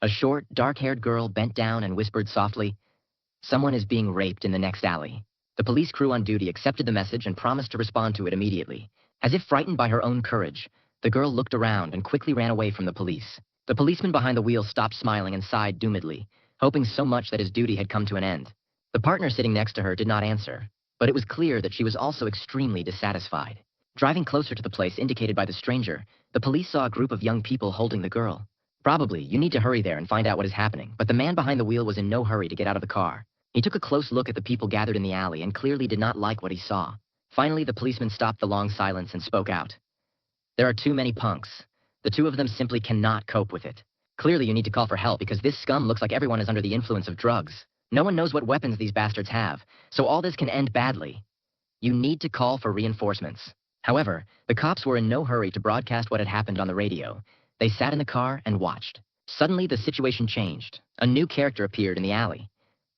A short, dark-haired girl bent down and whispered softly, "Someone is being raped in the next alley." The police crew on duty accepted the message and promised to respond to it immediately. As if frightened by her own courage, the girl looked around and quickly ran away from the police. The policeman behind the wheel stopped smiling and sighed doomedly, hoping so much that his duty had come to an end. The partner sitting next to her did not answer, but it was clear that she was also extremely dissatisfied. Driving closer to the place indicated by the stranger, the police saw a group of young people holding the girl. "Probably, you need to hurry there and find out what is happening," but the man behind the wheel was in no hurry to get out of the car. He took a close look at the people gathered in the alley and clearly did not like what he saw. Finally, the policeman stopped the long silence and spoke out. "There are too many punks. The two of them simply cannot cope with it. Clearly you need to call for help because this scum looks like everyone is under the influence of drugs. No one knows what weapons these bastards have, so all this can end badly. You need to call for reinforcements." However, the cops were in no hurry to broadcast what had happened on the radio. They sat in the car and watched. Suddenly, the situation changed. A new character appeared in the alley.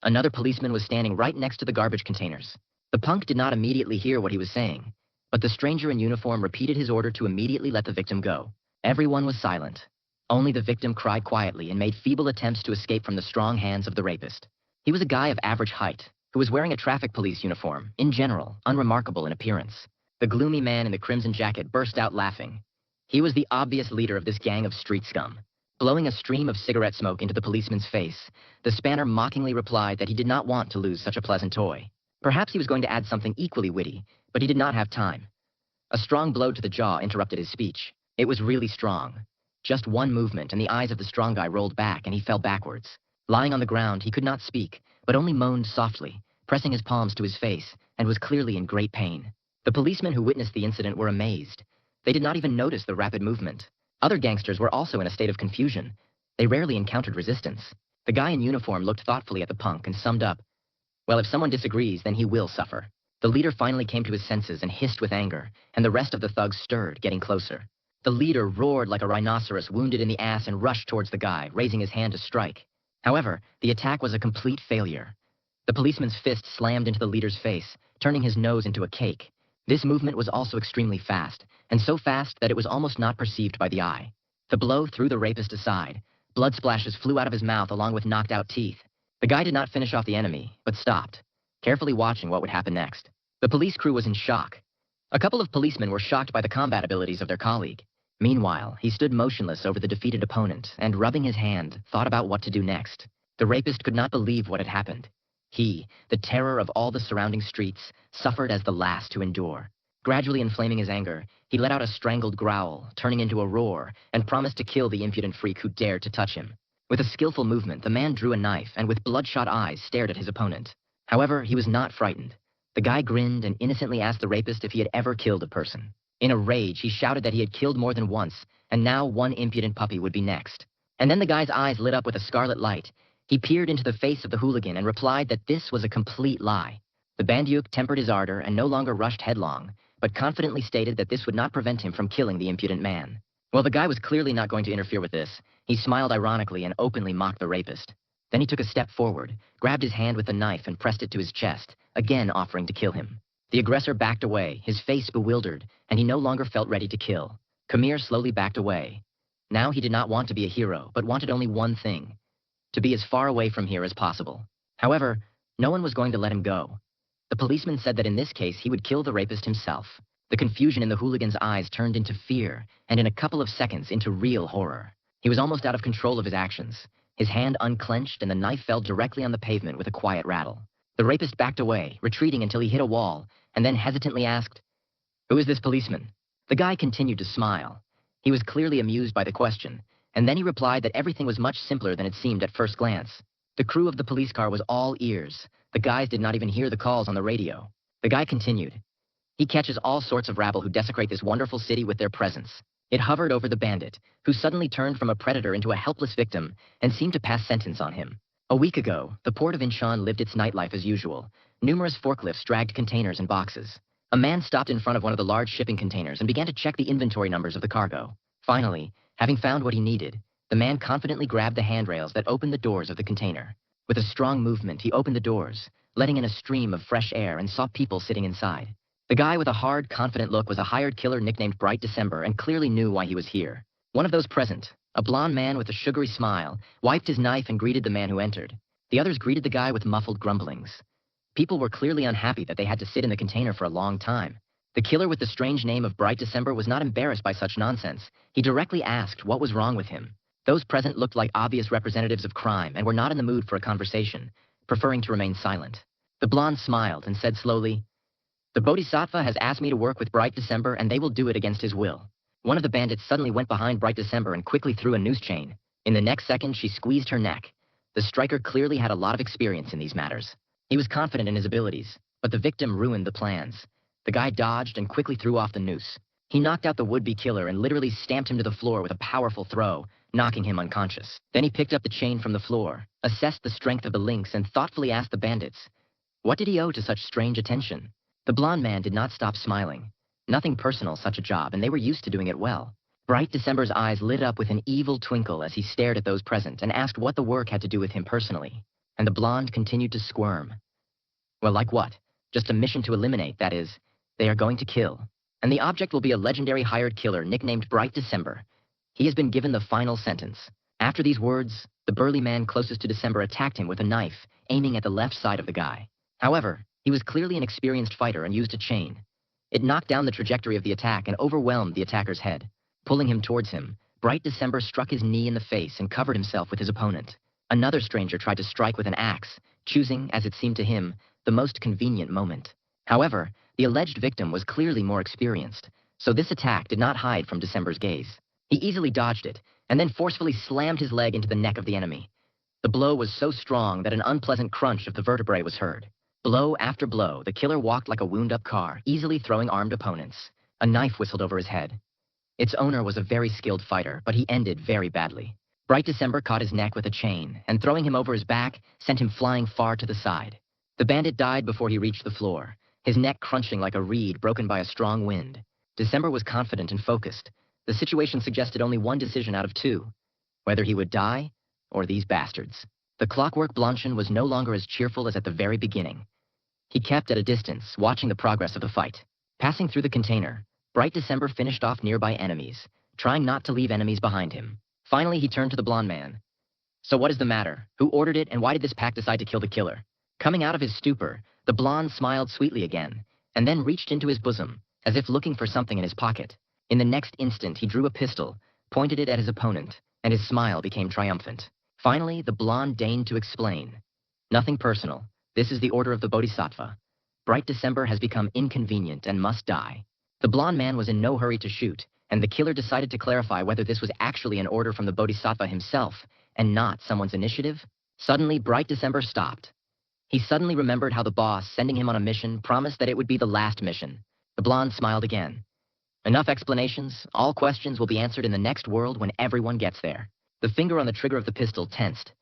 Another policeman was standing right next to the garbage containers. The punk did not immediately hear what he was saying, but the stranger in uniform repeated his order to immediately let the victim go. Everyone was silent. Only the victim cried quietly and made feeble attempts to escape from the strong hands of the rapist. He was a guy of average height, who was wearing a traffic police uniform, in general, unremarkable in appearance. The gloomy man in the crimson jacket burst out laughing. He was the obvious leader of this gang of street scum. Blowing a stream of cigarette smoke into the policeman's face, the spanner mockingly replied that he did not want to lose such a pleasant toy. Perhaps he was going to add something equally witty, but he did not have time. A strong blow to the jaw interrupted his speech. It was really strong. Just one movement and the eyes of the strong guy rolled back and he fell backwards. Lying on the ground, he could not speak, but only moaned softly, pressing his palms to his face, and was clearly in great pain. The policemen who witnessed the incident were amazed. They did not even notice the rapid movement. Other gangsters were also in a state of confusion. They rarely encountered resistance. The guy in uniform looked thoughtfully at the punk and summed up, "Well, if someone disagrees, then he will suffer." The leader finally came to his senses and hissed with anger, and the rest of the thugs stirred, getting closer. The leader roared like a rhinoceros wounded in the ass and rushed towards the guy, raising his hand to strike. However, the attack was a complete failure. The policeman's fist slammed into the leader's face, turning his nose into a cake. This movement was also extremely fast, and so fast that it was almost not perceived by the eye. The blow threw the rapist aside. Blood splashes flew out of his mouth along with knocked-out teeth. The guy did not finish off the enemy, but stopped, carefully watching what would happen next. The police crew was in shock. A couple of policemen were shocked by the combat abilities of their colleague. Meanwhile, he stood motionless over the defeated opponent and, rubbing his hand, thought about what to do next. The rapist could not believe what had happened. He, the terror of all the surrounding streets, suffered as the last to endure. Gradually inflaming his anger, he let out a strangled growl, turning into a roar, and promised to kill the impudent freak who dared to touch him. With a skillful movement, the man drew a knife and with bloodshot eyes stared at his opponent. However, he was not frightened. The guy grinned and innocently asked the rapist if he had ever killed a person. In a rage, he shouted that he had killed more than once, and now one impudent puppy would be next. And then the guy's eyes lit up with a scarlet light. He peered into the face of the hooligan and replied that this was a complete lie. The bandyuk tempered his ardor and no longer rushed headlong, but confidently stated that this would not prevent him from killing the impudent man. Well, the guy was clearly not going to interfere with this. He smiled ironically and openly mocked the rapist. Then he took a step forward, grabbed his hand with the knife and pressed it to his chest, again offering to kill him. The aggressor backed away, his face bewildered, and he no longer felt ready to kill. Khmer slowly backed away. Now he did not want to be a hero, but wanted only one thing: to be as far away from here as possible. However, no one was going to let him go. The policeman said that in this case he would kill the rapist himself. The confusion in the hooligan's eyes turned into fear, and in a couple of seconds into real horror. He was almost out of control of his actions. His hand unclenched and the knife fell directly on the pavement with a quiet rattle. The rapist backed away, retreating until he hit a wall, and then hesitantly asked, "Who is this policeman?" The guy continued to smile. He was clearly amused by the question, and then he replied that everything was much simpler than it seemed at first glance. The crew of the police car was all ears. The guys did not even hear the calls on the radio. The guy continued, "He catches all sorts of rabble who desecrate this wonderful city with their presence." It hovered over the bandit, who suddenly turned from a predator into a helpless victim and seemed to pass sentence on him. A week ago, the port of Incheon lived its nightlife as usual. Numerous forklifts dragged containers and boxes. A man stopped in front of one of the large shipping containers and began to check the inventory numbers of the cargo. Finally, having found what he needed, the man confidently grabbed the handrails that opened the doors of the container. With a strong movement, he opened the doors, letting in a stream of fresh air and saw people sitting inside. The guy with a hard, confident look was a hired killer nicknamed Bright December and clearly knew why he was here. One of those present, A blond man with a sugary smile wiped his knife and greeted the man who entered. The others greeted the guy with muffled grumblings. People were clearly unhappy that they had to sit in the container for a long time. The killer with the strange name of Bright December was not embarrassed by such nonsense. He directly asked what was wrong with him. Those present looked like obvious representatives of crime and were not in the mood for a conversation, preferring to remain silent. The blonde smiled and said slowly, "The Bodhisattva has asked me to work with Bright December and they will do it against his will." One of the bandits suddenly went behind Bright December and quickly threw a noose chain. In the next second, she squeezed her neck. The striker clearly had a lot of experience in these matters. He was confident in his abilities, but the victim ruined the plans. The guy dodged and quickly threw off the noose. He knocked out the would-be killer and literally stamped him to the floor with a powerful throw, knocking him unconscious. Then he picked up the chain from the floor, assessed the strength of the links, and thoughtfully asked the bandits, what did he owe to such strange attention? The blond man did not stop smiling. Nothing personal, such a job, and they were used to doing it well. Bright December's eyes lit up with an evil twinkle as he stared at those present and asked what the work had to do with him personally. And the blonde continued to squirm. Well, like what? Just a mission to eliminate, that is. They are going to kill. And the object will be a legendary hired killer nicknamed Bright December. He has been given the final sentence. After these words, the burly man closest to December attacked him with a knife, aiming at the left side of the guy. However, he was clearly an experienced fighter and used a chain. It knocked down the trajectory of the attack and overwhelmed the attacker's head. Pulling him towards him, Bright December struck his knee in the face and covered himself with his opponent. Another stranger tried to strike with an axe, choosing, as it seemed to him, the most convenient moment. However, the alleged victim was clearly more experienced, so this attack did not hide from December's gaze. He easily dodged it, and then forcefully slammed his leg into the neck of the enemy. The blow was so strong that an unpleasant crunch of the vertebrae was heard. Blow after blow, the killer walked like a wound-up car, easily throwing armed opponents. A knife whistled over his head. Its owner was a very skilled fighter, but he ended very badly. Bright December caught his neck with a chain, and throwing him over his back, sent him flying far to the side. The bandit died before he reached the floor, his neck crunching like a reed broken by a strong wind. December was confident and focused. The situation suggested only one decision out of two, whether he would die or these bastards. The clockwork Blanchen was no longer as cheerful as at the very beginning. He kept at a distance, watching the progress of the fight. Passing through the container, Bright December finished off nearby enemies, trying not to leave enemies behind him. Finally, he turned to the blond man. "So what is the matter? Who ordered it, and why did this pack decide to kill the killer?" Coming out of his stupor, the blonde smiled sweetly again, and then reached into his bosom, as if looking for something in his pocket. In the next instant, he drew a pistol, pointed it at his opponent, and his smile became triumphant. Finally, the blonde deigned to explain. "Nothing personal. This is the order of the Bodhisattva. Bright December has become inconvenient and must die." The blond man was in no hurry to shoot, and the killer decided to clarify whether this was actually an order from the Bodhisattva himself, and not someone's initiative. Suddenly, Bright December stopped. He suddenly remembered how the boss, sending him on a mission, promised that it would be the last mission. The blonde smiled again. "Enough explanations. All questions will be answered in the next world when everyone gets there." The finger on the trigger of the pistol tensed.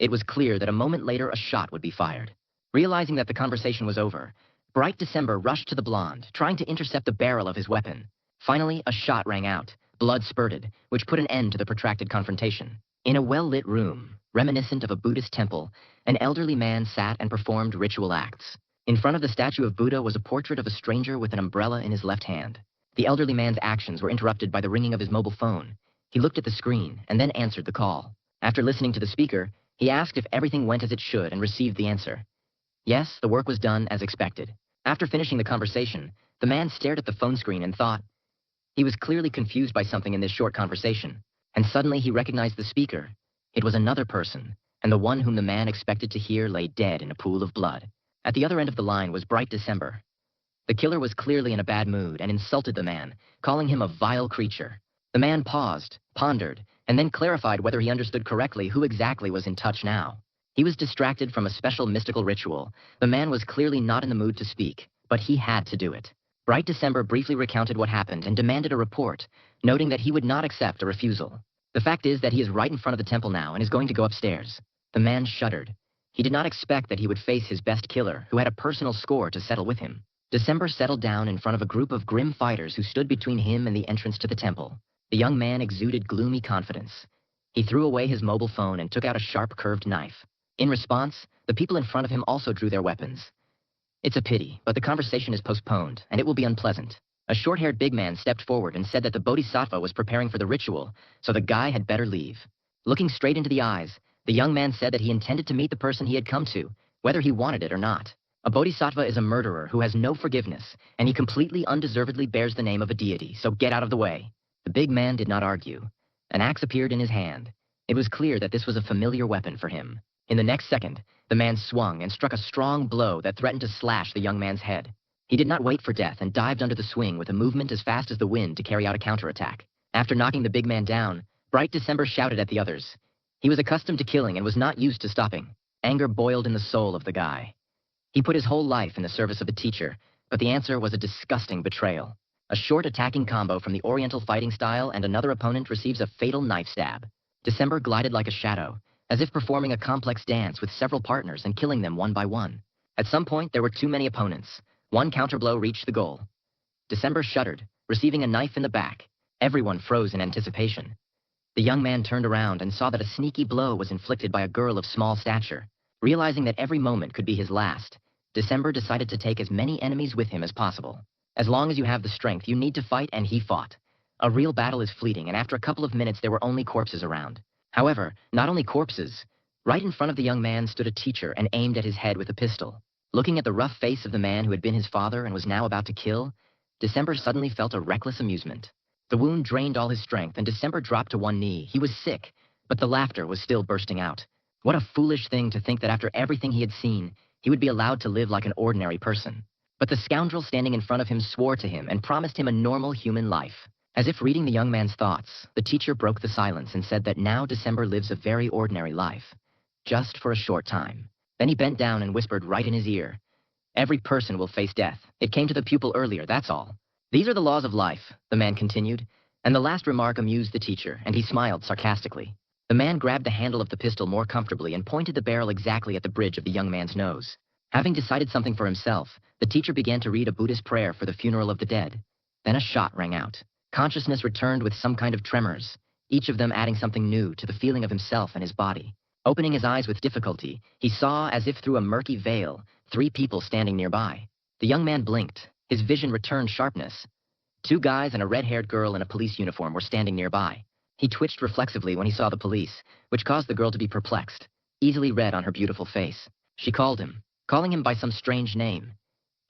It was clear that a moment later a shot would be fired. Realizing that the conversation was over, Bright December rushed to the blonde, trying to intercept the barrel of his weapon. Finally, a shot rang out. Blood spurted, which put an end to the protracted confrontation. In a well-lit room, reminiscent of a Buddhist temple, an elderly man sat and performed ritual acts. In front of the statue of Buddha was a portrait of a stranger with an umbrella in his left hand. The elderly man's actions were interrupted by the ringing of his mobile phone. He looked at the screen and then answered the call. After listening to the speaker, he asked if everything went as it should and received the answer. Yes, the work was done as expected. After finishing the conversation, the man stared at the phone screen and thought. He was clearly confused by something in this short conversation, and suddenly he recognized the speaker. It was another person, and the one whom the man expected to hear lay dead in a pool of blood. At the other end of the line was Bright December. The killer was clearly in a bad mood and insulted the man, calling him a vile creature. The man paused, pondered, and then clarified whether he understood correctly who exactly was in touch now. He was distracted from a special mystical ritual. The man was clearly not in the mood to speak, but he had to do it. Bright December briefly recounted what happened and demanded a report, noting that he would not accept a refusal. The fact is that he is right in front of the temple now and is going to go upstairs. The man shuddered. He did not expect that he would face his best killer, who had a personal score to settle with him. December settled down in front of a group of grim fighters who stood between him and the entrance to the temple. The young man exuded gloomy confidence. He threw away his mobile phone and took out a sharp, curved knife. In response, the people in front of him also drew their weapons. It's a pity, but the conversation is postponed, and it will be unpleasant. A short-haired big man stepped forward and said that the bodhisattva was preparing for the ritual, so the guy had better leave. Looking straight into the eyes, the young man said that he intended to meet the person he had come to, whether he wanted it or not. A bodhisattva is a murderer who has no forgiveness, and he completely undeservedly bears the name of a deity, so get out of the way. The big man did not argue. An axe appeared in his hand. It was clear that this was a familiar weapon for him. In the next second, the man swung and struck a strong blow that threatened to slash the young man's head. He did not wait for death and dived under the swing with a movement as fast as the wind to carry out a counterattack. After knocking the big man down, Bright December shouted at the others. He was accustomed to killing and was not used to stopping. Anger boiled in the soul of the guy. He put his whole life in the service of the teacher, but the answer was a disgusting betrayal. A short attacking combo from the Oriental fighting style and another opponent receives a fatal knife stab. December glided like a shadow, as if performing a complex dance with several partners and killing them one by one. At some point, there were too many opponents. One counterblow reached the goal. December shuddered, receiving a knife in the back. Everyone froze in anticipation. The young man turned around and saw that a sneaky blow was inflicted by a girl of small stature. Realizing that every moment could be his last, December decided to take as many enemies with him as possible. As long as you have the strength, you need to fight, and he fought. A real battle is fleeting, and after a couple of minutes there were only corpses around. However, not only corpses. Right in front of the young man stood a teacher and aimed at his head with a pistol. Looking at the rough face of the man who had been his father and was now about to kill, December suddenly felt a reckless amusement. The wound drained all his strength, and December dropped to one knee. He was sick, but the laughter was still bursting out. What a foolish thing to think that after everything he had seen, he would be allowed to live like an ordinary person. But the scoundrel standing in front of him swore to him and promised him a normal human life. As if reading the young man's thoughts, the teacher broke the silence and said that now December lives a very ordinary life. Just for a short time. Then he bent down and whispered right in his ear. Every person will face death. It came to the pupil earlier, that's all. These are the laws of life, the man continued, and the last remark amused the teacher, and he smiled sarcastically. The man grabbed the handle of the pistol more comfortably and pointed the barrel exactly at the bridge of the young man's nose. Having decided something for himself, the teacher began to read a Buddhist prayer for the funeral of the dead. Then a shot rang out. Consciousness returned with some kind of tremors, each of them adding something new to the feeling of himself and his body. Opening his eyes with difficulty, he saw, as if through a murky veil, 3 people standing nearby. The young man blinked. His vision returned sharpness. 2 guys and a red-haired girl in a police uniform were standing nearby. He twitched reflexively when he saw the police, which caused the girl to be perplexed, easily read on her beautiful face. She called him, calling him by some strange name.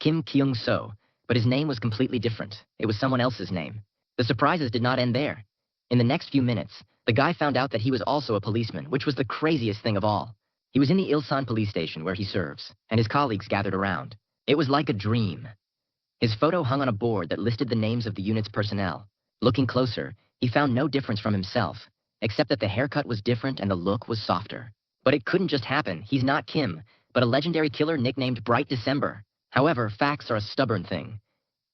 Kim Kyung-so, but his name was completely different. It was someone else's name. The surprises did not end there. In the next few minutes, the guy found out that he was also a policeman, which was the craziest thing of all. He was in the Ilsan police station where he serves, and his colleagues gathered around. It was like a dream. His photo hung on a board that listed the names of the unit's personnel. Looking closer, he found no difference from himself, except that the haircut was different and the look was softer. But it couldn't just happen. He's not Kim, but a legendary killer nicknamed Bright December. However, facts are a stubborn thing.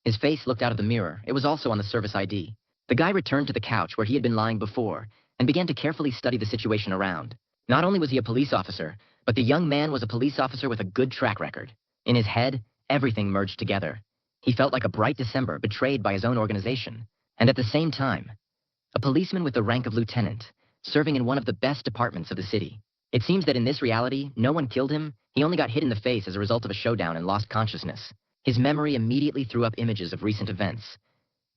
His face looked out of the mirror. It was also on the service ID. The guy returned to the couch where he had been lying before, and began to carefully study the situation around. Not only was he a police officer, but the young man was a police officer with a good track record. In his head, everything merged together. He felt like a Bright December betrayed by his own organization, and at the same time, a policeman with the rank of lieutenant, serving in one of the best departments of the city. It seems that in this reality, no one killed him. He only got hit in the face as a result of a showdown and lost consciousness. His memory immediately threw up images of recent events.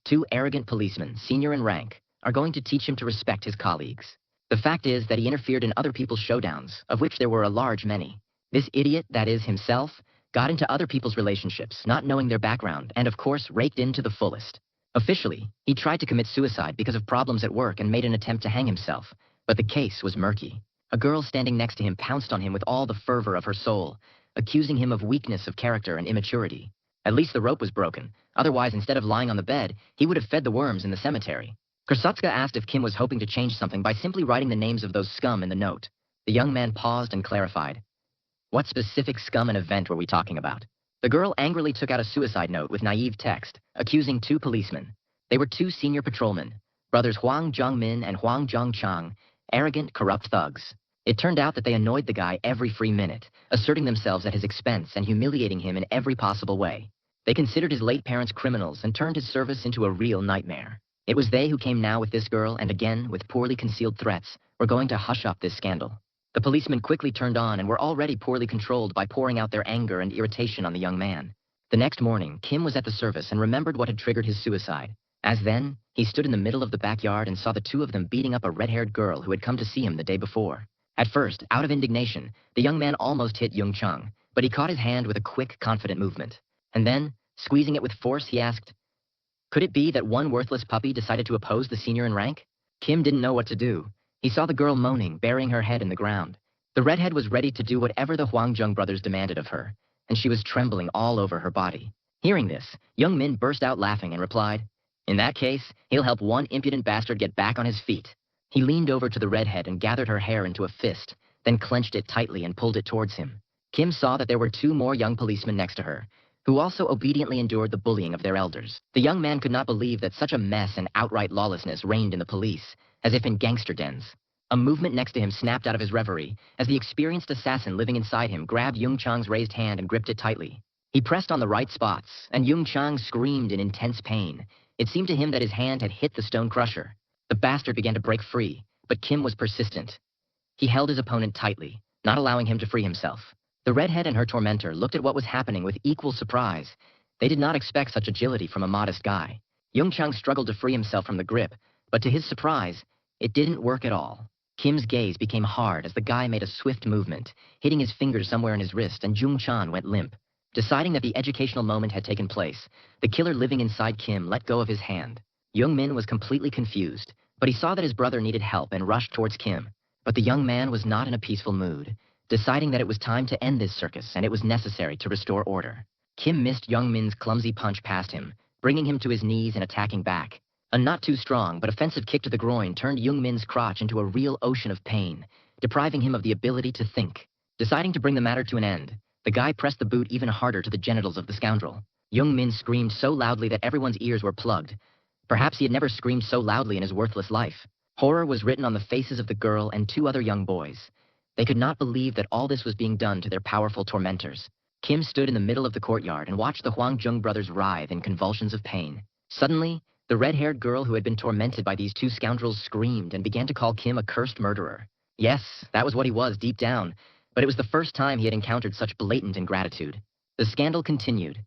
2 arrogant policemen, senior in rank, are going to teach him to respect his colleagues. The fact is that he interfered in other people's showdowns, of which there were a large many. This idiot, that is himself, got into other people's relationships, not knowing their background, and of course raked in to the fullest. Officially, he tried to commit suicide because of problems at work and made an attempt to hang himself, but the case was murky. A girl standing next to him pounced on him with all the fervor of her soul, accusing him of weakness of character and immaturity. At least the rope was broken. Otherwise, instead of lying on the bed, he would have fed the worms in the cemetery. Kursatsuka asked if Kim was hoping to change something by simply writing the names of those scum in the note. The young man paused and clarified. What specific scum and event were we talking about? The girl angrily took out a suicide note with naive text, accusing 2 policemen. They were 2 senior patrolmen, brothers Huang Jongmin and Huang Zhongchang, arrogant, corrupt thugs. It turned out that they annoyed the guy every free minute, asserting themselves at his expense and humiliating him in every possible way. They considered his late parents criminals and turned his service into a real nightmare. It was they who came now with this girl and again, with poorly concealed threats, were going to hush up this scandal. The policemen quickly turned on and were already poorly controlled by pouring out their anger and irritation on the young man. The next morning, Kim was at the service and remembered what had triggered his suicide. As then, he stood in the middle of the backyard and saw the two of them beating up a red-haired girl who had come to see him the day before. At first, out of indignation, the young man almost hit Young Chung, but he caught his hand with a quick, confident movement. And then, squeezing it with force, he asked, "Could it be that one worthless puppy decided to oppose the senior in rank?" Kim didn't know what to do. He saw the girl moaning, burying her head in the ground. The redhead was ready to do whatever the Huangjung brothers demanded of her, and she was trembling all over her body. Hearing this, Young Min burst out laughing and replied, "In that case, he'll help one impudent bastard get back on his feet." He leaned over to the redhead and gathered her hair into a fist, then clenched it tightly and pulled it towards him. Kim saw that there were two more young policemen next to her, who also obediently endured the bullying of their elders. The young man could not believe that such a mess and outright lawlessness reigned in the police, as if in gangster dens. A movement next to him snapped out of his reverie, as the experienced assassin living inside him grabbed Yung Chang's raised hand and gripped it tightly. He pressed on the right spots, and Yung Chang screamed in intense pain. It seemed to him that his hand had hit the stone crusher. The bastard began to break free, but Kim was persistent. He held his opponent tightly, not allowing him to free himself. The redhead and her tormentor looked at what was happening with equal surprise. They did not expect such agility from a modest guy. Yung Chang struggled to free himself from the grip, but to his surprise, it didn't work at all. Kim's gaze became hard as the guy made a swift movement, hitting his fingers somewhere in his wrist, and Yung Chan went limp. Deciding that the educational moment had taken place, the killer living inside Kim let go of his hand. Young Min was completely confused, but he saw that his brother needed help and rushed towards Kim. But the young man was not in a peaceful mood, deciding that it was time to end this circus and it was necessary to restore order. Kim missed Young Min's clumsy punch past him, bringing him to his knees and attacking back. A not too strong but offensive kick to the groin turned Young Min's crotch into a real ocean of pain, depriving him of the ability to think. Deciding to bring the matter to an end, the guy pressed the boot even harder to the genitals of the scoundrel. Young Min screamed so loudly that everyone's ears were plugged. Perhaps he had never screamed so loudly in his worthless life. Horror was written on the faces of the girl and two other young boys. They could not believe that all this was being done to their powerful tormentors. Kim stood in the middle of the courtyard and watched the Huangjung brothers writhe in convulsions of pain. Suddenly, the red-haired girl who had been tormented by these two scoundrels screamed and began to call Kim a cursed murderer. Yes, that was what he was deep down, but it was the first time he had encountered such blatant ingratitude. The scandal continued.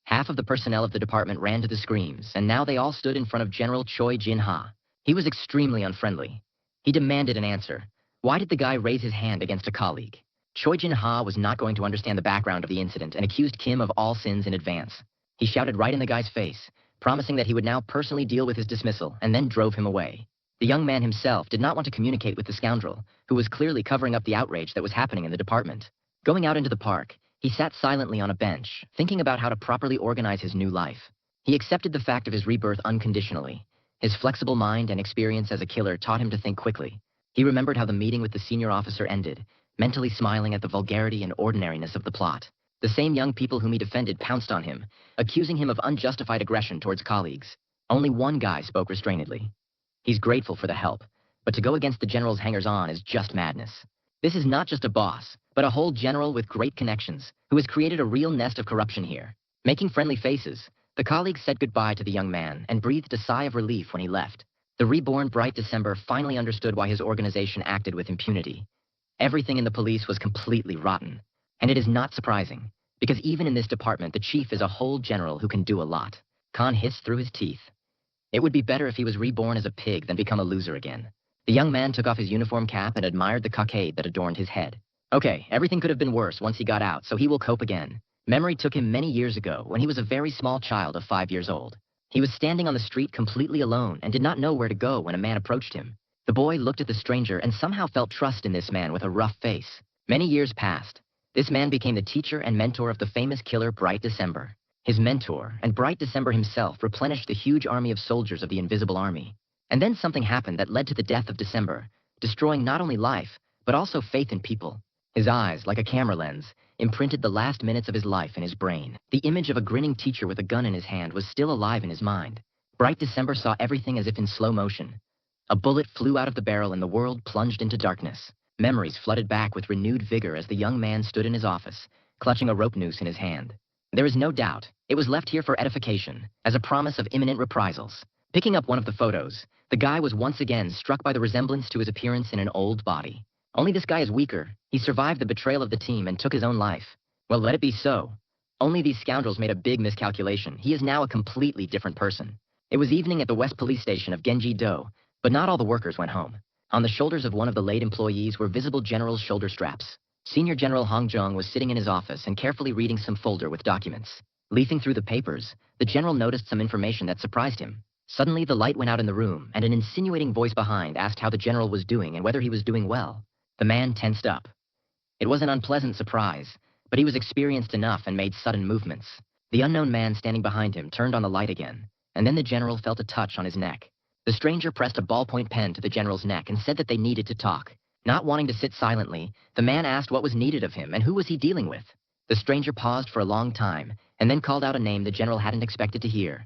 Half of the personnel of the department ran to the screams, and now they all stood in front of General Choi Jin-ha. He was extremely unfriendly. He demanded an answer. Why did the guy raise his hand against a colleague? Choi Jin-ha was not going to understand the background of the incident and accused Kim of all sins in advance. He shouted right in the guy's face, promising that he would now personally deal with his dismissal, and then drove him away. The young man himself did not want to communicate with the scoundrel, who was clearly covering up the outrage that was happening in the department. Going out into the park, he sat silently on a bench, thinking about how to properly organize his new life. He accepted the fact of his rebirth unconditionally. His flexible mind and experience as a killer taught him to think quickly. He remembered how the meeting with the senior officer ended, mentally smiling at the vulgarity and ordinariness of the plot. The same young people whom he defended pounced on him, accusing him of unjustified aggression towards colleagues. Only one guy spoke restrainedly. He's grateful for the help, but to go against the general's hangers-on is just madness. This is not just a boss, but a whole general with great connections, who has created a real nest of corruption here. Making friendly faces, the colleagues said goodbye to the young man and breathed a sigh of relief when he left. The reborn Bright December finally understood why his organization acted with impunity. Everything in the police was completely rotten. And it is not surprising, because even in this department, the chief is a whole general who can do a lot. Khan hissed through his teeth. It would be better if he was reborn as a pig than become a loser again. The young man took off his uniform cap and admired the cockade that adorned his head. Okay, everything could have been worse once he got out, so he will cope again. Memory took him many years ago when he was a very small child of 5 years old. He was standing on the street completely alone and did not know where to go when a man approached him. The boy looked at the stranger and somehow felt trust in this man with a rough face. Many years passed. This man became the teacher and mentor of the famous killer Bright December. His mentor, and Bright December himself, replenished the huge army of soldiers of the Invisible Army. And then something happened that led to the death of December, destroying not only life, but also faith in people. His eyes, like a camera lens, imprinted the last minutes of his life in his brain. The image of a grinning teacher with a gun in his hand was still alive in his mind. Bright December saw everything as if in slow motion. A bullet flew out of the barrel and the world plunged into darkness. Memories flooded back with renewed vigor as the young man stood in his office, clutching a rope noose in his hand. There is no doubt, it was left here for edification, as a promise of imminent reprisals. Picking up one of the photos, the guy was once again struck by the resemblance to his appearance in an old body. Only this guy is weaker. He survived the betrayal of the team and took his own life. Well, let it be so. Only these scoundrels made a big miscalculation. He is now a completely different person. It was evening at the West Police Station of Genji-do, but not all the workers went home. On the shoulders of one of the late employees were visible general's shoulder straps. Senior General Hong Jung was sitting in his office and carefully reading some folder with documents. Leafing through the papers, the general noticed some information that surprised him. Suddenly, the light went out in the room, and an insinuating voice behind asked how the general was doing and whether he was doing well. The man tensed up. It was an unpleasant surprise, but he was experienced enough and made sudden movements. The unknown man standing behind him turned on the light again, and then the general felt a touch on his neck. The stranger pressed a ballpoint pen to the general's neck and said that they needed to talk. Not wanting to sit silently, the man asked what was needed of him and who was he dealing with. The stranger paused for a long time, and then called out a name the general hadn't expected to hear.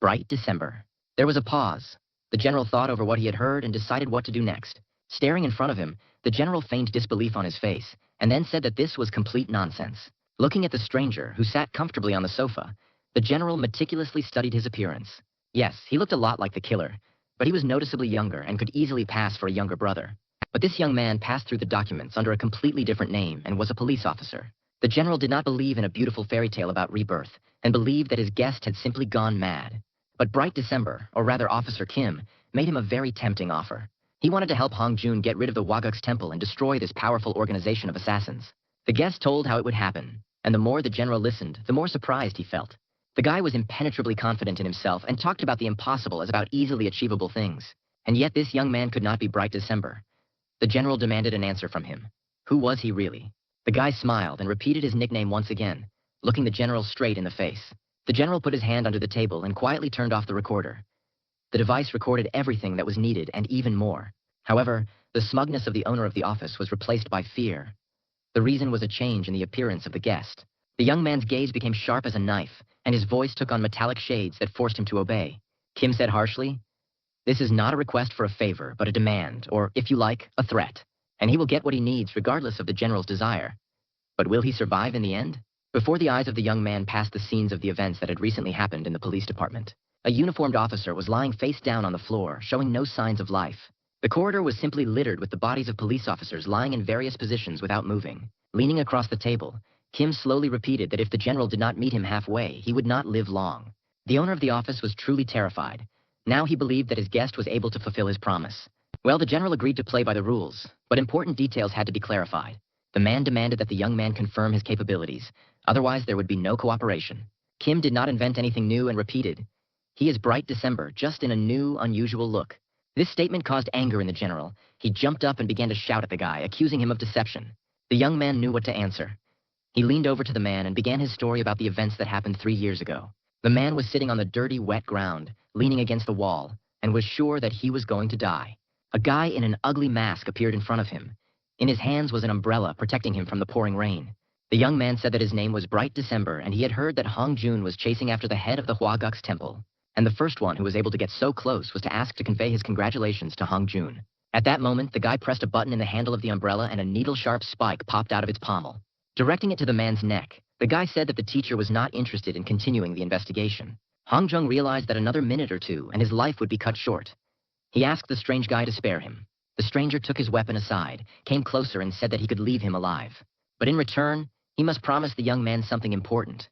Bright December. There was a pause. The general thought over what he had heard and decided what to do next. Staring in front of him, the general feigned disbelief on his face, and then said that this was complete nonsense. Looking at the stranger, who sat comfortably on the sofa, the general meticulously studied his appearance. Yes, he looked a lot like the killer, but he was noticeably younger and could easily pass for a younger brother. But this young man passed through the documents under a completely different name and was a police officer. The general did not believe in a beautiful fairy tale about rebirth and believed that his guest had simply gone mad. But Bright December, or rather Officer Kim, made him a very tempting offer. He wanted to help Hong Jun get rid of the Waguk's temple and destroy this powerful organization of assassins. The guest told how it would happen, and the more the general listened, the more surprised he felt. The guy was impenetrably confident in himself and talked about the impossible as about easily achievable things. And yet this young man could not be Bright December. The general demanded an answer from him. Who was he really? The guy smiled and repeated his nickname once again, looking the general straight in the face. The general put his hand under the table and quietly turned off the recorder. The device recorded everything that was needed and even more. However, the smugness of the owner of the office was replaced by fear. The reason was a change in the appearance of the guest. The young man's gaze became sharp as a knife, and his voice took on metallic shades that forced him to obey. Kim said harshly, "This is not a request for a favor, but a demand, or, if you like, a threat. And he will get what he needs regardless of the general's desire. But will he survive in the end?" Before the eyes of the young man passed the scenes of the events that had recently happened in the police department. A uniformed officer was lying face down on the floor, showing no signs of life. The corridor was simply littered with the bodies of police officers lying in various positions without moving. Leaning across the table, Kim slowly repeated that if the general did not meet him halfway, he would not live long. The owner of the office was truly terrified. Now he believed that his guest was able to fulfill his promise. Well, the general agreed to play by the rules, but important details had to be clarified. The man demanded that the young man confirm his capabilities, otherwise there would be no cooperation. Kim did not invent anything new and repeated, "He is Bright December, just in a new, unusual look." This statement caused anger in the general. He jumped up and began to shout at the guy, accusing him of deception. The young man knew what to answer. He leaned over to the man and began his story about the events that happened 3 years ago. The man was sitting on the dirty, wet ground, leaning against the wall, and was sure that he was going to die. A guy in an ugly mask appeared in front of him. In his hands was an umbrella protecting him from the pouring rain. The young man said that his name was Bright December, and he had heard that Hong Jun was chasing after the head of the Huaguk's temple. And the first one who was able to get so close was to ask to convey his congratulations to Hong Jun. At that moment, the guy pressed a button in the handle of the umbrella and a needle-sharp spike popped out of its pommel. Directing it to the man's neck, the guy said that the teacher was not interested in continuing the investigation. Hong Jun realized that another minute or two and his life would be cut short. He asked the strange guy to spare him. The stranger took his weapon aside, came closer and said that he could leave him alive. But in return, he must promise the young man something important.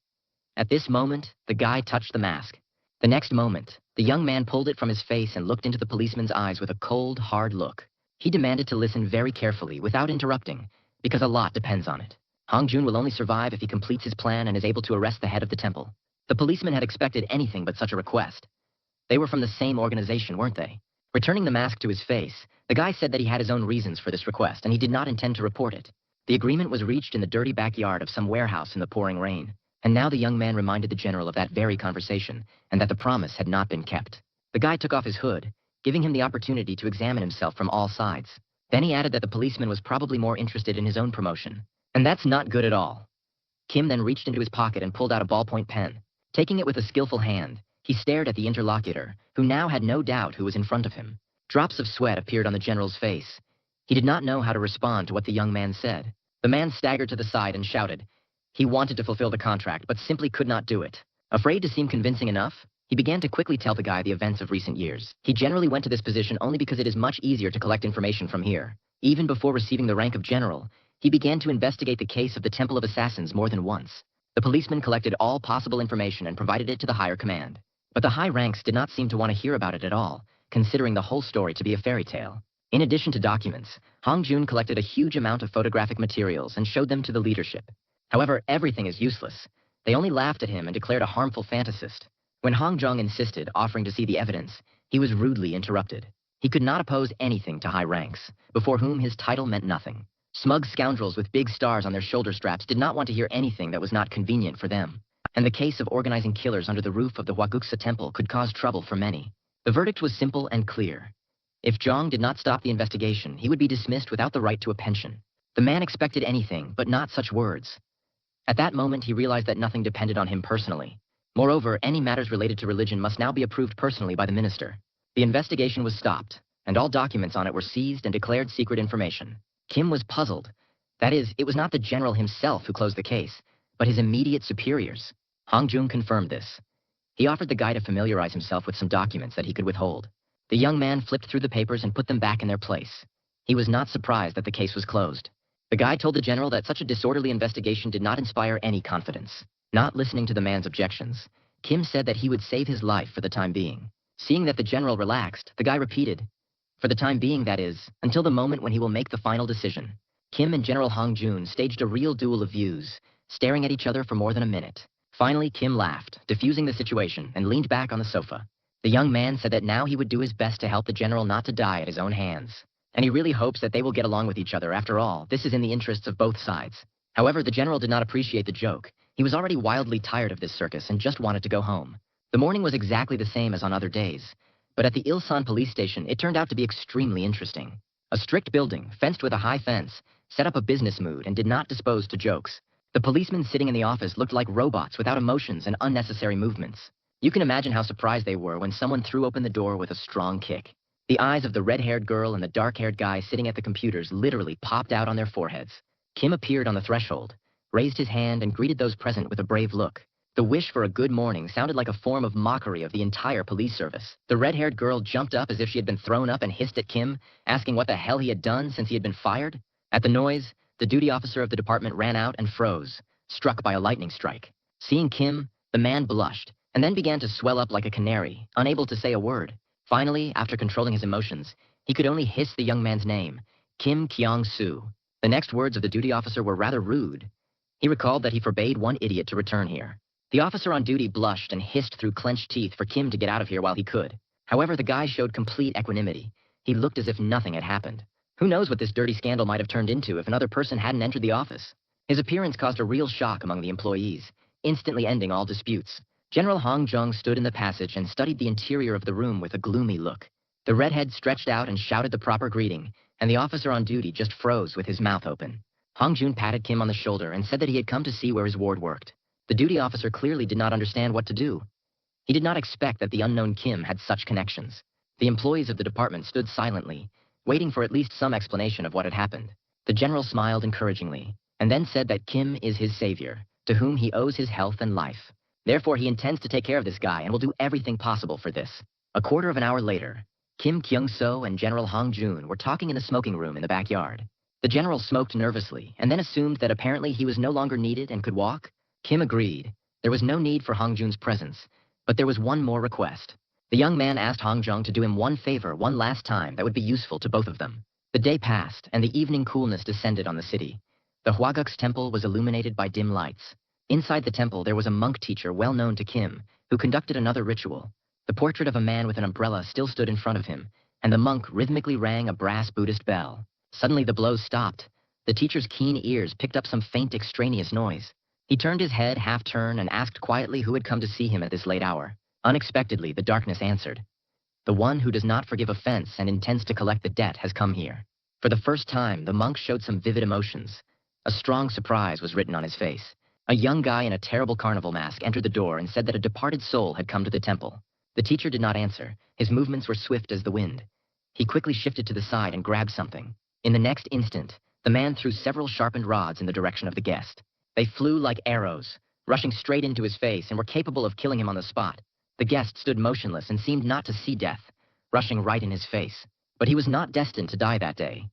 At this moment, the guy touched the mask. The next moment, the young man pulled it from his face and looked into the policeman's eyes with a cold, hard look. He demanded to listen very carefully, without interrupting, because a lot depends on it. Hong Jun will only survive if he completes his plan and is able to arrest the head of the temple. The policeman had expected anything but such a request. They were from the same organization, weren't they? Returning the mask to his face, the guy said that he had his own reasons for this request and he did not intend to report it. The agreement was reached in the dirty backyard of some warehouse in the pouring rain. And now the young man reminded the general of that very conversation, and that the promise had not been kept. The guy took off his hood, giving him the opportunity to examine himself from all sides. Then he added that the policeman was probably more interested in his own promotion. And that's not good at all. Kim then reached into his pocket and pulled out a ballpoint pen. Taking it with a skillful hand, he stared at the interlocutor, who now had no doubt who was in front of him. Drops of sweat appeared on the general's face. He did not know how to respond to what the young man said. The man staggered to the side and shouted. He wanted to fulfill the contract, but simply could not do it. Afraid to seem convincing enough, he began to quickly tell the guy the events of recent years. He generally went to this position only because it is much easier to collect information from here. Even before receiving the rank of general, he began to investigate the case of the Temple of Assassins more than once. The policeman collected all possible information and provided it to the higher command. But the high ranks did not seem to want to hear about it at all, considering the whole story to be a fairy tale. In addition to documents, Hong Jun collected a huge amount of photographic materials and showed them to the leadership. However, everything is useless. They only laughed at him and declared a harmful fantasist. When Hong Jung insisted, offering to see the evidence, he was rudely interrupted. He could not oppose anything to high ranks, before whom his title meant nothing. Smug scoundrels with big stars on their shoulder straps did not want to hear anything that was not convenient for them. And the case of organizing killers under the roof of the Huaguksa temple could cause trouble for many. The verdict was simple and clear. If Zhang did not stop the investigation, he would be dismissed without the right to a pension. The man expected anything, but not such words. At that moment, he realized that nothing depended on him personally. Moreover, any matters related to religion must now be approved personally by the minister. The investigation was stopped, and all documents on it were seized and declared secret information. Kim was puzzled. That is, it was not the general himself who closed the case, but his immediate superiors. Hong Jun confirmed this. He offered the guy to familiarize himself with some documents that he could withhold. The young man flipped through the papers and put them back in their place. He was not surprised that the case was closed. The guy told the general that such a disorderly investigation did not inspire any confidence. Not listening to the man's objections, Kim said that he would save his life for the time being. Seeing that the general relaxed, the guy repeated, "For the time being, that is, until the moment when he will make the final decision." Kim and General Hong Jun staged a real duel of views, staring at each other for more than a minute. Finally, Kim laughed, diffusing the situation, and leaned back on the sofa. The young man said that now he would do his best to help the general not to die at his own hands. And he really hopes that they will get along with each other. After all, this is in the interests of both sides. However, the general did not appreciate the joke. He was already wildly tired of this circus and just wanted to go home. The morning was exactly the same as on other days. But at the Ilsan police station, it turned out to be extremely interesting. A strict building, fenced with a high fence, set up a business mood and did not dispose to jokes. The policemen sitting in the office looked like robots without emotions and unnecessary movements. You can imagine how surprised they were when someone threw open the door with a strong kick. The eyes of the red-haired girl and the dark-haired guy sitting at the computers literally popped out on their foreheads. Kim appeared on the threshold, raised his hand and greeted those present with a brave look. The wish for a good morning sounded like a form of mockery of the entire police service. The red-haired girl jumped up as if she had been thrown up and hissed at Kim, asking what the hell he had done since he had been fired. At the noise, the duty officer of the department ran out and froze, struck by a lightning strike. Seeing Kim, the man blushed, and then began to swell up like a canary, unable to say a word. Finally, after controlling his emotions, he could only hiss the young man's name, Kim Kyung-soo. The next words of the duty officer were rather rude. He recalled that he forbade one idiot to return here. The officer on duty blushed and hissed through clenched teeth for Kim to get out of here while he could. However, the guy showed complete equanimity. He looked as if nothing had happened. Who knows what this dirty scandal might have turned into if another person hadn't entered the office? His appearance caused a real shock among the employees, instantly ending all disputes. General Hong Jung stood in the passage and studied the interior of the room with a gloomy look. The redhead stretched out and shouted the proper greeting, and the officer on duty just froze with his mouth open. Hong Jun patted Kim on the shoulder and said that he had come to see where his ward worked. The duty officer clearly did not understand what to do. He did not expect that the unknown Kim had such connections. The employees of the department stood silently, waiting for at least some explanation of what had happened. The general smiled encouragingly, and then said that Kim is his savior, to whom he owes his health and life. Therefore, he intends to take care of this guy and will do everything possible for this. A quarter of an hour later, Kim Kyung-soo and General Hong Jun were talking in the smoking room in the backyard. The general smoked nervously and then assumed that apparently he was no longer needed and could walk. Kim agreed. There was no need for Hong Jun's presence, but there was one more request. The young man asked Hong Jung to do him one favor one last time that would be useful to both of them. The day passed, and the evening coolness descended on the city. The Huaguk's temple was illuminated by dim lights. Inside the temple, there was a monk teacher well known to Kim, who conducted another ritual. The portrait of a man with an umbrella still stood in front of him, and the monk rhythmically rang a brass Buddhist bell. Suddenly the blows stopped. The teacher's keen ears picked up some faint extraneous noise. He turned his head half-turn and asked quietly who had come to see him at this late hour. Unexpectedly, the darkness answered. The one who does not forgive offense and intends to collect the debt has come here. For the first time, the monk showed some vivid emotions. A strong surprise was written on his face. A young guy in a terrible carnival mask entered the door and said that a departed soul had come to the temple. The teacher did not answer. His movements were swift as the wind. He quickly shifted to the side and grabbed something. In the next instant, the man threw several sharpened rods in the direction of the guest. They flew like arrows, rushing straight into his face and were capable of killing him on the spot. The guest stood motionless and seemed not to see death, rushing right in his face. But he was not destined to die that day.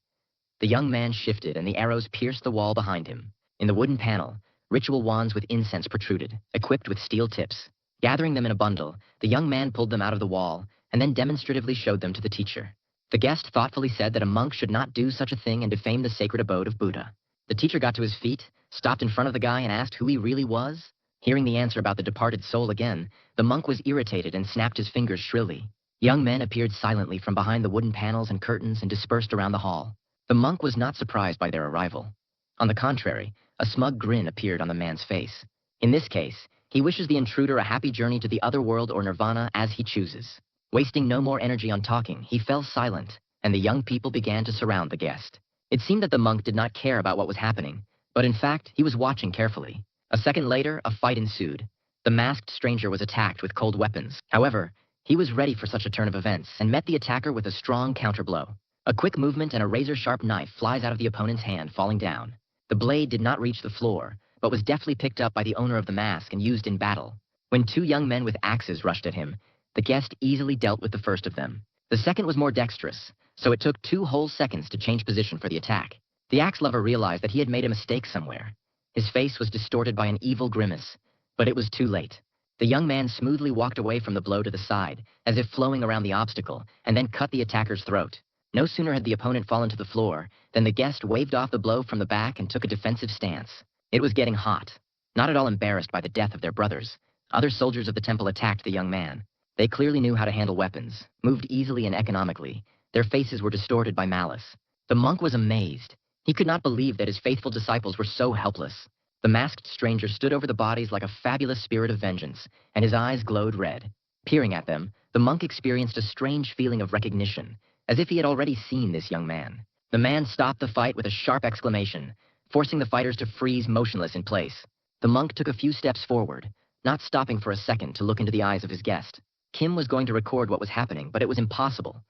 The young man shifted and the arrows pierced the wall behind him. In the wooden panel, Ritual wands with incense protruded, equipped with steel tips. Gathering them in a bundle, the young man pulled them out of the wall, and then demonstratively showed them to the teacher. The guest thoughtfully said that a monk should not do such a thing and defame the sacred abode of Buddha. The teacher got to his feet, stopped in front of the guy and asked who he really was. Hearing the answer about the departed soul again, the monk was irritated and snapped his fingers shrilly. Young men appeared silently from behind the wooden panels and curtains and dispersed around the hall. The monk was not surprised by their arrival. On the contrary, a smug grin appeared on the man's face. In this case, he wishes the intruder a happy journey to the other world or nirvana as he chooses. Wasting no more energy on talking, he fell silent, and the young people began to surround the guest. It seemed that the monk did not care about what was happening, but in fact, he was watching carefully. A second later, a fight ensued. The masked stranger was attacked with cold weapons. However, he was ready for such a turn of events and met the attacker with a strong counterblow. A quick movement and a razor-sharp knife flies out of the opponent's hand, falling down. The blade did not reach the floor, but was deftly picked up by the owner of the mask and used in battle. When two young men with axes rushed at him, the guest easily dealt with the first of them. The second was more dexterous, so it took 2 whole seconds to change position for the attack. The axe lover realized that he had made a mistake somewhere. His face was distorted by an evil grimace, but it was too late. The young man smoothly walked away from the blow to the side, as if flowing around the obstacle, and then cut the attacker's throat. No sooner had the opponent fallen to the floor than the guest waved off the blow from the back and took a defensive stance. It was getting hot. Not at all embarrassed by the death of their brothers, other soldiers of the temple attacked the young man. They clearly knew how to handle weapons, moved easily and economically. Their faces were distorted by malice. The monk was amazed. He could not believe that his faithful disciples were so helpless. The masked stranger stood over the bodies like a fabulous spirit of vengeance, and his eyes glowed red. Peering at them, the monk experienced a strange feeling of recognition, as if he had already seen this young man. The man stopped the fight with a sharp exclamation, forcing the fighters to freeze motionless in place. The monk took a few steps forward, not stopping for a second to look into the eyes of his guest. Kim was going to record what was happening, but it was impossible.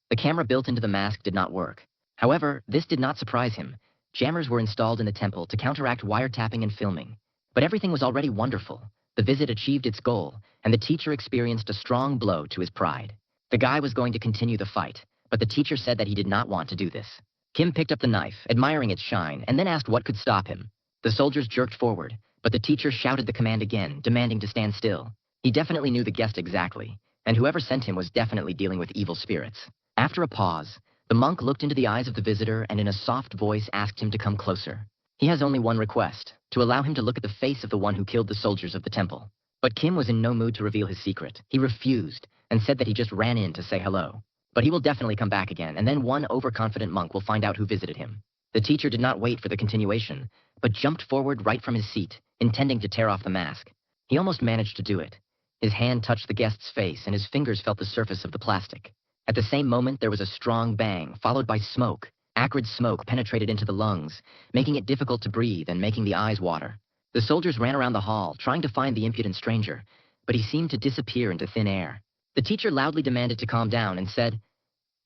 The camera built into the mask did not work. However, this did not surprise him. Jammers were installed in the temple to counteract wiretapping and filming. But everything was already wonderful. The visit achieved its goal, and the teacher experienced a strong blow to his pride. The guy was going to continue the fight, but the teacher said that he did not want to do this. Kim picked up the knife, admiring its shine, and then asked what could stop him. The soldiers jerked forward, but the teacher shouted the command again, demanding to stand still. He definitely knew the guest exactly, and whoever sent him was definitely dealing with evil spirits. After a pause, the monk looked into the eyes of the visitor and in a soft voice asked him to come closer. He has only one request, to allow him to look at the face of the one who killed the soldiers of the temple. But Kim was in no mood to reveal his secret. He refused, and said that he just ran in to say hello. But he will definitely come back again, and then one overconfident monk will find out who visited him. The teacher did not wait for the continuation, but jumped forward right from his seat, intending to tear off the mask. He almost managed to do it. His hand touched the guest's face, and his fingers felt the surface of the plastic. At the same moment, there was a strong bang, followed by smoke. Acrid smoke penetrated into the lungs, making it difficult to breathe and making the eyes water. The soldiers ran around the hall, trying to find the impudent stranger, but he seemed to disappear into thin air. The teacher loudly demanded to calm down and said,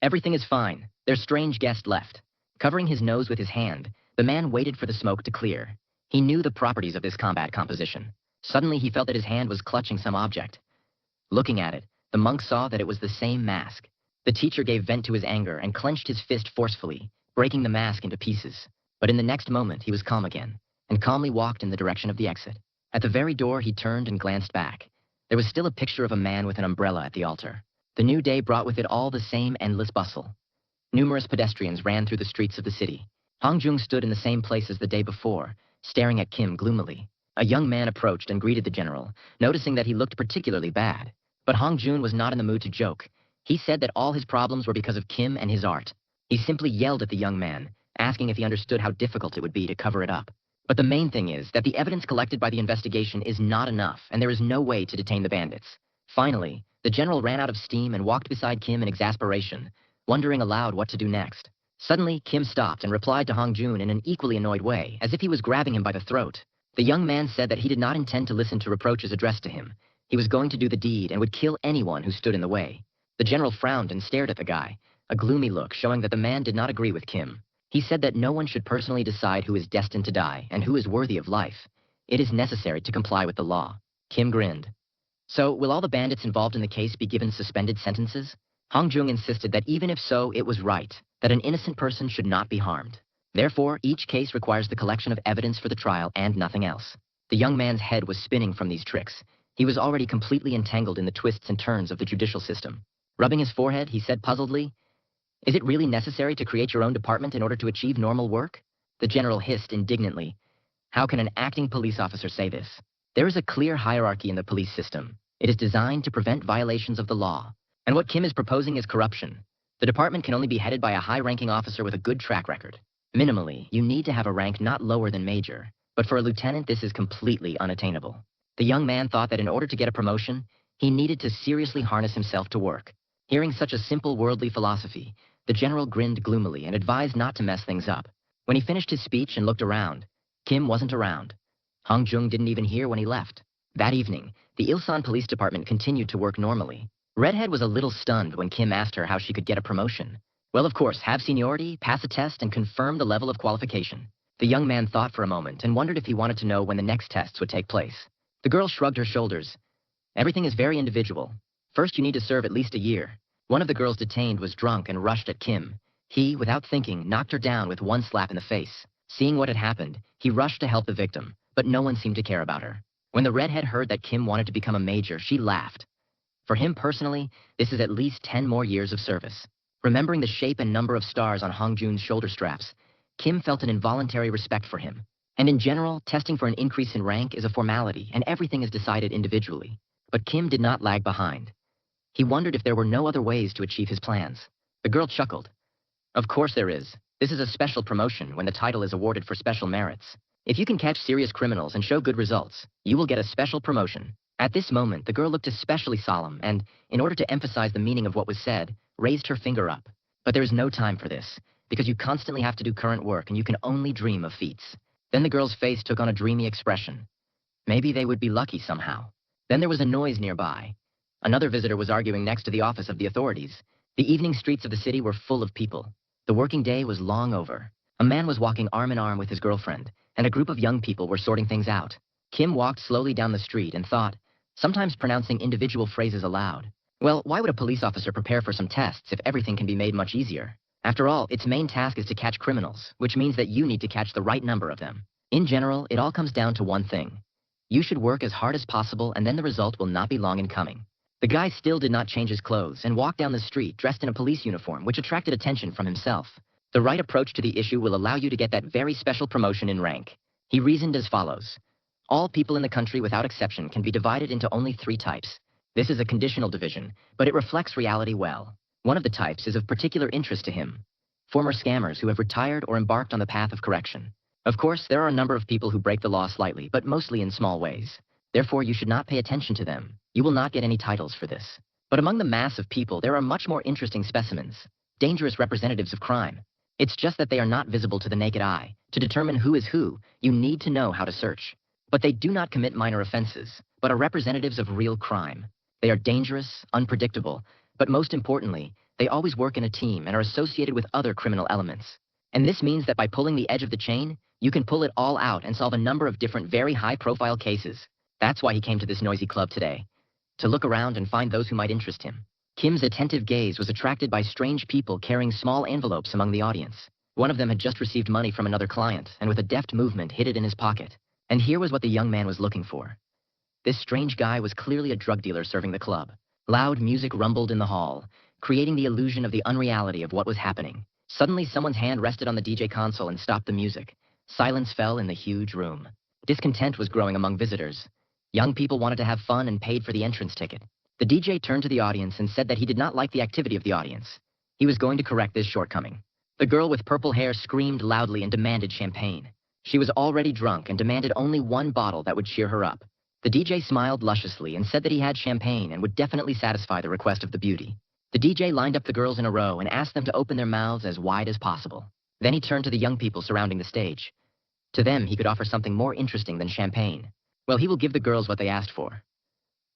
"Everything is fine. Their strange guest left." Covering his nose with his hand, the man waited for the smoke to clear. He knew the properties of this combat composition. Suddenly, he felt that his hand was clutching some object. Looking at it, the monk saw that it was the same mask. The teacher gave vent to his anger and clenched his fist forcefully, breaking the mask into pieces. But in the next moment, he was calm again, and calmly walked in the direction of the exit. At the very door, he turned and glanced back. There was still a picture of a man with an umbrella at the altar. The new day brought with it all the same endless bustle. Numerous pedestrians ran through the streets of the city. Hong Jung stood in the same place as the day before, staring at Kim gloomily. A young man approached and greeted the general, noticing that he looked particularly bad. But Hong Jun was not in the mood to joke. He said that all his problems were because of Kim and his art. He simply yelled at the young man, asking if he understood how difficult it would be to cover it up. But the main thing is that the evidence collected by the investigation is not enough, and there is no way to detain the bandits. Finally, the general ran out of steam and walked beside Kim in exasperation, wondering aloud what to do next. Suddenly, Kim stopped and replied to Hong Jun in an equally annoyed way, as if he was grabbing him by the throat. The young man said that he did not intend to listen to reproaches addressed to him. He was going to do the deed and would kill anyone who stood in the way. The general frowned and stared at the guy, a gloomy look showing that the man did not agree with Kim. He said that no one should personally decide who is destined to die and who is worthy of life. It is necessary to comply with the law. Kim grinned. So, will all the bandits involved in the case be given suspended sentences? Hong Jung insisted that even if so, it was right, that an innocent person should not be harmed. Therefore, each case requires the collection of evidence for the trial and nothing else. The young man's head was spinning from these tricks. He was already completely entangled in the twists and turns of the judicial system. Rubbing his forehead, he said puzzledly, "Is it really necessary to create your own department in order to achieve normal work?" The general hissed indignantly. "How can an acting police officer say this? There is a clear hierarchy in the police system. It is designed to prevent violations of the law. And what Kim is proposing is corruption. The department can only be headed by a high-ranking officer with a good track record. Minimally, you need to have a rank not lower than major, but for a lieutenant this is completely unattainable." The young man thought that in order to get a promotion, he needed to seriously harness himself to work. Hearing such a simple worldly philosophy, the general grinned gloomily and advised not to mess things up. When he finished his speech and looked around, Kim wasn't around. Hong Jung didn't even hear when he left. That evening, the Ilsan Police Department continued to work normally. Redhead was a little stunned when Kim asked her how she could get a promotion. Well, of course, have seniority, pass a test, and confirm the level of qualification. The young man thought for a moment and wondered if he wanted to know when the next tests would take place. The girl shrugged her shoulders. "Everything is very individual. First, you need to serve at least a year." One of the girls detained was drunk and rushed at Kim. He, without thinking, knocked her down with one slap in the face. Seeing what had happened, he rushed to help the victim, but no one seemed to care about her. When the redhead heard that Kim wanted to become a major, she laughed. For him personally, this is at least 10 more years of service. Remembering the shape and number of stars on Hong Jun's shoulder straps, Kim felt an involuntary respect for him. And in general, testing for an increase in rank is a formality, and everything is decided individually. But Kim did not lag behind. He wondered if there were no other ways to achieve his plans. The girl chuckled. "Of course there is. This is a special promotion when the title is awarded for special merits. If you can catch serious criminals and show good results, you will get a special promotion." At this moment, the girl looked especially solemn and, in order to emphasize the meaning of what was said, raised her finger up. "But there is no time for this, because you constantly have to do current work and you can only dream of feats." Then the girl's face took on a dreamy expression. Maybe they would be lucky somehow. Then there was a noise nearby. Another visitor was arguing next to the office of the authorities. The evening streets of the city were full of people. The working day was long over. A man was walking arm in arm with his girlfriend, and a group of young people were sorting things out. Kim walked slowly down the street and thought, sometimes pronouncing individual phrases aloud. Well, why would a police officer prepare for some tests if everything can be made much easier? After all, its main task is to catch criminals, which means that you need to catch the right number of them. In general, it all comes down to one thing. You should work as hard as possible, and then the result will not be long in coming. The guy still did not change his clothes and walked down the street dressed in a police uniform, which attracted attention from himself. The right approach to the issue will allow you to get that very special promotion in rank. He reasoned as follows. All people in the country without exception can be divided into only 3 types. This is a conditional division, but it reflects reality well. One of the types is of particular interest to him. Former scammers who have retired or embarked on the path of correction. Of course, there are a number of people who break the law slightly, but mostly in small ways. Therefore, you should not pay attention to them. You will not get any titles for this. But among the mass of people, there are much more interesting specimens, dangerous representatives of crime. It's just that they are not visible to the naked eye. To determine who is who, you need to know how to search. But they do not commit minor offenses, but are representatives of real crime. They are dangerous, unpredictable, but most importantly, they always work in a team and are associated with other criminal elements. And this means that by pulling the edge of the chain, you can pull it all out and solve a number of different very high-profile cases. That's why he came to this noisy club today. To look around and find those who might interest him. Kim's attentive gaze was attracted by strange people carrying small envelopes among the audience. One of them had just received money from another client, and with a deft movement hid it in his pocket. And here was what the young man was looking for. This strange guy was clearly a drug dealer serving the club. Loud music rumbled in the hall, creating the illusion of the unreality of what was happening. Suddenly, someone's hand rested on the DJ console and stopped the music. Silence fell in the huge room. Discontent was growing among visitors. Young people wanted to have fun and paid for the entrance ticket. The DJ turned to the audience and said that he did not like the activity of the audience. He was going to correct this shortcoming. The girl with purple hair screamed loudly and demanded champagne. She was already drunk and demanded only one bottle that would cheer her up. The DJ smiled lusciously and said that he had champagne and would definitely satisfy the request of the beauty. The DJ lined up the girls in a row and asked them to open their mouths as wide as possible. Then he turned to the young people surrounding the stage. To them, he could offer something more interesting than champagne. Well, he will give the girls what they asked for.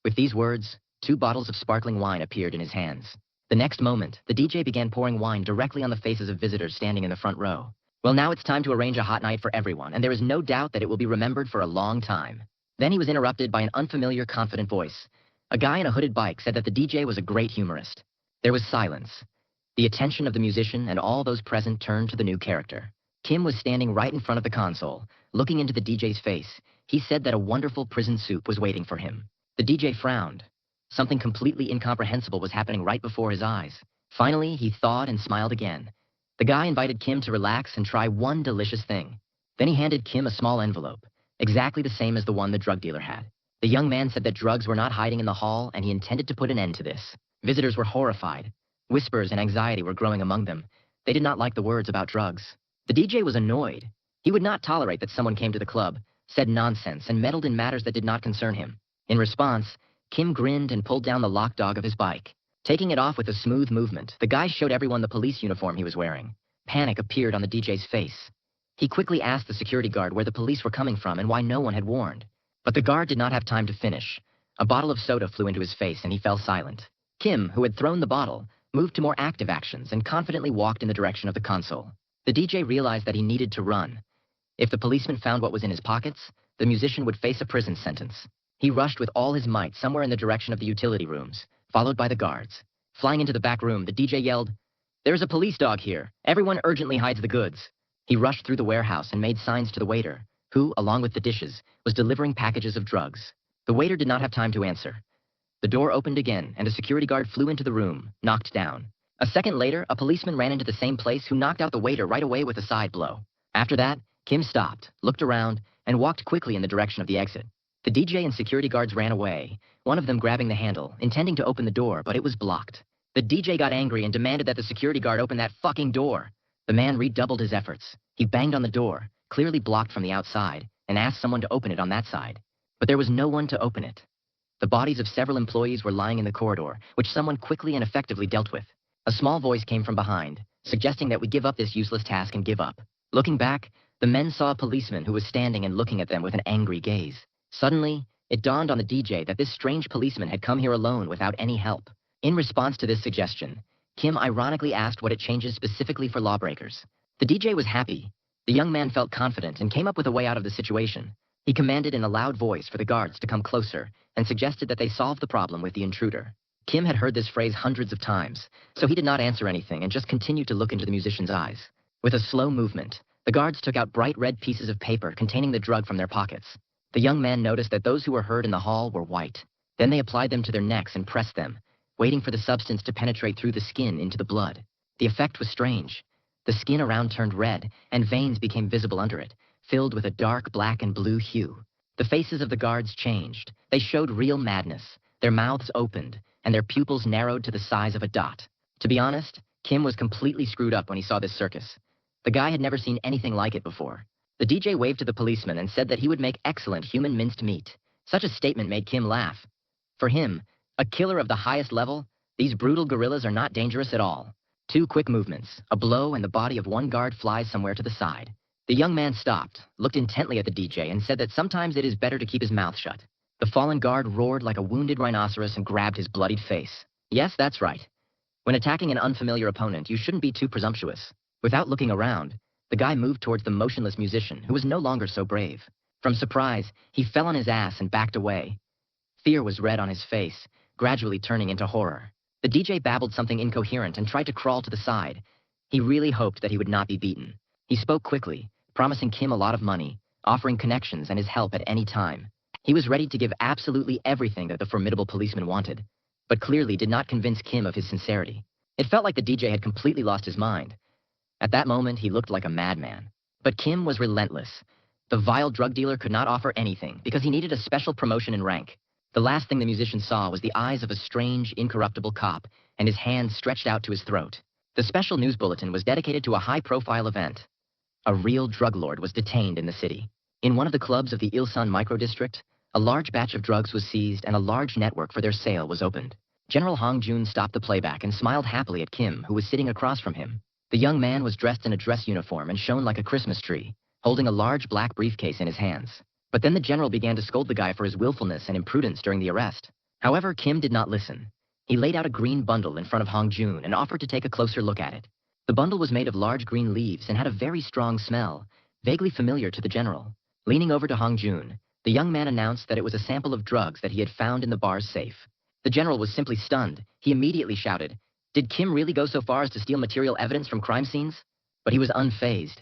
With these words, 2 bottles of sparkling wine appeared in his hands. The next moment, the DJ began pouring wine directly on the faces of visitors standing in the front row. Well, now it's time to arrange a hot night for everyone, and there is no doubt that it will be remembered for a long time. Then he was interrupted by an unfamiliar, confident voice. A guy in a hooded bike said that the DJ was a great humorist. There was silence. The attention of the musician and all those present turned to the new character. Kim was standing right in front of the console, looking into the DJ's face, he said that a wonderful prison soup was waiting for him. The DJ frowned. Something completely incomprehensible was happening right before his eyes. Finally, he thawed and smiled again. The guy invited Kim to relax and try one delicious thing. Then he handed Kim a small envelope, exactly the same as the one the drug dealer had. The young man said that drugs were not hiding in the hall, and he intended to put an end to this. Visitors were horrified. Whispers and anxiety were growing among them. They did not like the words about drugs. The DJ was annoyed. He would not tolerate that someone came to the club, said nonsense, and meddled in matters that did not concern him. In response, Kim grinned and pulled down the lock dog of his bike. Taking it off with a smooth movement, the guy showed everyone the police uniform he was wearing. Panic appeared on the DJ's face. He quickly asked the security guard where the police were coming from and why no one had warned. But the guard did not have time to finish. A bottle of soda flew into his face and he fell silent. Kim, who had thrown the bottle, moved to more active actions and confidently walked in the direction of the console. The DJ realized that he needed to run. If the policeman found what was in his pockets, the musician would face a prison sentence. He rushed with all his might somewhere in the direction of the utility rooms, followed by the guards. Flying into the back room, the DJ yelled, "There's a police dog here. Everyone urgently hides the goods." He rushed through the warehouse and made signs to the waiter, who, along with the dishes, was delivering packages of drugs. The waiter did not have time to answer. The door opened again, and a security guard flew into the room, knocked down. A second later, a policeman ran into the same place who knocked out the waiter right away with a side blow. After that, Kim stopped, looked around, and walked quickly in the direction of the exit. The DJ and security guards ran away, one of them grabbing the handle, intending to open the door, but it was blocked. The DJ got angry and demanded that the security guard open that fucking door. The man redoubled his efforts. He banged on the door, clearly blocked from the outside, and asked someone to open it on that side. But there was no one to open it. The bodies of several employees were lying in the corridor, which someone quickly and effectively dealt with. A small voice came from behind, suggesting that we give up this useless task and give up. Looking back, the men saw a policeman who was standing and looking at them with an angry gaze. Suddenly, it dawned on the DJ that this strange policeman had come here alone without any help. In response to this suggestion, Kim ironically asked what it changes specifically for lawbreakers. The DJ was happy. The young man felt confident and came up with a way out of the situation. He commanded in a loud voice for the guards to come closer and suggested that they solve the problem with the intruder. Kim had heard this phrase hundreds of times, so he did not answer anything and just continued to look into the musician's eyes. With a slow movement, the guards took out bright red pieces of paper containing the drug from their pockets. The young man noticed that those who were heard in the hall were white. Then they applied them to their necks and pressed them, waiting for the substance to penetrate through the skin into the blood. The effect was strange. The skin around turned red, and veins became visible under it, filled with a dark black and blue hue. The faces of the guards changed. They showed real madness. Their mouths opened, and their pupils narrowed to the size of a dot. To be honest, Kim was completely screwed up when he saw this circus. The guy had never seen anything like it before. The DJ waved to the policeman and said that he would make excellent human minced meat. Such a statement made Kim laugh. For him, a killer of the highest level, these brutal gorillas are not dangerous at all. 2 quick movements, a blow, and the body of one guard flies somewhere to the side. The young man stopped, looked intently at the DJ, and said that sometimes it is better to keep his mouth shut. The fallen guard roared like a wounded rhinoceros and grabbed his bloodied face. Yes, that's right. When attacking an unfamiliar opponent, you shouldn't be too presumptuous. Without looking around, the guy moved towards the motionless musician, who was no longer so brave. From surprise, he fell on his ass and backed away. Fear was red on his face, gradually turning into horror. The DJ babbled something incoherent and tried to crawl to the side. He really hoped that he would not be beaten. He spoke quickly, promising Kim a lot of money, offering connections and his help at any time. He was ready to give absolutely everything that the formidable policeman wanted, but clearly did not convince Kim of his sincerity. It felt like the DJ had completely lost his mind. At that moment, he looked like a madman. But Kim was relentless. The vile drug dealer could not offer anything because he needed a special promotion in rank. The last thing the musician saw was the eyes of a strange, incorruptible cop, and his hands stretched out to his throat. The special news bulletin was dedicated to a high-profile event. A real drug lord was detained in the city. In one of the clubs of the Ilsan micro-district, a large batch of drugs was seized and a large network for their sale was opened. General Hong Jun stopped the playback and smiled happily at Kim, who was sitting across from him. The young man was dressed in a dress uniform and shone like a Christmas tree, holding a large black briefcase in his hands. But then the general began to scold the guy for his willfulness and imprudence during the arrest. However, Kim did not listen. He laid out a green bundle in front of Hong Jun and offered to take a closer look at it. The bundle was made of large green leaves and had a very strong smell, vaguely familiar to the general. Leaning over to Hong Jun, the young man announced that it was a sample of drugs that he had found in the bar's safe. The general was simply stunned. He immediately shouted, "Did Kim really go so far as to steal material evidence from crime scenes?" But he was unfazed.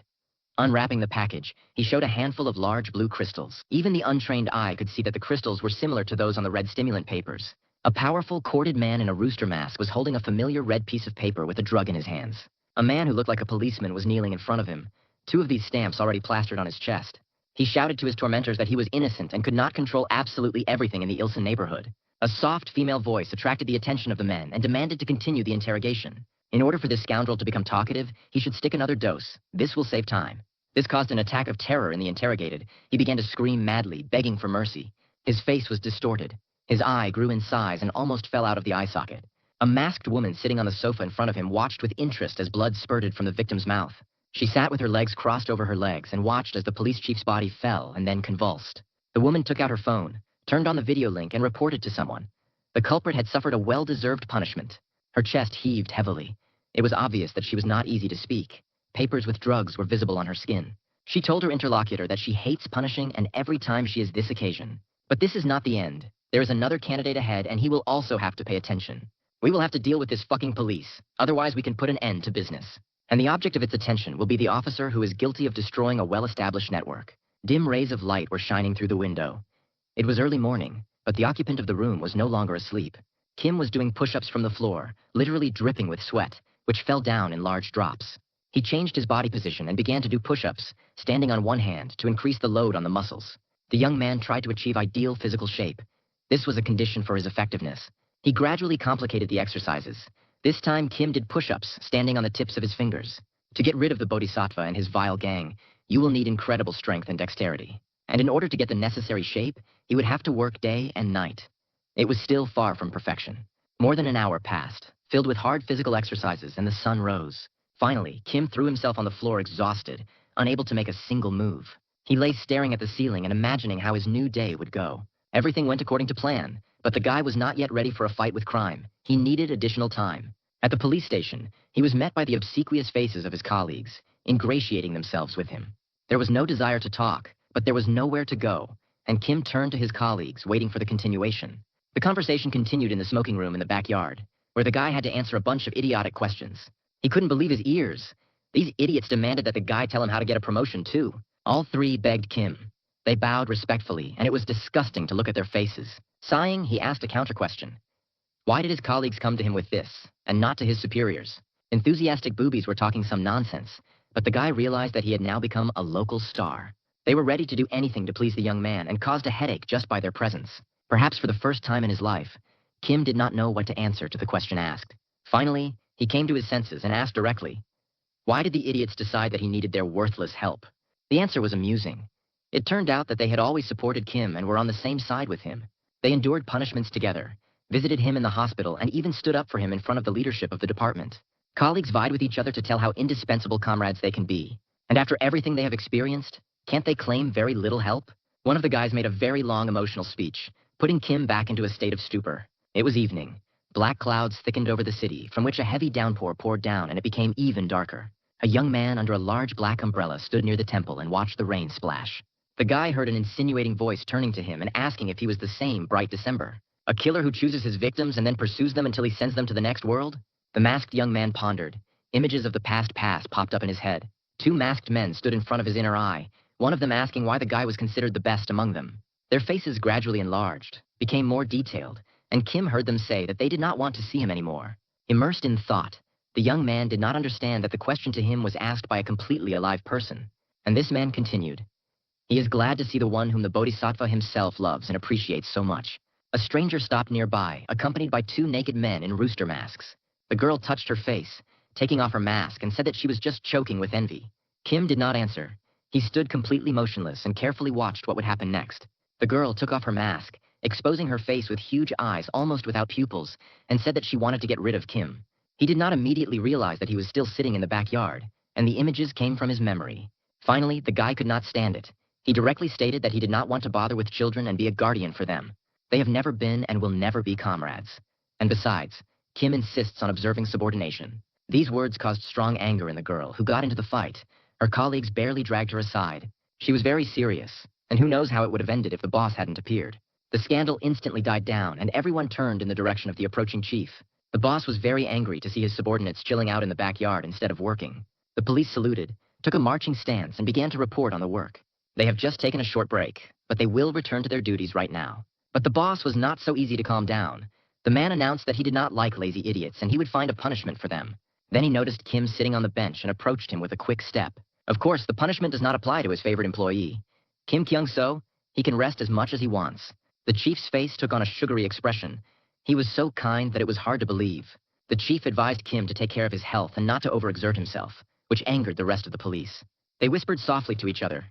Unwrapping the package, he showed a handful of large blue crystals. Even the untrained eye could see that the crystals were similar to those on the red stimulant papers. A powerful, corded man in a rooster mask was holding a familiar red piece of paper with a drug in his hands. A man who looked like a policeman was kneeling in front of him, two of these stamps already plastered on his chest. He shouted to his tormentors that he was innocent and could not control absolutely everything in the Ilsen neighborhood. A soft female voice attracted the attention of the men and demanded to continue the interrogation. In order for this scoundrel to become talkative, he should stick another dose. This will save time. This caused an attack of terror in the interrogated. He began to scream madly, begging for mercy. His face was distorted. His eye grew in size and almost fell out of the eye socket. A masked woman sitting on the sofa in front of him watched with interest as blood spurted from the victim's mouth. She sat with her legs crossed over her legs and watched as the police chief's body fell and then convulsed. The woman took out her phone, turned on the video link, and reported to someone. The culprit had suffered a well-deserved punishment. Her chest heaved heavily. It was obvious that she was not easy to speak. Papers with drugs were visible on her skin. She told her interlocutor that she hates punishing and every time she is this occasion. But this is not the end. There is another candidate ahead and he will also have to pay attention. We will have to deal with this fucking police. Otherwise we can put an end to business. And the object of its attention will be the officer who is guilty of destroying a well-established network. Dim rays of light were shining through the window. It was early morning, but the occupant of the room was no longer asleep. Kim was doing push-ups from the floor, literally dripping with sweat, which fell down in large drops. He changed his body position and began to do push-ups, standing on one hand to increase the load on the muscles. The young man tried to achieve ideal physical shape. This was a condition for his effectiveness. He gradually complicated the exercises. This time, Kim did push-ups, standing on the tips of his fingers. To get rid of the Bodhisattva and his vile gang, you will need incredible strength and dexterity. And in order to get the necessary shape, he would have to work day and night. It was still far from perfection. More than an hour passed, filled with hard physical exercises, and the sun rose. Finally, Kim threw himself on the floor exhausted, unable to make a single move. He lay staring at the ceiling and imagining how his new day would go. Everything went according to plan, but the guy was not yet ready for a fight with crime. He needed additional time. At the police station, he was met by the obsequious faces of his colleagues, ingratiating themselves with him. There was no desire to talk, but there was nowhere to go, and Kim turned to his colleagues, waiting for the continuation. The conversation continued in the smoking room in the backyard, where the guy had to answer a bunch of idiotic questions. He couldn't believe his ears. These idiots demanded that the guy tell him how to get a promotion, too. All three begged Kim. They bowed respectfully, and it was disgusting to look at their faces. Sighing, he asked a counter-question. Why did his colleagues come to him with this, and not to his superiors? Enthusiastic boobies were talking some nonsense, but the guy realized that he had now become a local star. They were ready to do anything to please the young man and caused a headache just by their presence. Perhaps for the first time in his life, Kim did not know what to answer to the question asked. Finally, he came to his senses and asked directly, why did the idiots decide that he needed their worthless help? The answer was amusing. It turned out that they had always supported Kim and were on the same side with him. They endured punishments together, visited him in the hospital, and even stood up for him in front of the leadership of the department. Colleagues vied with each other to tell how indispensable comrades they can be. And after everything they have experienced, can't they claim very little help? One of the guys made a very long emotional speech, putting Kim back into a state of stupor. It was evening. Black clouds thickened over the city, from which a heavy downpour poured down, and it became even darker. A young man under a large black umbrella stood near the temple and watched the rain splash. The guy heard an insinuating voice turning to him and asking if he was the same bright December. A killer who chooses his victims and then pursues them until he sends them to the next world? The masked young man pondered. Images of the past popped up in his head. Two masked men stood in front of his inner eye, one of them asking why the guy was considered the best among them. Their faces gradually enlarged, became more detailed, and Kim heard them say that they did not want to see him anymore. Immersed in thought, the young man did not understand that the question to him was asked by a completely alive person. And this man continued. He is glad to see the one whom the Bodhisattva himself loves and appreciates so much. A stranger stopped nearby, accompanied by two naked men in rooster masks. The girl touched her face, taking off her mask, and said that she was just choking with envy. Kim did not answer. He stood completely motionless and carefully watched what would happen next. The girl took off her mask, exposing her face with huge eyes almost without pupils, and said that she wanted to get rid of Kim. He did not immediately realize that he was still sitting in the backyard, and the images came from his memory. Finally, the guy could not stand it. He directly stated that he did not want to bother with children and be a guardian for them. They have never been and will never be comrades. And besides, Kim insists on observing subordination. These words caused strong anger in the girl, who got into the fight. Her colleagues barely dragged her aside. She was very serious, and who knows how it would have ended if the boss hadn't appeared. The scandal instantly died down, and everyone turned in the direction of the approaching chief. The boss was very angry to see his subordinates chilling out in the backyard instead of working. The police saluted, took a marching stance and began to report on the work. They have just taken a short break, but they will return to their duties right now. But the boss was not so easy to calm down. The man announced that he did not like lazy idiots and he would find a punishment for them. Then he noticed Kim sitting on the bench and approached him with a quick step. Of course, the punishment does not apply to his favorite employee. Kim Kyung-so, he can rest as much as he wants. The chief's face took on a sugary expression. He was so kind that it was hard to believe. The chief advised Kim to take care of his health and not to overexert himself, which angered the rest of the police. They whispered softly to each other.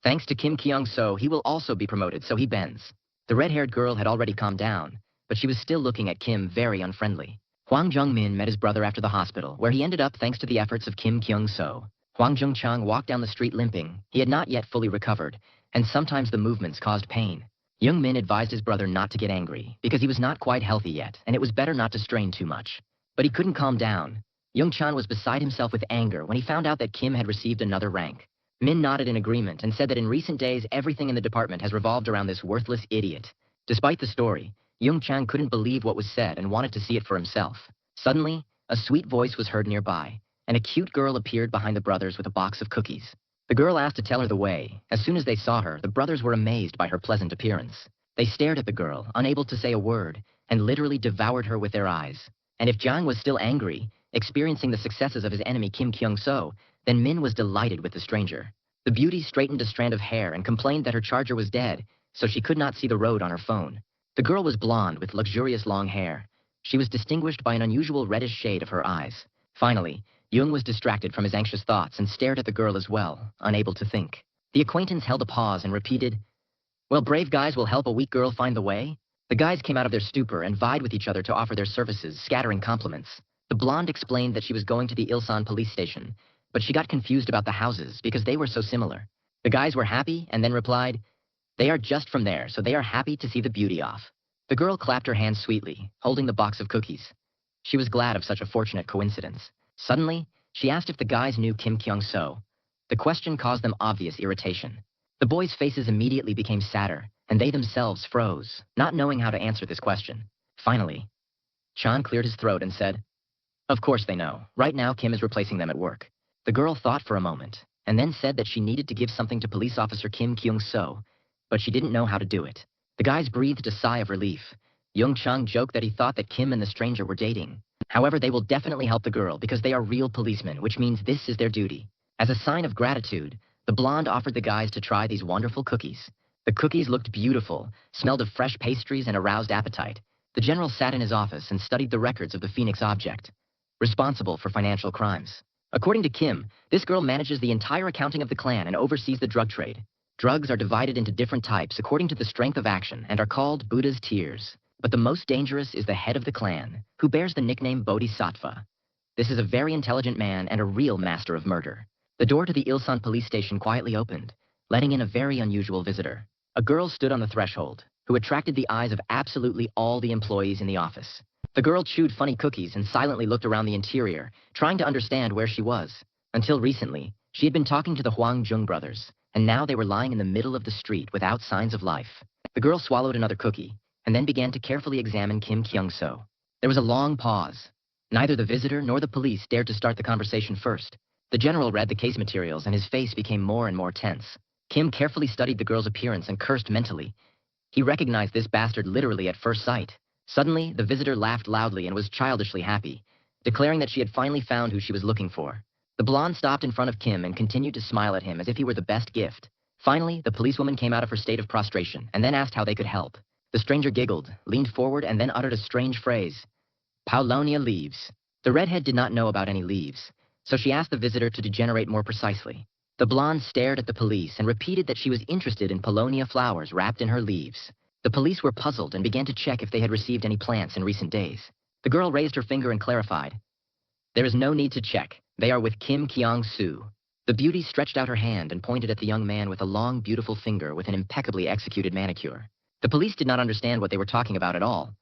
Thanks to Kim Kyung-so, he will also be promoted, so he bends. The red-haired girl had already calmed down, but she was still looking at Kim very unfriendly. Hwang Jung-min met his brother after the hospital, where he ended up thanks to the efforts of Kim Kyung-so. Hwang Jung-chang walked down the street limping. He had not yet fully recovered, and sometimes the movements caused pain. Jung-min advised his brother not to get angry, because he was not quite healthy yet, and it was better not to strain too much. But he couldn't calm down. Jung-chan was beside himself with anger when he found out that Kim had received another rank. Min nodded in agreement and said that in recent days everything in the department has revolved around this worthless idiot. Despite the story, Jung-chan couldn't believe what was said and wanted to see it for himself. Suddenly, a sweet voice was heard nearby, and a cute girl appeared behind the brothers with a box of cookies. The girl asked to tell her the way. As soon as they saw her, the brothers were amazed by her pleasant appearance. They stared at the girl, unable to say a word, and literally devoured her with their eyes. And if Jang was still angry, experiencing the successes of his enemy Kim Kyung-so, then Min was delighted with the stranger. The beauty straightened a strand of hair and complained that her charger was dead, so she could not see the road on her phone. The girl was blonde with luxurious long hair. She was distinguished by an unusual reddish shade of her eyes. Finally, Jung was distracted from his anxious thoughts and stared at the girl as well, unable to think. The acquaintance held a pause and repeated, "Well, brave guys will help a weak girl find the way?" The guys came out of their stupor and vied with each other to offer their services, scattering compliments. The blonde explained that she was going to the Ilsan police station, but she got confused about the houses because they were so similar. The guys were happy and then replied, "They are just from there, so they are happy to see the beauty off." The girl clapped her hands sweetly, holding the box of cookies. She was glad of such a fortunate coincidence. Suddenly, she asked if the guys knew Kim Kyung-so. The question caused them obvious irritation. The boys' faces immediately became sadder, and they themselves froze, not knowing how to answer this question. Finally, Chan cleared his throat and said, "Of course they know. Right now, Kim is replacing them at work." The girl thought for a moment, and then said that she needed to give something to police officer Kim Kyung-so, but she didn't know how to do it. The guys breathed a sigh of relief. Young Chang joked that he thought that Kim and the stranger were dating. However, they will definitely help the girl because they are real policemen, which means this is their duty. As a sign of gratitude, the blonde offered the guys to try these wonderful cookies. The cookies looked beautiful, smelled of fresh pastries, and aroused appetite. The general sat in his office and studied the records of the Phoenix Object, responsible for financial crimes. According to Kim, this girl manages the entire accounting of the clan and oversees the drug trade. Drugs are divided into different types according to the strength of action and are called Buddha's tears. But the most dangerous is the head of the clan, who bears the nickname Bodhisattva. This is a very intelligent man and a real master of murder. The door to the Ilsan police station quietly opened, letting in a very unusual visitor. A girl stood on the threshold, who attracted the eyes of absolutely all the employees in the office. The girl chewed funny cookies and silently looked around the interior, trying to understand where she was. Until recently, she had been talking to the Hwang Jung brothers, and now they were lying in the middle of the street without signs of life. The girl swallowed another cookie, and then began to carefully examine Kim Kyung-so. There was a long pause. Neither the visitor nor the police dared to start the conversation first. The general read the case materials, and his face became more and more tense. Kim carefully studied the girl's appearance and cursed mentally. He recognized this bastard literally at first sight. Suddenly, the visitor laughed loudly and was childishly happy, declaring that she had finally found who she was looking for. The blonde stopped in front of Kim and continued to smile at him as if he were the best gift. Finally, the policewoman came out of her state of prostration and then asked how they could help. The stranger giggled, leaned forward, and then uttered a strange phrase. Paulonia leaves. The redhead did not know about any leaves, so she asked the visitor to degenerate more precisely. The blonde stared at the police and repeated that she was interested in Paulownia flowers wrapped in her leaves. The police were puzzled and began to check if they had received any plants in recent days. The girl raised her finger and clarified. There is no need to check. They are with Kim Kyung-soo. The beauty stretched out her hand and pointed at the young man with a long, beautiful finger with an impeccably executed manicure. The police did not understand what they were talking about at all,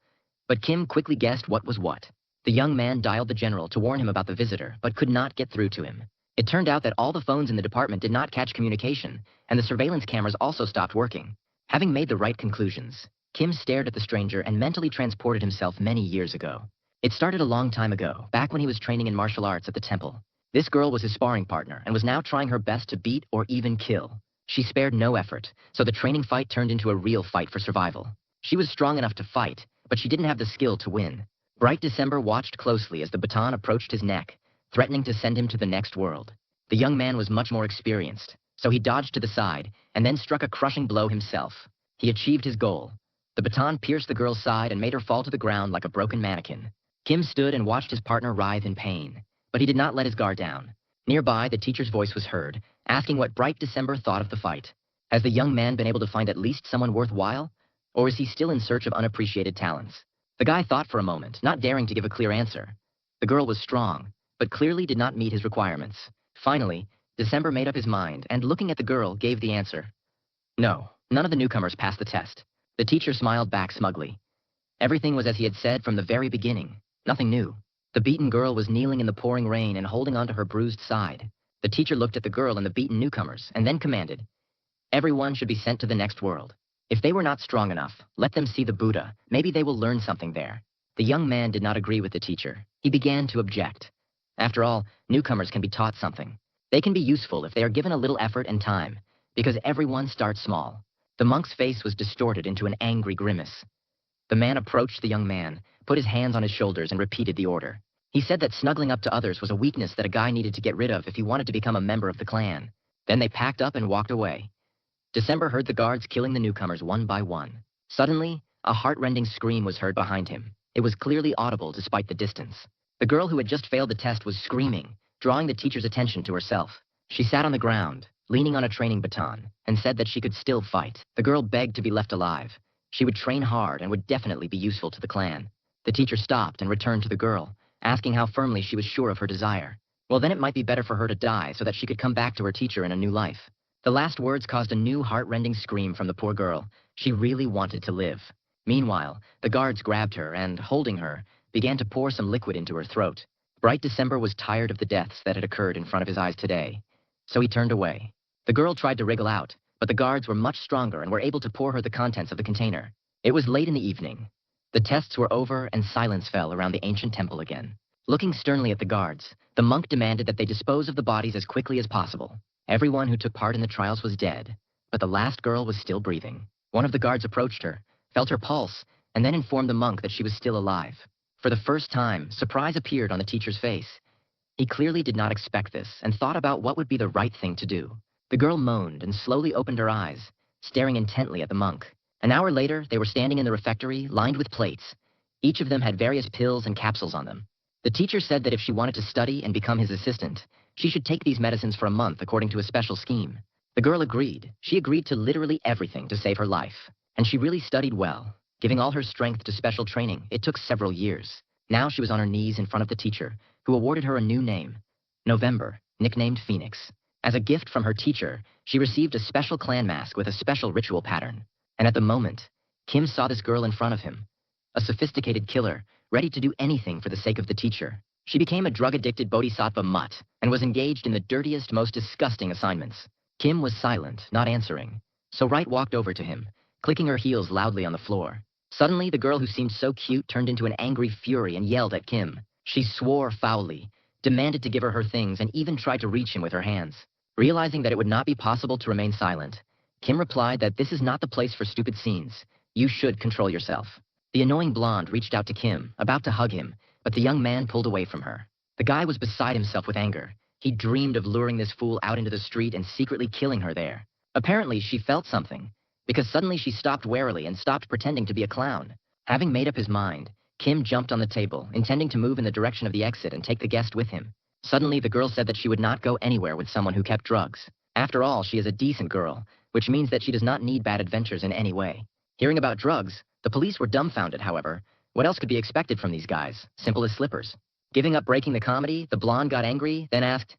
but Kim quickly guessed what was what. The young man dialed the general to warn him about the visitor, but could not get through to him. It turned out that all the phones in the department did not catch communication, and the surveillance cameras also stopped working. Having made the right conclusions, Kim stared at the stranger and mentally transported himself many years ago. It started a long time ago, back when he was training in martial arts at the temple. This girl was his sparring partner and was now trying her best to beat or even kill. She spared no effort, so the training fight turned into a real fight for survival. She was strong enough to fight, but she didn't have the skill to win. Bright December watched closely as the baton approached his neck, threatening to send him to the next world. The young man was much more experienced, so he dodged to the side and then struck a crushing blow himself. He achieved his goal. The baton pierced the girl's side and made her fall to the ground like a broken mannequin. Kim stood and watched his partner writhe in pain, but he did not let his guard down. Nearby, the teacher's voice was heard, asking what Bright December thought of the fight. Has the young man been able to find at least someone worthwhile? Or is he still in search of unappreciated talents? The guy thought for a moment, not daring to give a clear answer. The girl was strong, but clearly did not meet his requirements. Finally, December made up his mind and, looking at the girl, gave the answer. No, none of the newcomers passed the test. The teacher smiled back smugly. Everything was as he had said from the very beginning. Nothing new. The beaten girl was kneeling in the pouring rain and holding onto her bruised side. The teacher looked at the girl and the beaten newcomers and then commanded, everyone should be sent to the next world. If they were not strong enough, let them see the Buddha. Maybe they will learn something there. The young man did not agree with the teacher. He began to object. After all, newcomers can be taught something. They can be useful if they are given a little effort and time, because everyone starts small. The monk's face was distorted into an angry grimace. The man approached the young man, put his hands on his shoulders, and repeated the order. He said that snuggling up to others was a weakness that a guy needed to get rid of if he wanted to become a member of the clan. Then they packed up and walked away. December heard the guards killing the newcomers one by one. Suddenly, a heart-rending scream was heard behind him. It was clearly audible despite the distance. The girl who had just failed the test was screaming, drawing the teacher's attention to herself. She sat on the ground, leaning on a training baton, and said that she could still fight. The girl begged to be left alive. She would train hard and would definitely be useful to the clan. The teacher stopped and returned to the girl, asking how firmly she was sure of her desire. Well, then it might be better for her to die so that she could come back to her teacher in a new life. The last words caused a new heart-rending scream from the poor girl. She really wanted to live. Meanwhile, the guards grabbed her and, holding her, began to pour some liquid into her throat. Bright December was tired of the deaths that had occurred in front of his eyes today, so he turned away. The girl tried to wriggle out, but the guards were much stronger and were able to pour her the contents of the container. It was late in the evening. The tests were over and silence fell around the ancient temple again. Looking sternly at the guards, the monk demanded that they dispose of the bodies as quickly as possible. Everyone who took part in the trials was dead, but the last girl was still breathing. One of the guards approached her, felt her pulse, and then informed the monk that she was still alive. For the first time, surprise appeared on the teacher's face. He clearly did not expect this and thought about what would be the right thing to do. The girl moaned and slowly opened her eyes, staring intently at the monk. An hour later, they were standing in the refectory, lined with plates. Each of them had various pills and capsules on them. The teacher said that if she wanted to study and become his assistant, she should take these medicines for a month according to a special scheme. The girl agreed. She agreed to literally everything to save her life. And she really studied well, giving all her strength to special training. It took several years. Now she was on her knees in front of the teacher, who awarded her a new name, November, nicknamed Phoenix. As a gift from her teacher, she received a special clan mask with a special ritual pattern. And at the moment, Kim saw this girl in front of him, a sophisticated killer, ready to do anything for the sake of the teacher. She became a drug-addicted bodhisattva mutt and was engaged in the dirtiest, most disgusting assignments. Kim was silent, not answering. So Wright walked over to him, clicking her heels loudly on the floor. Suddenly, the girl who seemed so cute turned into an angry fury and yelled at Kim. She swore foully, demanded to give her things, and even tried to reach him with her hands. Realizing that it would not be possible to remain silent, Kim replied that this is not the place for stupid scenes. You should control yourself. The annoying blonde reached out to Kim, about to hug him, but the young man pulled away from her. The guy was beside himself with anger. He dreamed of luring this fool out into the street and secretly killing her there. Apparently, she felt something, because suddenly she stopped warily and stopped pretending to be a clown. Having made up his mind, Kim jumped on the table, intending to move in the direction of the exit and take the guest with him. Suddenly, the girl said that she would not go anywhere with someone who kept drugs. After all, she is a decent girl, which means that she does not need bad adventures in any way. Hearing about drugs, the police were dumbfounded, however. What else could be expected from these guys? Simple as slippers. Giving up breaking the comedy, the blonde got angry, then asked,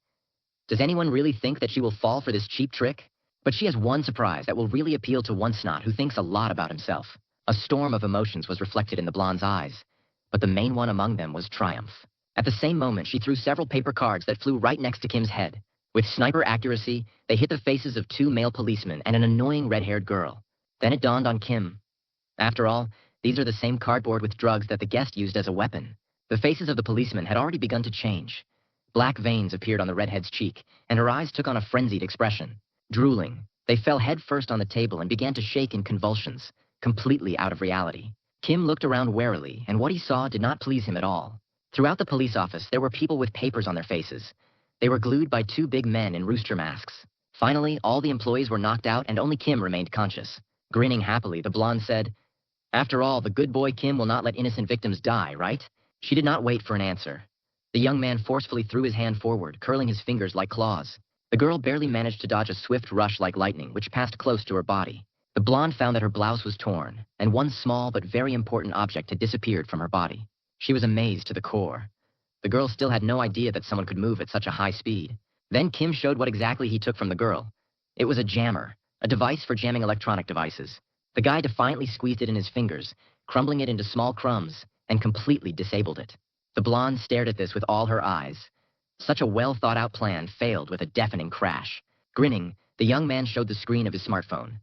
does anyone really think that she will fall for this cheap trick? But she has one surprise that will really appeal to one snot who thinks a lot about himself. A storm of emotions was reflected in the blonde's eyes, but the main one among them was triumph. At the same moment, she threw several paper cards that flew right next to Kim's head. With sniper accuracy, they hit the faces of 2 male policemen and an annoying red-haired girl. Then it dawned on Kim. After all, these are the same cardboard with drugs that the guest used as a weapon. The faces of the policemen had already begun to change, Black veins appeared on the redhead's cheek, and her eyes took on a frenzied expression. Drooling, they fell headfirst on the table and began to shake in convulsions, completely out of reality. Kim looked around warily, and what he saw did not please him at all. Throughout the police office, there were people with papers on their faces. They were glued by two big men in rooster masks. Finally, all the employees were knocked out and only Kim remained conscious. Grinning happily, the blonde said, "After all, the good boy Kim will not let innocent victims die, right?" She did not wait for an answer. The young man forcefully threw his hand forward, curling his fingers like claws. The girl barely managed to dodge a swift rush like lightning, which passed close to her body. The blonde found that her blouse was torn, and one small but very important object had disappeared from her body. She was amazed to the core. The girl still had no idea that someone could move at such a high speed. Then Kim showed what exactly he took from the girl. It was a jammer, a device for jamming electronic devices. The guy defiantly squeezed it in his fingers, crumbling it into small crumbs, and completely disabled it. The blonde stared at this with all her eyes. Such a well-thought-out plan failed with a deafening crash. Grinning, the young man showed the screen of his smartphone.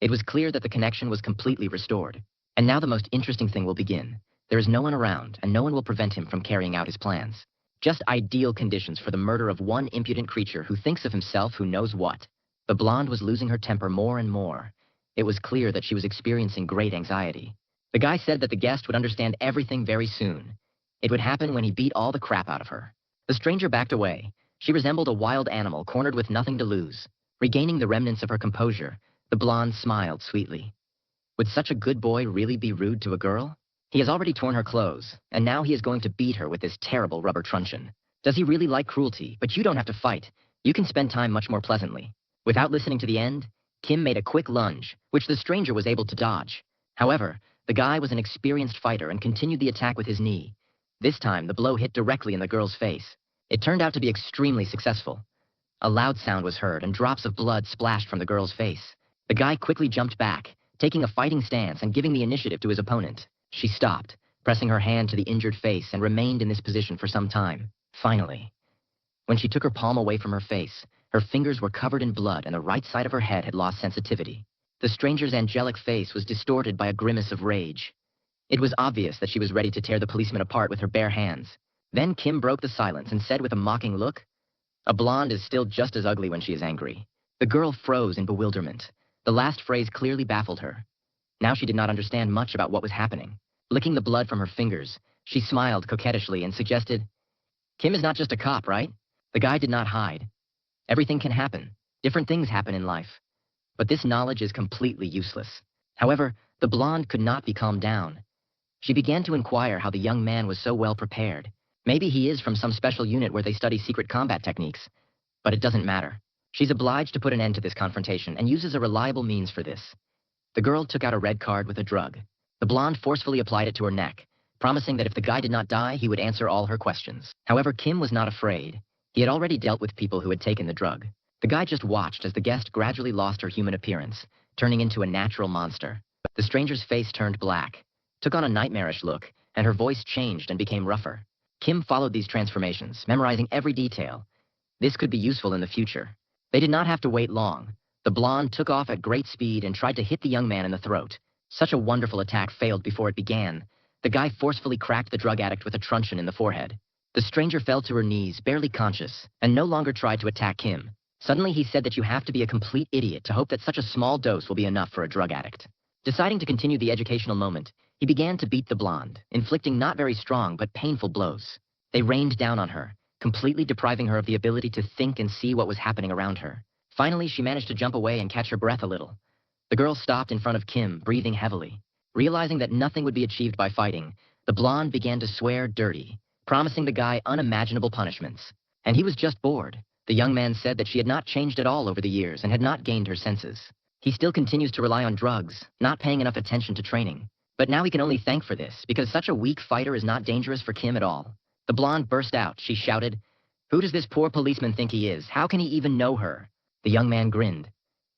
It was clear that the connection was completely restored. And now the most interesting thing will begin. There is no one around, and no one will prevent him from carrying out his plans. Just ideal conditions for the murder of one impudent creature who thinks of himself who knows what. The blonde was losing her temper more and more. It was clear that she was experiencing great anxiety. The guy said that the guest would understand everything very soon. It would happen when he beat all the crap out of her. The stranger backed away. She resembled a wild animal cornered with nothing to lose. Regaining the remnants of her composure, the blonde smiled sweetly. Would such a good boy really be rude to a girl? He has already torn her clothes, and now he is going to beat her with this terrible rubber truncheon. Does he really like cruelty? But you don't have to fight. You can spend time much more pleasantly. Without listening to the end, Kim made a quick lunge, which the stranger was able to dodge. However, the guy was an experienced fighter and continued the attack with his knee. This time, the blow hit directly in the girl's face. It turned out to be extremely successful. A loud sound was heard, and drops of blood splashed from the girl's face. The guy quickly jumped back, taking a fighting stance and giving the initiative to his opponent. She stopped, pressing her hand to the injured face, and remained in this position for some time. Finally, when she took her palm away from her face, her fingers were covered in blood and the right side of her head had lost sensitivity. The stranger's angelic face was distorted by a grimace of rage. It was obvious that she was ready to tear the policeman apart with her bare hands. Then Kim broke the silence and said with a mocking look, "A blonde is still just as ugly when she is angry." The girl froze in bewilderment. The last phrase clearly baffled her. Now she did not understand much about what was happening. Licking the blood from her fingers, she smiled coquettishly and suggested, "Kim is not just a cop, right?" The guy did not hide. Everything can happen. Different things happen in life. But this knowledge is completely useless. However, the blonde could not be calmed down. She began to inquire how the young man was so well prepared. Maybe he is from some special unit where they study secret combat techniques. But it doesn't matter. She's obliged to put an end to this confrontation and uses a reliable means for this. The girl took out a red card with a drug. The blonde forcefully applied it to her neck, promising that if the guy did not die, he would answer all her questions. However, Kim was not afraid. He had already dealt with people who had taken the drug. The guy just watched as the guest gradually lost her human appearance, turning into a natural monster. The stranger's face turned black, took on a nightmarish look, and her voice changed and became rougher. Kim followed these transformations, memorizing every detail. This could be useful in the future. They did not have to wait long. The blonde took off at great speed and tried to hit the young man in the throat. Such a wonderful attack failed before it began. The guy forcefully cracked the drug addict with a truncheon in the forehead. The stranger fell to her knees, barely conscious, and no longer tried to attack Kim. Suddenly he said that you have to be a complete idiot to hope that such a small dose will be enough for a drug addict. Deciding to continue the educational moment, he began to beat the blonde, inflicting not very strong but painful blows. They rained down on her, completely depriving her of the ability to think and see what was happening around her. Finally, she managed to jump away and catch her breath a little. The girl stopped in front of Kim, breathing heavily. Realizing that nothing would be achieved by fighting, the blonde began to swear dirty, promising the guy unimaginable punishments. And he was just bored. The young man said that she had not changed at all over the years and had not gained her senses. He still continues to rely on drugs, not paying enough attention to training. But now he can only thank for this, because such a weak fighter is not dangerous for Kim at all. The blonde burst out. She shouted, "Who does this poor policeman think he is? How can he even know her?" The young man grinned.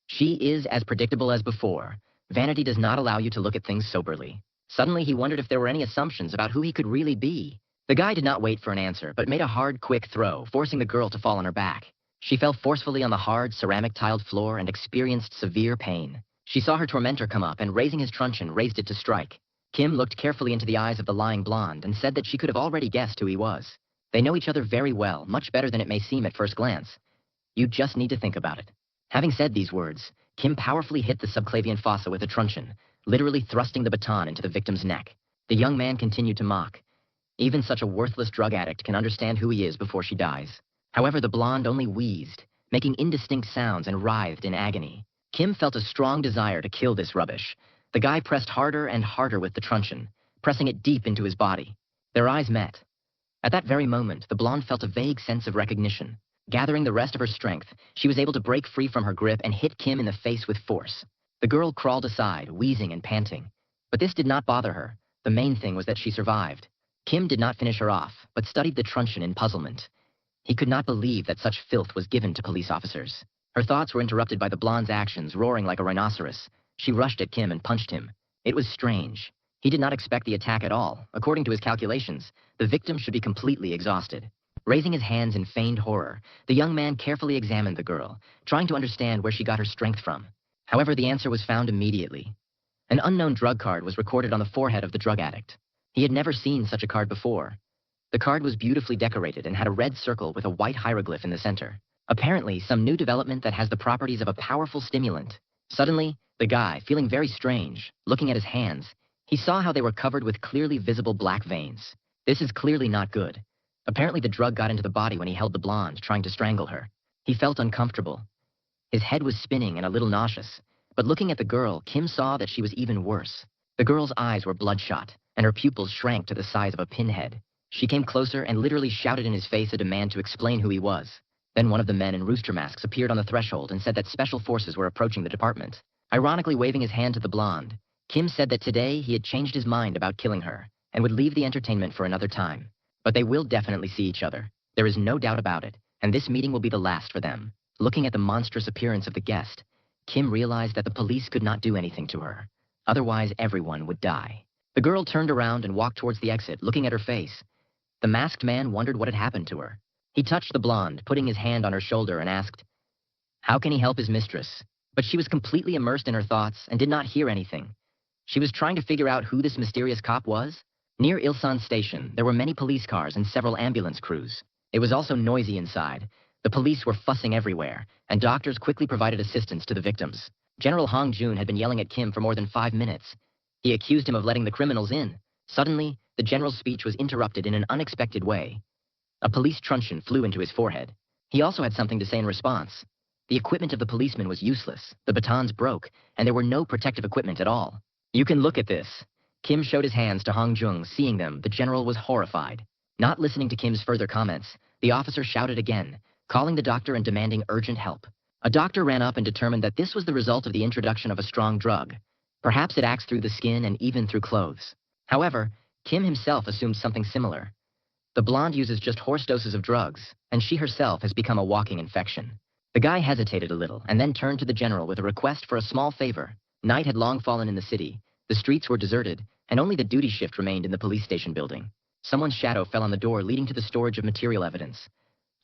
She is as predictable as before. Vanity does not allow you to look at things soberly. Suddenly he wondered if there were any assumptions about who he could really be. The guy did not wait for an answer, but made a hard, quick throw, forcing the girl to fall on her back. She fell forcefully on the hard, ceramic-tiled floor and experienced severe pain. She saw her tormentor come up and, raising his truncheon, raised it to strike. Kim looked carefully into the eyes of the lying blonde and said that she could have already guessed who he was. They know each other very well, much better than it may seem at first glance. You just need to think about it. Having said these words, Kim powerfully hit the subclavian fossa with a truncheon, literally thrusting the baton into the victim's neck. The young man continued to mock. Even such a worthless drug addict can understand who he is before she dies. However, the blonde only wheezed, making indistinct sounds, and writhed in agony. Kim felt a strong desire to kill this rubbish. The guy pressed harder and harder with the truncheon, pressing it deep into his body. Their eyes met. At that very moment, the blonde felt a vague sense of recognition. Gathering the rest of her strength, she was able to break free from her grip and hit Kim in the face with force. The girl crawled aside, wheezing and panting. But this did not bother her. The main thing was that she survived. Kim did not finish her off, but studied the truncheon in puzzlement. He could not believe that such filth was given to police officers. Her thoughts were interrupted by the blonde's actions, roaring like a rhinoceros. She rushed at Kim and punched him. It was strange. He did not expect the attack at all. According to his calculations, the victim should be completely exhausted. Raising his hands in feigned horror, the young man carefully examined the girl, trying to understand where she got her strength from. However, the answer was found immediately. An unknown drug card was recorded on the forehead of the drug addict. He had never seen such a card before. The card was beautifully decorated and had a red circle with a white hieroglyph in the center. Apparently, some new development that has the properties of a powerful stimulant. Suddenly, the guy, feeling very strange, looking at his hands, he saw how they were covered with clearly visible black veins. This is clearly not good. Apparently the drug got into the body when he held the blonde, trying to strangle her. He felt uncomfortable. His head was spinning and a little nauseous. But looking at the girl, Kim saw that she was even worse. The girl's eyes were bloodshot, and her pupils shrank to the size of a pinhead. She came closer and literally shouted in his face a demand to explain who he was. Then one of the men in rooster masks appeared on the threshold and said that special forces were approaching the department. Ironically waving his hand to the blonde, Kim said that today he had changed his mind about killing her, and would leave the entertainment for another time. But they will definitely see each other. There is no doubt about it, and this meeting will be the last for them. Looking at the monstrous appearance of the guest, Kim realized that the police could not do anything to her. Otherwise, everyone would die. The girl turned around and walked towards the exit, looking at her face. The masked man wondered what had happened to her. He touched the blonde, putting his hand on her shoulder, and asked, "How can he help his mistress?" But she was completely immersed in her thoughts and did not hear anything. She was trying to figure out who this mysterious cop was. Near Ilsan Station, there were many police cars and several ambulance crews. It was also noisy inside. The police were fussing everywhere, and doctors quickly provided assistance to the victims. General Hong Jun had been yelling at Kim for more than 5 minutes. He accused him of letting the criminals in. Suddenly, the general's speech was interrupted in an unexpected way. A police truncheon flew into his forehead. He also had something to say in response. The equipment of the policeman was useless. The batons broke, and there were no protective equipment at all. "You can look at this." Kim showed his hands to Hong Jung. Seeing them, the general was horrified. Not listening to Kim's further comments, the officer shouted again, calling the doctor and demanding urgent help. A doctor ran up and determined that this was the result of the introduction of a strong drug. Perhaps it acts through the skin and even through clothes. However, Kim himself assumed something similar. The blonde uses just horse doses of drugs, and she herself has become a walking infection. The guy hesitated a little and then turned to the general with a request for a small favor. Night had long fallen in the city. The streets were deserted, and only the duty shift remained in the police station building. Someone's shadow fell on the door leading to the storage of material evidence.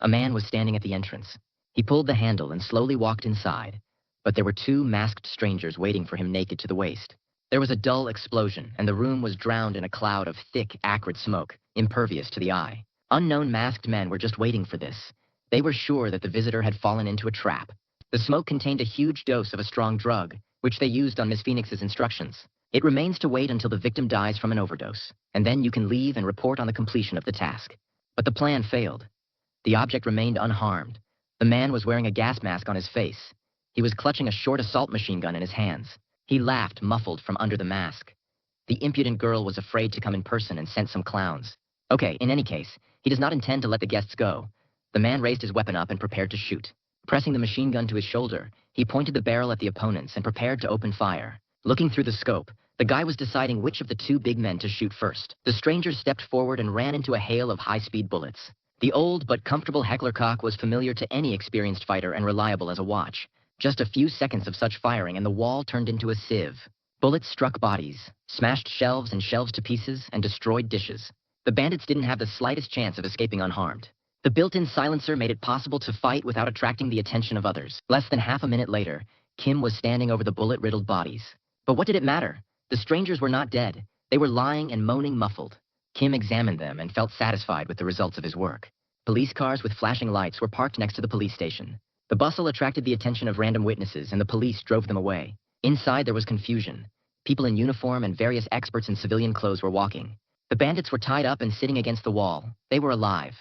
A man was standing at the entrance. He pulled the handle and slowly walked inside. But there were 2 masked strangers waiting for him naked to the waist. There was a dull explosion, and the room was drowned in a cloud of thick, acrid smoke, impervious to the eye. Unknown masked men were just waiting for this. They were sure that the visitor had fallen into a trap. The smoke contained a huge dose of a strong drug, which they used on Miss Phoenix's instructions. It remains to wait until the victim dies from an overdose, and then you can leave and report on the completion of the task. But the plan failed. The object remained unharmed. The man was wearing a gas mask on his face. He was clutching a short assault machine gun in his hands. He laughed, muffled from under the mask. The impudent girl was afraid to come in person and sent some clowns. Okay, in any case, he does not intend to let the guests go. The man raised his weapon up and prepared to shoot. Pressing the machine gun to his shoulder, he pointed the barrel at the opponents and prepared to open fire. Looking through the scope, the guy was deciding which of the 2 big men to shoot first. The stranger stepped forward and ran into a hail of high-speed bullets. The old but comfortable heckler cock was familiar to any experienced fighter and reliable as a watch. Just a few seconds of such firing and the wall turned into a sieve. Bullets struck bodies, smashed shelves and shelves to pieces, and destroyed dishes. The bandits didn't have the slightest chance of escaping unharmed. The built-in silencer made it possible to fight without attracting the attention of others. Less than half a minute later, Kim was standing over the bullet-riddled bodies. But what did it matter? The strangers were not dead. They were lying and moaning muffled. Kim examined them and felt satisfied with the results of his work. Police cars with flashing lights were parked next to the police station. The bustle attracted the attention of random witnesses, and the police drove them away. Inside, there was confusion. People in uniform and various experts in civilian clothes were walking. The bandits were tied up and sitting against the wall. They were alive.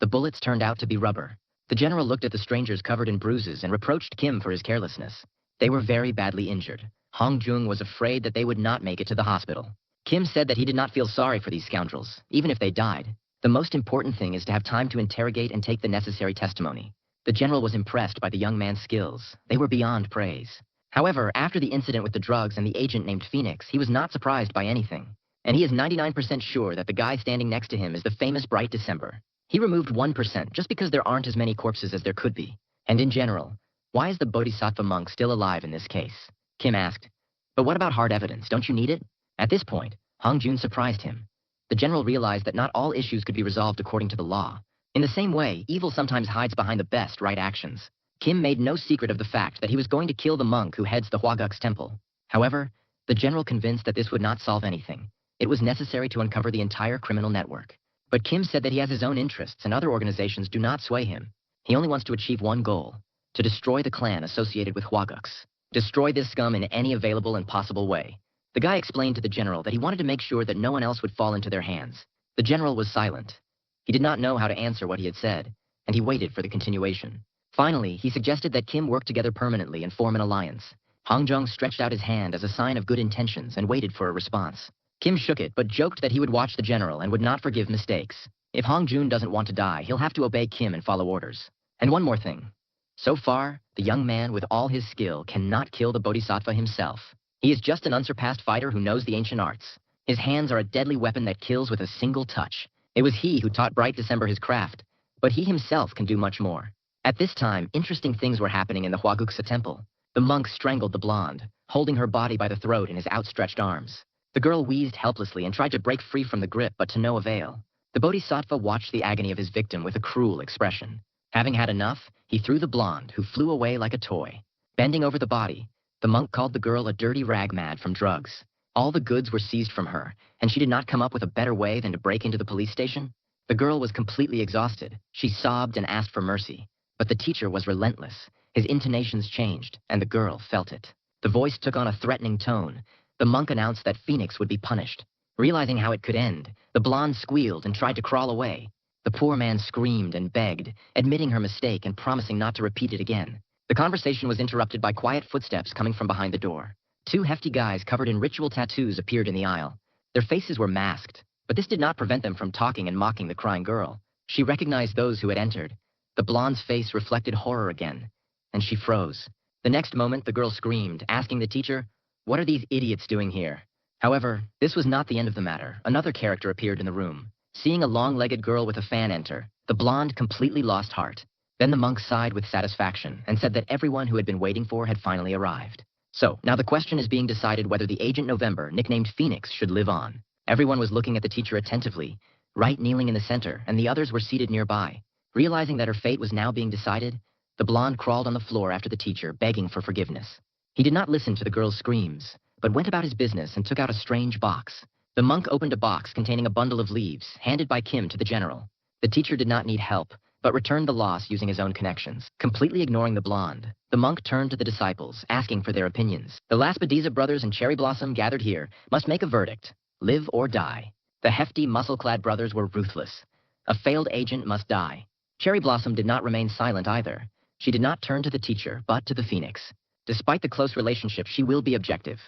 The bullets turned out to be rubber. The general looked at the strangers covered in bruises and reproached Kim for his carelessness. They were very badly injured. Hong Jung was afraid that they would not make it to the hospital. Kim said that he did not feel sorry for these scoundrels, even if they died. The most important thing is to have time to interrogate and take the necessary testimony. The general was impressed by the young man's skills. They were beyond praise. However, after the incident with the drugs and the agent named Phoenix, he was not surprised by anything. And he is 99% sure that the guy standing next to him is the famous Bright December. He removed 1% just because there aren't as many corpses as there could be. And in general, why is the Bodhisattva monk still alive in this case? Kim asked. But what about hard evidence? Don't you need it? At this point, Hong Jun surprised him. The general realized that not all issues could be resolved according to the law. In the same way, evil sometimes hides behind the best right actions. Kim made no secret of the fact that he was going to kill the monk who heads the Huaguk's temple. However, the general convinced that this would not solve anything. It was necessary to uncover the entire criminal network. But Kim said that he has his own interests and other organizations do not sway him. He only wants to achieve one goal: to destroy the clan associated with Huaguks. Destroy this scum in any available and possible way. The guy explained to the general that he wanted to make sure that no one else would fall into their hands. The general was silent. He did not know how to answer what he had said, and he waited for the continuation. Finally, he suggested that Kim work together permanently and form an alliance. Hong Jung stretched out his hand as a sign of good intentions and waited for a response. Kim shook it, but joked that he would watch the general and would not forgive mistakes. If Hong Jun doesn't want to die, he'll have to obey Kim and follow orders. And one more thing. So far, the young man with all his skill cannot kill the Bodhisattva himself. He is just an unsurpassed fighter who knows the ancient arts. His hands are a deadly weapon that kills with a single touch. It was he who taught Bright December his craft, but he himself can do much more. At this time, interesting things were happening in the Huaguksa temple. The monk strangled the blonde, holding her body by the throat in his outstretched arms. The girl wheezed helplessly and tried to break free from the grip, but to no avail. The Bodhisattva watched the agony of his victim with a cruel expression. Having had enough, he threw the blonde, who flew away like a toy. Bending over the body, the monk called the girl a dirty rag mad from drugs. All the goods were seized from her, and she did not come up with a better way than to break into the police station. The girl was completely exhausted. She sobbed and asked for mercy. But the teacher was relentless. His intonations changed, and the girl felt it. The voice took on a threatening tone. The monk announced that Phoenix would be punished. Realizing how it could end, the blonde squealed and tried to crawl away. The poor man screamed and begged, admitting her mistake and promising not to repeat it again. The conversation was interrupted by quiet footsteps coming from behind the door. Two hefty guys covered in ritual tattoos appeared in the aisle. Their faces were masked, but this did not prevent them from talking and mocking the crying girl. She recognized those who had entered. The blonde's face reflected horror again, and she froze. The next moment, the girl screamed, asking the teacher, "What are these idiots doing here?" However, this was not the end of the matter. Another character appeared in the room. Seeing a long-legged girl with a fan enter, the blonde completely lost heart. Then the monk sighed with satisfaction and said that everyone who had been waiting for had finally arrived. So, now the question is being decided whether the Agent November, nicknamed Phoenix, should live on. Everyone was looking at the teacher attentively, Wright kneeling in the center, and the others were seated nearby. Realizing that her fate was now being decided, the blonde crawled on the floor after the teacher, begging for forgiveness. He did not listen to the girl's screams, but went about his business and took out a strange box. The monk opened a box containing a bundle of leaves, handed by Kim to the general. The teacher did not need help, but returned the loss using his own connections. Completely ignoring the blonde, the monk turned to the disciples, asking for their opinions. The Laspadiza brothers and Cherry Blossom gathered here must make a verdict: live or die. The hefty, muscle-clad brothers were ruthless. A failed agent must die. Cherry Blossom did not remain silent either. She did not turn to the teacher, but to the Phoenix. Despite the close relationship, she will be objective.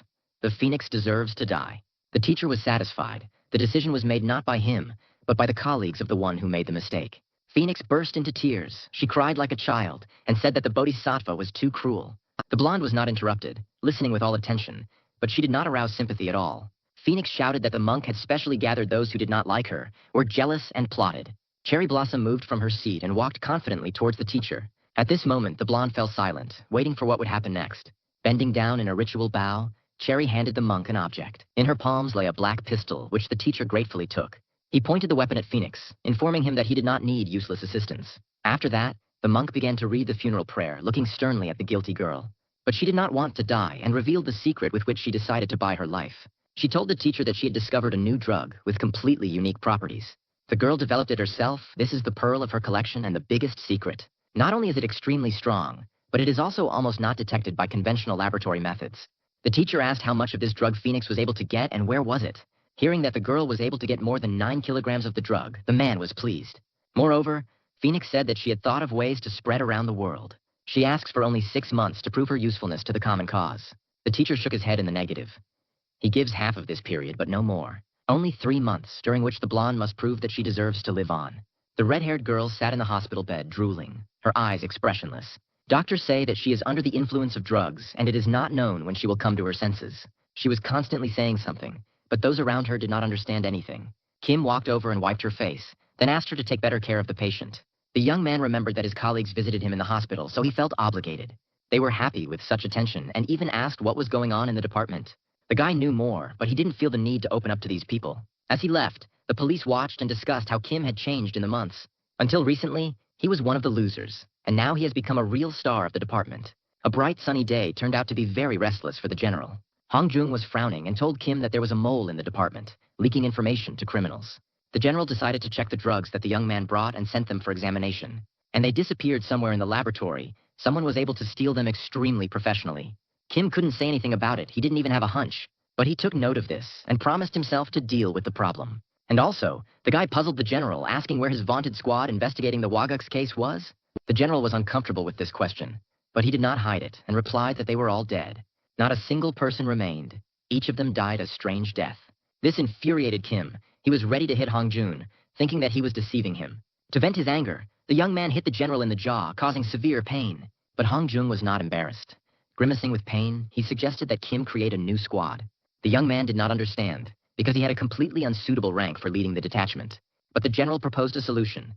The Phoenix deserves to die. The teacher was satisfied. The decision was made not by him, but by the colleagues of the one who made the mistake. Phoenix burst into tears. She cried like a child and said that the Bodhisattva was too cruel. The blonde was not interrupted, listening with all attention, but she did not arouse sympathy at all. Phoenix shouted that the monk had specially gathered those who did not like her, were jealous and plotted. Cherry Blossom moved from her seat and walked confidently towards the teacher. At this moment, the blonde fell silent, waiting for what would happen next. Bending down in a ritual bow, Cherry handed the monk an object. In her palms lay a black pistol, which the teacher gratefully took. He pointed the weapon at Phoenix, informing him that he did not need useless assistance. After that, the monk began to read the funeral prayer, looking sternly at the guilty girl. But she did not want to die and revealed the secret with which she decided to buy her life. She told the teacher that she had discovered a new drug with completely unique properties. The girl developed it herself. This is the pearl of her collection and the biggest secret. Not only is it extremely strong, but it is also almost not detected by conventional laboratory methods. The teacher asked how much of this drug Phoenix was able to get and where was it. Hearing that the girl was able to get more than 9 kilograms of the drug, the man was pleased. Moreover, Phoenix said that she had thought of ways to spread around the world. She asks for only 6 months to prove her usefulness to the common cause. The teacher shook his head in the negative. He gives half of this period, but no more. Only 3 months, during which the blonde must prove that she deserves to live on. The red-haired girl sat in the hospital bed, drooling, her eyes expressionless. Doctors say that she is under the influence of drugs, and it is not known when she will come to her senses. She was constantly saying something, but those around her did not understand anything. Kim walked over and wiped her face, then asked her to take better care of the patient. The young man remembered that his colleagues visited him in the hospital, so he felt obligated. They were happy with such attention and even asked what was going on in the department. The guy knew more, but he didn't feel the need to open up to these people. As he left, the police watched and discussed how Kim had changed in the months. Until recently, he was one of the losers, and now he has become a real star of the department. A bright sunny day turned out to be very restless for the general. Hong Jung was frowning and told Kim that there was a mole in the department, leaking information to criminals. The general decided to check the drugs that the young man brought and sent them for examination. And they disappeared somewhere in the laboratory. Someone was able to steal them extremely professionally. Kim couldn't say anything about it. He didn't even have a hunch. But he took note of this and promised himself to deal with the problem. And also, the guy puzzled the general, asking where his vaunted squad investigating the Wagux case was. The general was uncomfortable with this question, but he did not hide it and replied that they were all dead. Not a single person remained. Each of them died a strange death. This infuriated Kim. He was ready to hit Hong Jun, thinking that he was deceiving him. To vent his anger, the young man hit the general in the jaw, causing severe pain. But Hong Jun was not embarrassed. Grimacing with pain, he suggested that Kim create a new squad. The young man did not understand, because he had a completely unsuitable rank for leading the detachment. But the general proposed a solution.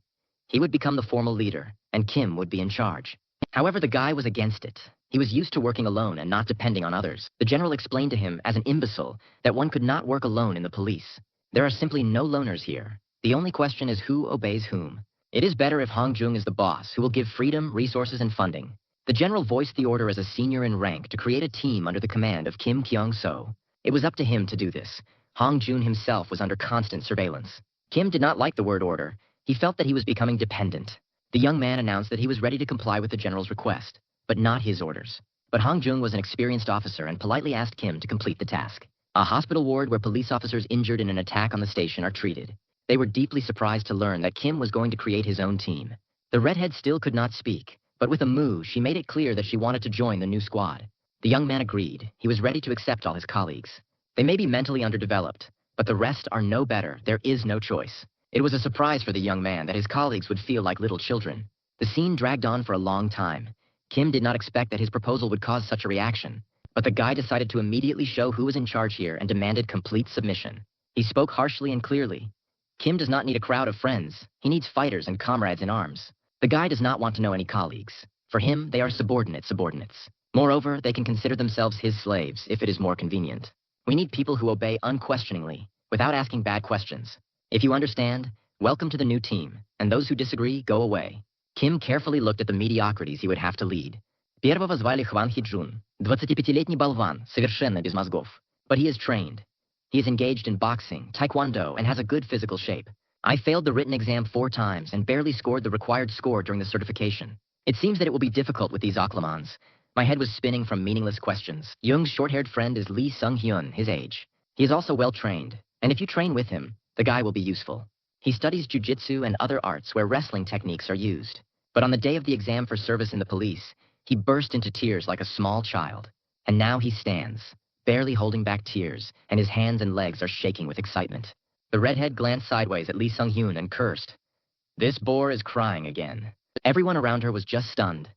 He would become the formal leader, and Kim would be in charge. However, the guy was against it. He was used to working alone and not depending on others. The general explained to him, as an imbecile, that one could not work alone in the police. There are simply no loners here. The only question is who obeys whom. It is better if Hong Jung is the boss, who will give freedom, resources, and funding. The general voiced the order as a senior in rank to create a team under the command of Kim Kyung-so. It was up to him to do this. Hong Jun himself was under constant surveillance. Kim did not like the word order. He felt that he was becoming dependent. The young man announced that he was ready to comply with the general's request, but not his orders. But Hong Jun was an experienced officer and politely asked Kim to complete the task. A hospital ward where police officers injured in an attack on the station are treated. They were deeply surprised to learn that Kim was going to create his own team. The redhead still could not speak, but with a moo, she made it clear that she wanted to join the new squad. The young man agreed. He was ready to accept all his colleagues. They may be mentally underdeveloped, but the rest are no better. There is no choice. It was a surprise for the young man that his colleagues would feel like little children. The scene dragged on for a long time. Kim did not expect that his proposal would cause such a reaction. But the guy decided to immediately show who was in charge here and demanded complete submission. He spoke harshly and clearly. Kim does not need a crowd of friends. He needs fighters and comrades in arms. The guy does not want to know any colleagues. For him, they are subordinates. Moreover, they can consider themselves his slaves if it is more convenient. We need people who obey unquestioningly, without asking bad questions. If you understand, welcome to the new team, and those who disagree, go away. Kim carefully looked at the mediocrities he would have to lead. Первого звали Хван Хиджун, 25-летний болван, совершенно без мозгов. But he is trained. He is engaged in boxing, taekwondo, and has a good physical shape. I failed the written exam 4 times and barely scored the required score during the certification. It seems that it will be difficult with these Aklamans. My head was spinning from meaningless questions. Jung's short-haired friend is Lee Sung-hyun, his age. He is also well-trained, and if you train with him, the guy will be useful. He studies jujitsu and other arts where wrestling techniques are used. But on the day of the exam for service in the police, he burst into tears like a small child. And now he stands, barely holding back tears, and his hands and legs are shaking with excitement. The redhead glanced sideways at Lee Sung-hyun and cursed. This boar is crying again. Everyone around her was just stunned.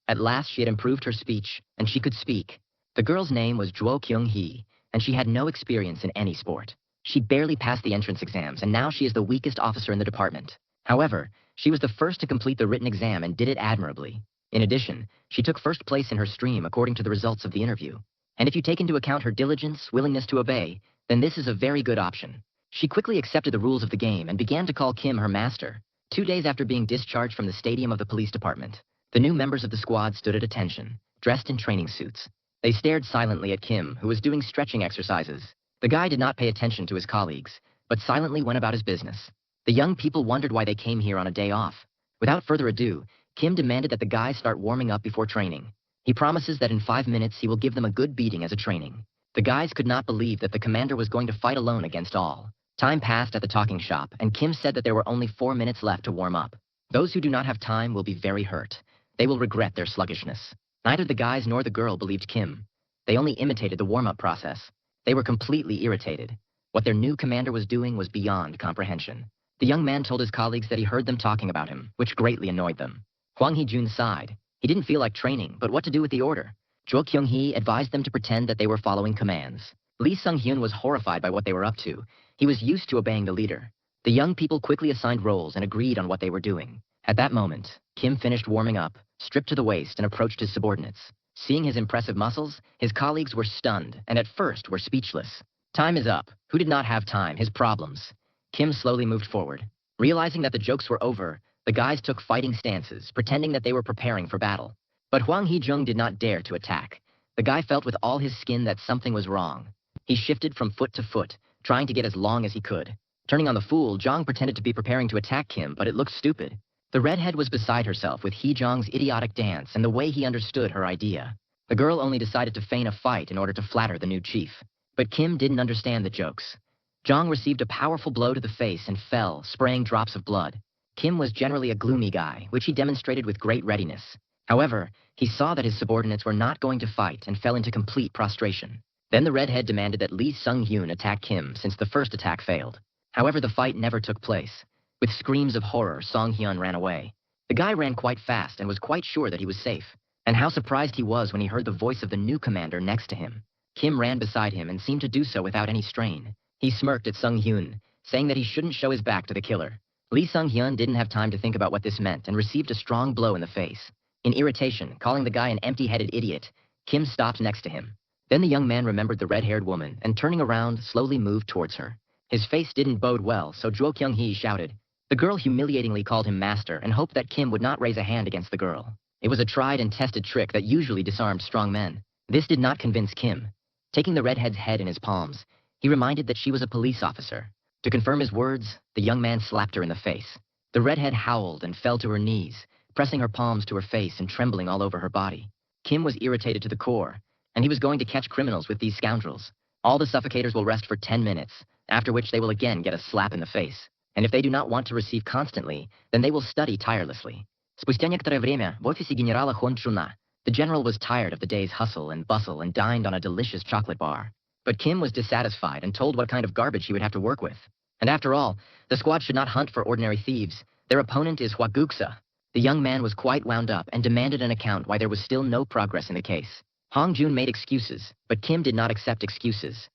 At last she had improved her speech, and she could speak. The girl's name was Juo Kyung-hee, and she had no experience in any sport. She barely passed the entrance exams, and now she is the weakest officer in the department. However, she was the first to complete the written exam and did it admirably. In addition, she took first place in her stream according to the results of the interview. And if you take into account her diligence, willingness to obey, then this is a very good option. She quickly accepted the rules of the game and began to call Kim her master. 2 days after being discharged from the stadium of the police department, the new members of the squad stood at attention, dressed in training suits. They stared silently at Kim, who was doing stretching exercises. The guy did not pay attention to his colleagues, but silently went about his business. The young people wondered why they came here on a day off. Without further ado, Kim demanded that the guys start warming up before training. He promises that in 5 minutes he will give them a good beating as a training. The guys could not believe that the commander was going to fight alone against all. Time passed at the talking shop, and Kim said that there were only 4 minutes left to warm up. Those who do not have time will be very hurt. They will regret their sluggishness. Neither the guys nor the girl believed Kim. They only imitated the warm-up process. They were completely irritated. What their new commander was doing was beyond comprehension. The young man told his colleagues that he heard them talking about him, which greatly annoyed them. Hwang Hee-jun sighed. He didn't feel like training, but what to do with the order? Jo Kyung-hee advised them to pretend that they were following commands. Lee Sung-hyun was horrified by what they were up to. He was used to obeying the leader. The young people quickly assigned roles and agreed on what they were doing. At that moment, Kim finished warming up, stripped to the waist, and approached his subordinates. Seeing his impressive muscles, his colleagues were stunned and at first were speechless. Time is up. Who did not have time? His problems. Kim slowly moved forward. Realizing that the jokes were over, the guys took fighting stances, pretending that they were preparing for battle. But Hwang Hee-jung did not dare to attack. The guy felt with all his skin that something was wrong. He shifted from foot to foot, trying to get as long as he could. Turning on the fool, Jong pretended to be preparing to attack Kim, but it looked stupid. The redhead was beside herself with Hee-jong's idiotic dance and the way he understood her idea. The girl only decided to feign a fight in order to flatter the new chief. But Kim didn't understand the jokes. Jong received a powerful blow to the face and fell, spraying drops of blood. Kim was generally a gloomy guy, which he demonstrated with great readiness. However, he saw that his subordinates were not going to fight and fell into complete prostration. Then the redhead demanded that Lee Sung-hyun attack Kim since the first attack failed. However, the fight never took place. With screams of horror, Song-hyun ran away. The guy ran quite fast and was quite sure that he was safe. And how surprised he was when he heard the voice of the new commander next to him. Kim ran beside him and seemed to do so without any strain. He smirked at Sung-hyun, saying that he shouldn't show his back to the killer. Lee Sung-hyun didn't have time to think about what this meant and received a strong blow in the face. In irritation, calling the guy an empty-headed idiot, Kim stopped next to him. Then the young man remembered the red-haired woman and turning around, slowly moved towards her. His face didn't bode well, so Jo Kyung-hee shouted. The girl humiliatingly called him master and hoped that Kim would not raise a hand against the girl. It was a tried and tested trick that usually disarmed strong men. This did not convince Kim. Taking the redhead's head in his palms, he reminded that she was a police officer. To confirm his words, the young man slapped her in the face. The redhead howled and fell to her knees, pressing her palms to her face and trembling all over her body. Kim was irritated to the core, and he was going to catch criminals with these scoundrels. All the suffocators will rest for 10 minutes, after which they will again get a slap in the face. And if they do not want to receive constantly, then they will study tirelessly. Спустя некоторое время в офисе генерала Хон Чуна, the general was tired of the day's hustle and bustle and dined on a delicious chocolate bar. But Kim was dissatisfied and told what kind of garbage he would have to work with. And after all, the squad should not hunt for ordinary thieves. Their opponent is Hwaguksa. The young man was quite wound up and demanded an account why there was still no progress in the case. Hong Jun made excuses, but Kim did not accept excuses.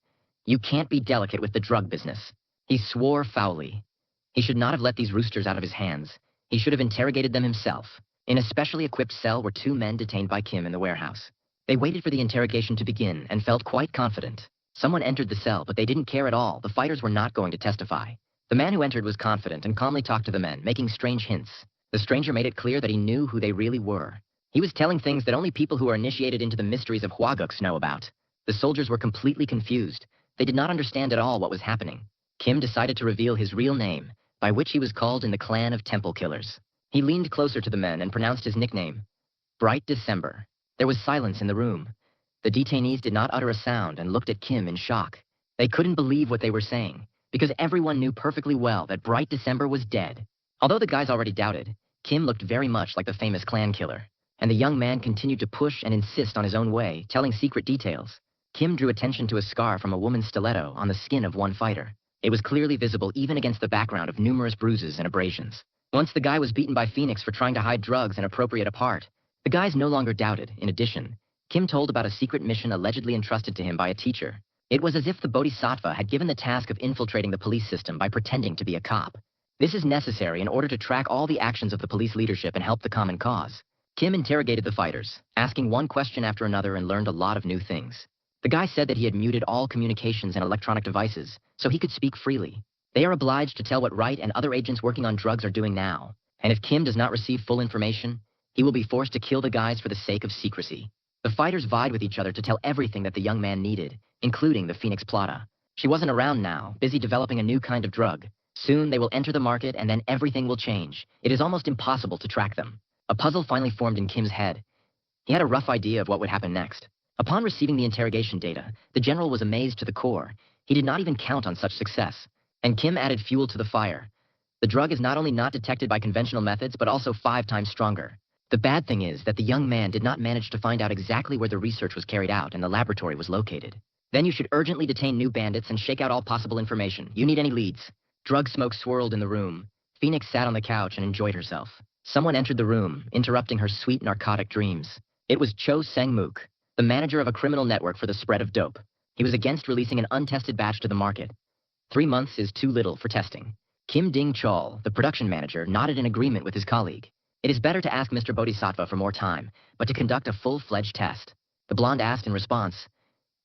You can't be delicate with the drug business. He swore foully. He should not have let these roosters out of his hands. He should have interrogated them himself. In a specially equipped cell were 2 men detained by Kim in the warehouse. They waited for the interrogation to begin and felt quite confident. Someone entered the cell, but they didn't care at all. The fighters were not going to testify. The man who entered was confident and calmly talked to the men, making strange hints. The stranger made it clear that he knew who they really were. He was telling things that only people who are initiated into the mysteries of Hwaguks know about. The soldiers were completely confused. They did not understand at all what was happening. Kim decided to reveal his real name, by which he was called in the clan of Temple Killers. He leaned closer to the men and pronounced his nickname, Bright December. There was silence in the room. The detainees did not utter a sound and looked at Kim in shock. They couldn't believe what they were saying, because everyone knew perfectly well that Bright December was dead. Although the guys already doubted, Kim looked very much like the famous clan killer, and the young man continued to push and insist on his own way, telling secret details. Kim drew attention to a scar from a woman's stiletto on the skin of one fighter. It was clearly visible even against the background of numerous bruises and abrasions. Once the guy was beaten by Phoenix for trying to hide drugs and appropriate a part. The guys no longer doubted. In addition, Kim told about a secret mission allegedly entrusted to him by a teacher. It was as if the Bodhisattva had given the task of infiltrating the police system by pretending to be a cop. This is necessary in order to track all the actions of the police leadership and help the common cause. Kim interrogated the fighters, asking one question after another, and learned a lot of new things. The guy said that he had muted all communications and electronic devices, so he could speak freely. They are obliged to tell what Wright and other agents working on drugs are doing now, and if Kim does not receive full information, he will be forced to kill the guys for the sake of secrecy. The fighters vied with each other to tell everything that the young man needed, including the Phoenix Plata. She wasn't around now, busy developing a new kind of drug. Soon they will enter the market and then everything will change. It is almost impossible to track them. A puzzle finally formed in Kim's head. He had a rough idea of what would happen next. Upon receiving the interrogation data, the general was amazed to the core. He did not even count on such success. And Kim added fuel to the fire. The drug is not only not detected by conventional methods, but also 5 times stronger. The bad thing is that the young man did not manage to find out exactly where the research was carried out and the laboratory was located. Then you should urgently detain new bandits and shake out all possible information. You need any leads. Drug smoke swirled in the room. Phoenix sat on the couch and enjoyed herself. Someone entered the room, interrupting her sweet narcotic dreams. It was Cho Sang-mook, the manager of a criminal network for the spread of dope. He was against releasing an untested batch to the market. 3 months is too little for testing. Kim Ding-chol, the production manager, nodded in agreement with his colleague. It is better to ask Mr. Bodhisattva for more time, but to conduct a full-fledged test. The blonde asked in response,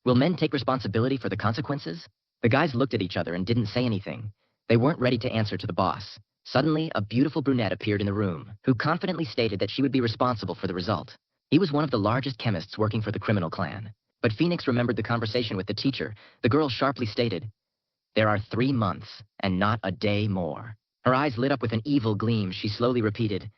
"Will men take responsibility for the consequences?" The guys looked at each other and didn't say anything. They weren't ready to answer to the boss. Suddenly, a beautiful brunette appeared in the room, who confidently stated that she would be responsible for the result. He was one of the largest chemists working for the criminal clan. But Phoenix remembered the conversation with the teacher. The girl sharply stated, "There are 3 months, and not a day more." Her eyes lit up with an evil gleam. She slowly repeated,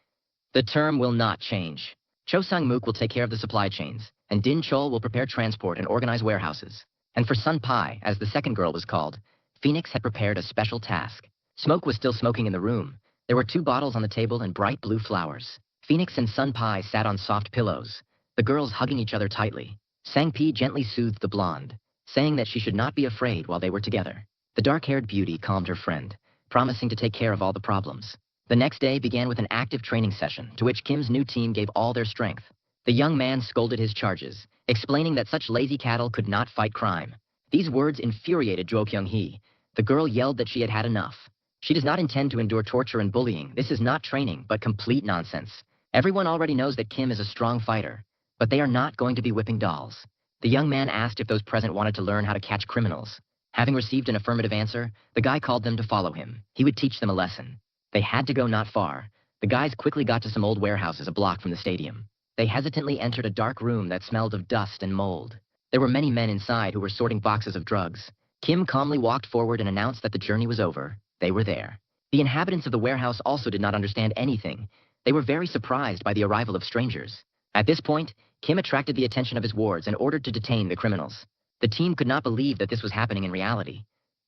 "The term will not change. Cho Sang-mook will take care of the supply chains, and Din Chol will prepare transport and organize warehouses." And for Sun Pai, as the second girl was called, Phoenix had prepared a special task. Smoke was still smoking in the room. There were 2 bottles on the table and bright blue flowers. Phoenix and Sun Pai sat on soft pillows, the girls hugging each other tightly. Sang Pi gently soothed the blonde, saying that she should not be afraid while they were together. The dark-haired beauty calmed her friend, promising to take care of all the problems. The next day began with an active training session, to which Kim's new team gave all their strength. The young man scolded his charges, explaining that such lazy cattle could not fight crime. These words infuriated Jo Kyung-hee. The girl yelled that she had had enough. She does not intend to endure torture and bullying. This is not training, but complete nonsense. Everyone already knows that Kim is a strong fighter, but they are not going to be whipping dolls. The young man asked if those present wanted to learn how to catch criminals. Having received an affirmative answer, the guy called them to follow him. He would teach them a lesson. They had to go not far. The guys quickly got to some old warehouses a block from the stadium. They hesitantly entered a dark room that smelled of dust and mold. There were many men inside who were sorting boxes of drugs. Kim calmly walked forward and announced that the journey was over. They were there. The inhabitants of the warehouse also did not understand anything. They were very surprised by the arrival of strangers. At this point, Kim attracted the attention of his wards and ordered to detain the criminals. The team could not believe that this was happening in reality.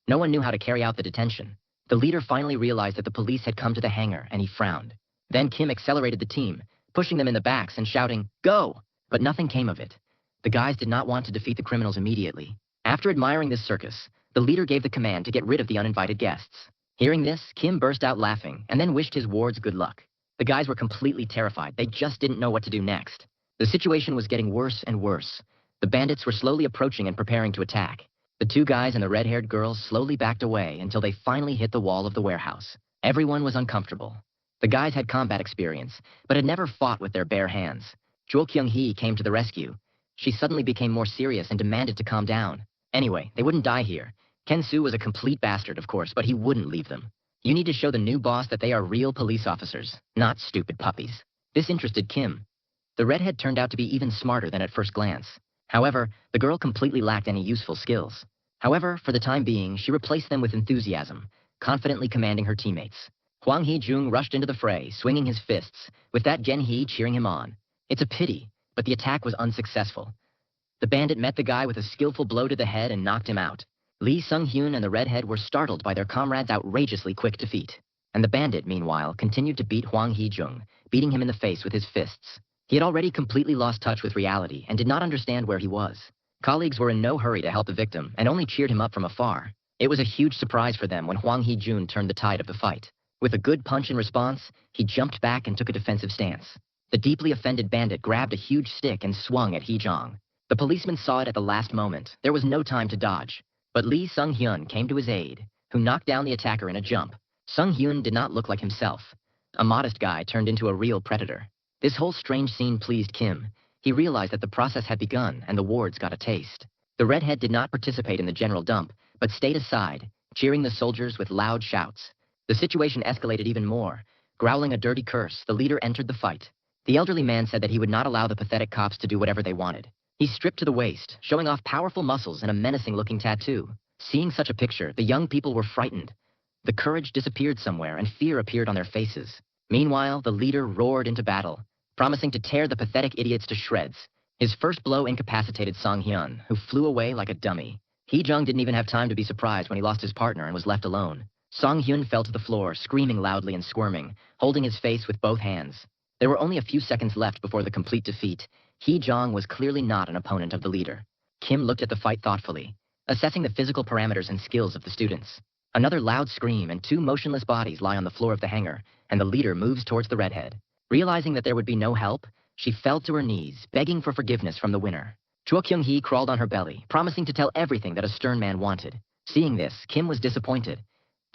No one knew how to carry out the detention. The leader finally realized that the police had come to the hangar, and he frowned. Then Kim accelerated the team, pushing them in the backs and shouting, "Go!" But nothing came of it. The guys did not want to defeat the criminals immediately. After admiring this circus, the leader gave the command to get rid of the uninvited guests. Hearing this, Kim burst out laughing and then wished his wards good luck. The guys were completely terrified. They just didn't know what to do next. The situation was getting worse and worse. The bandits were slowly approaching and preparing to attack. The 2 guys and the red-haired girl slowly backed away until they finally hit the wall of the warehouse. Everyone was uncomfortable. The guys had combat experience, but had never fought with their bare hands. Jo Kyung-hee came to the rescue. She suddenly became more serious and demanded to calm down. Anyway, they wouldn't die here. Ken-soo was a complete bastard, of course, but he wouldn't leave them. You need to show the new boss that they are real police officers, not stupid puppies. This interested Kim. The redhead turned out to be even smarter than at first glance. However, the girl completely lacked any useful skills. However, for the time being, she replaced them with enthusiasm, confidently commanding her teammates. Hwang Hee-jung rushed into the fray, swinging his fists, with that Gen-hee cheering him on. It's a pity, but the attack was unsuccessful. The bandit met the guy with a skillful blow to the head and knocked him out. Lee Sung-hyun and the redhead were startled by their comrade's outrageously quick defeat. And the bandit, meanwhile, continued to beat Hwang Hee-jung, beating him in the face with his fists. He had already completely lost touch with reality and did not understand where he was. Colleagues were in no hurry to help the victim and only cheered him up from afar. It was a huge surprise for them when Hwang Hee-jun turned the tide of the fight. With a good punch in response, he jumped back and took a defensive stance. The deeply offended bandit grabbed a huge stick and swung at Hee-jong. The policeman saw it at the last moment. There was no time to dodge. But Lee Sung-hyun came to his aid, who knocked down the attacker in a jump. Sung-hyun did not look like himself. A modest guy turned into a real predator. This whole strange scene pleased Kim. He realized that the process had begun and the wards got a taste. The redhead did not participate in the general dump, but stayed aside, cheering the soldiers with loud shouts. The situation escalated even more. Growling a dirty curse, the leader entered the fight. The elderly man said that he would not allow the pathetic cops to do whatever they wanted. He stripped to the waist, showing off powerful muscles and a menacing-looking tattoo. Seeing such a picture, the young people were frightened. The courage disappeared somewhere, and fear appeared on their faces. Meanwhile, the leader roared into battle, promising to tear the pathetic idiots to shreds. His first blow incapacitated Song Hyun, who flew away like a dummy. Hee Jung didn't even have time to be surprised when he lost his partner and was left alone. Song Hyun fell to the floor, screaming loudly and squirming, holding his face with both hands. There were only a few seconds left before the complete defeat. Hee Jung was clearly not an opponent of the leader. Kim looked at the fight thoughtfully, assessing the physical parameters and skills of the students. Another loud scream and two motionless bodies lie on the floor of the hangar, and the leader moves towards the redhead. Realizing that there would be no help, she fell to her knees, begging for forgiveness from the winner. Choi Kyung-hee crawled on her belly, promising to tell everything that a stern man wanted. Seeing this, Kim was disappointed.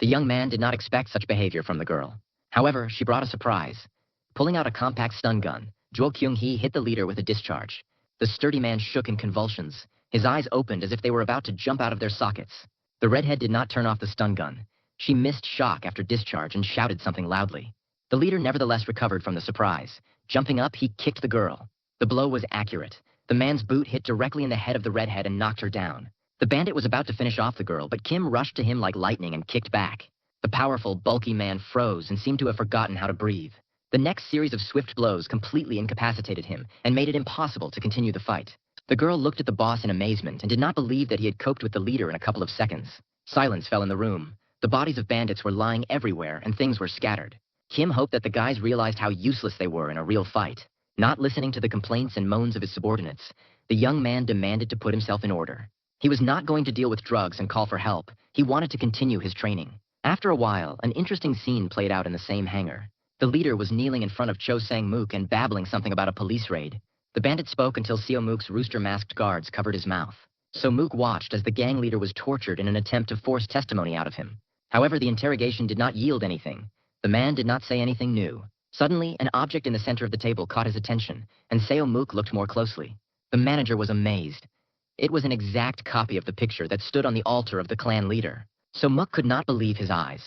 The young man did not expect such behavior from the girl. However, she brought a surprise. Pulling out a compact stun gun, Choi Kyung-hee hit the leader with a discharge. The sturdy man shook in convulsions. His eyes opened as if they were about to jump out of their sockets. The redhead did not turn off the stun gun. She missed shock after discharge and shouted something loudly. The leader nevertheless recovered from the surprise. Jumping up, he kicked the girl. The blow was accurate. The man's boot hit directly in the head of the redhead and knocked her down. The bandit was about to finish off the girl, but Kim rushed to him like lightning and kicked back. The powerful, bulky man froze and seemed to have forgotten how to breathe. The next series of swift blows completely incapacitated him and made it impossible to continue the fight. The girl looked at the boss in amazement and did not believe that he had coped with the leader in a couple of seconds. Silence fell in the room. The bodies of bandits were lying everywhere and things were scattered. Kim hoped that the guys realized how useless they were in a real fight. Not listening to the complaints and moans of his subordinates, the young man demanded to put himself in order. He was not going to deal with drugs and call for help. He wanted to continue his training. After a while, an interesting scene played out in the same hangar. The leader was kneeling in front of Cho Sang-mook and babbling something about a police raid. The bandit spoke until Seo Mook's rooster-masked guards covered his mouth. So Mook watched as the gang leader was tortured in an attempt to force testimony out of him. However, the interrogation did not yield anything. The man did not say anything new. Suddenly, an object in the center of the table caught his attention, and Seo Mook looked more closely. The manager was amazed. It was an exact copy of the picture that stood on the altar of the clan leader. So Mook could not believe his eyes.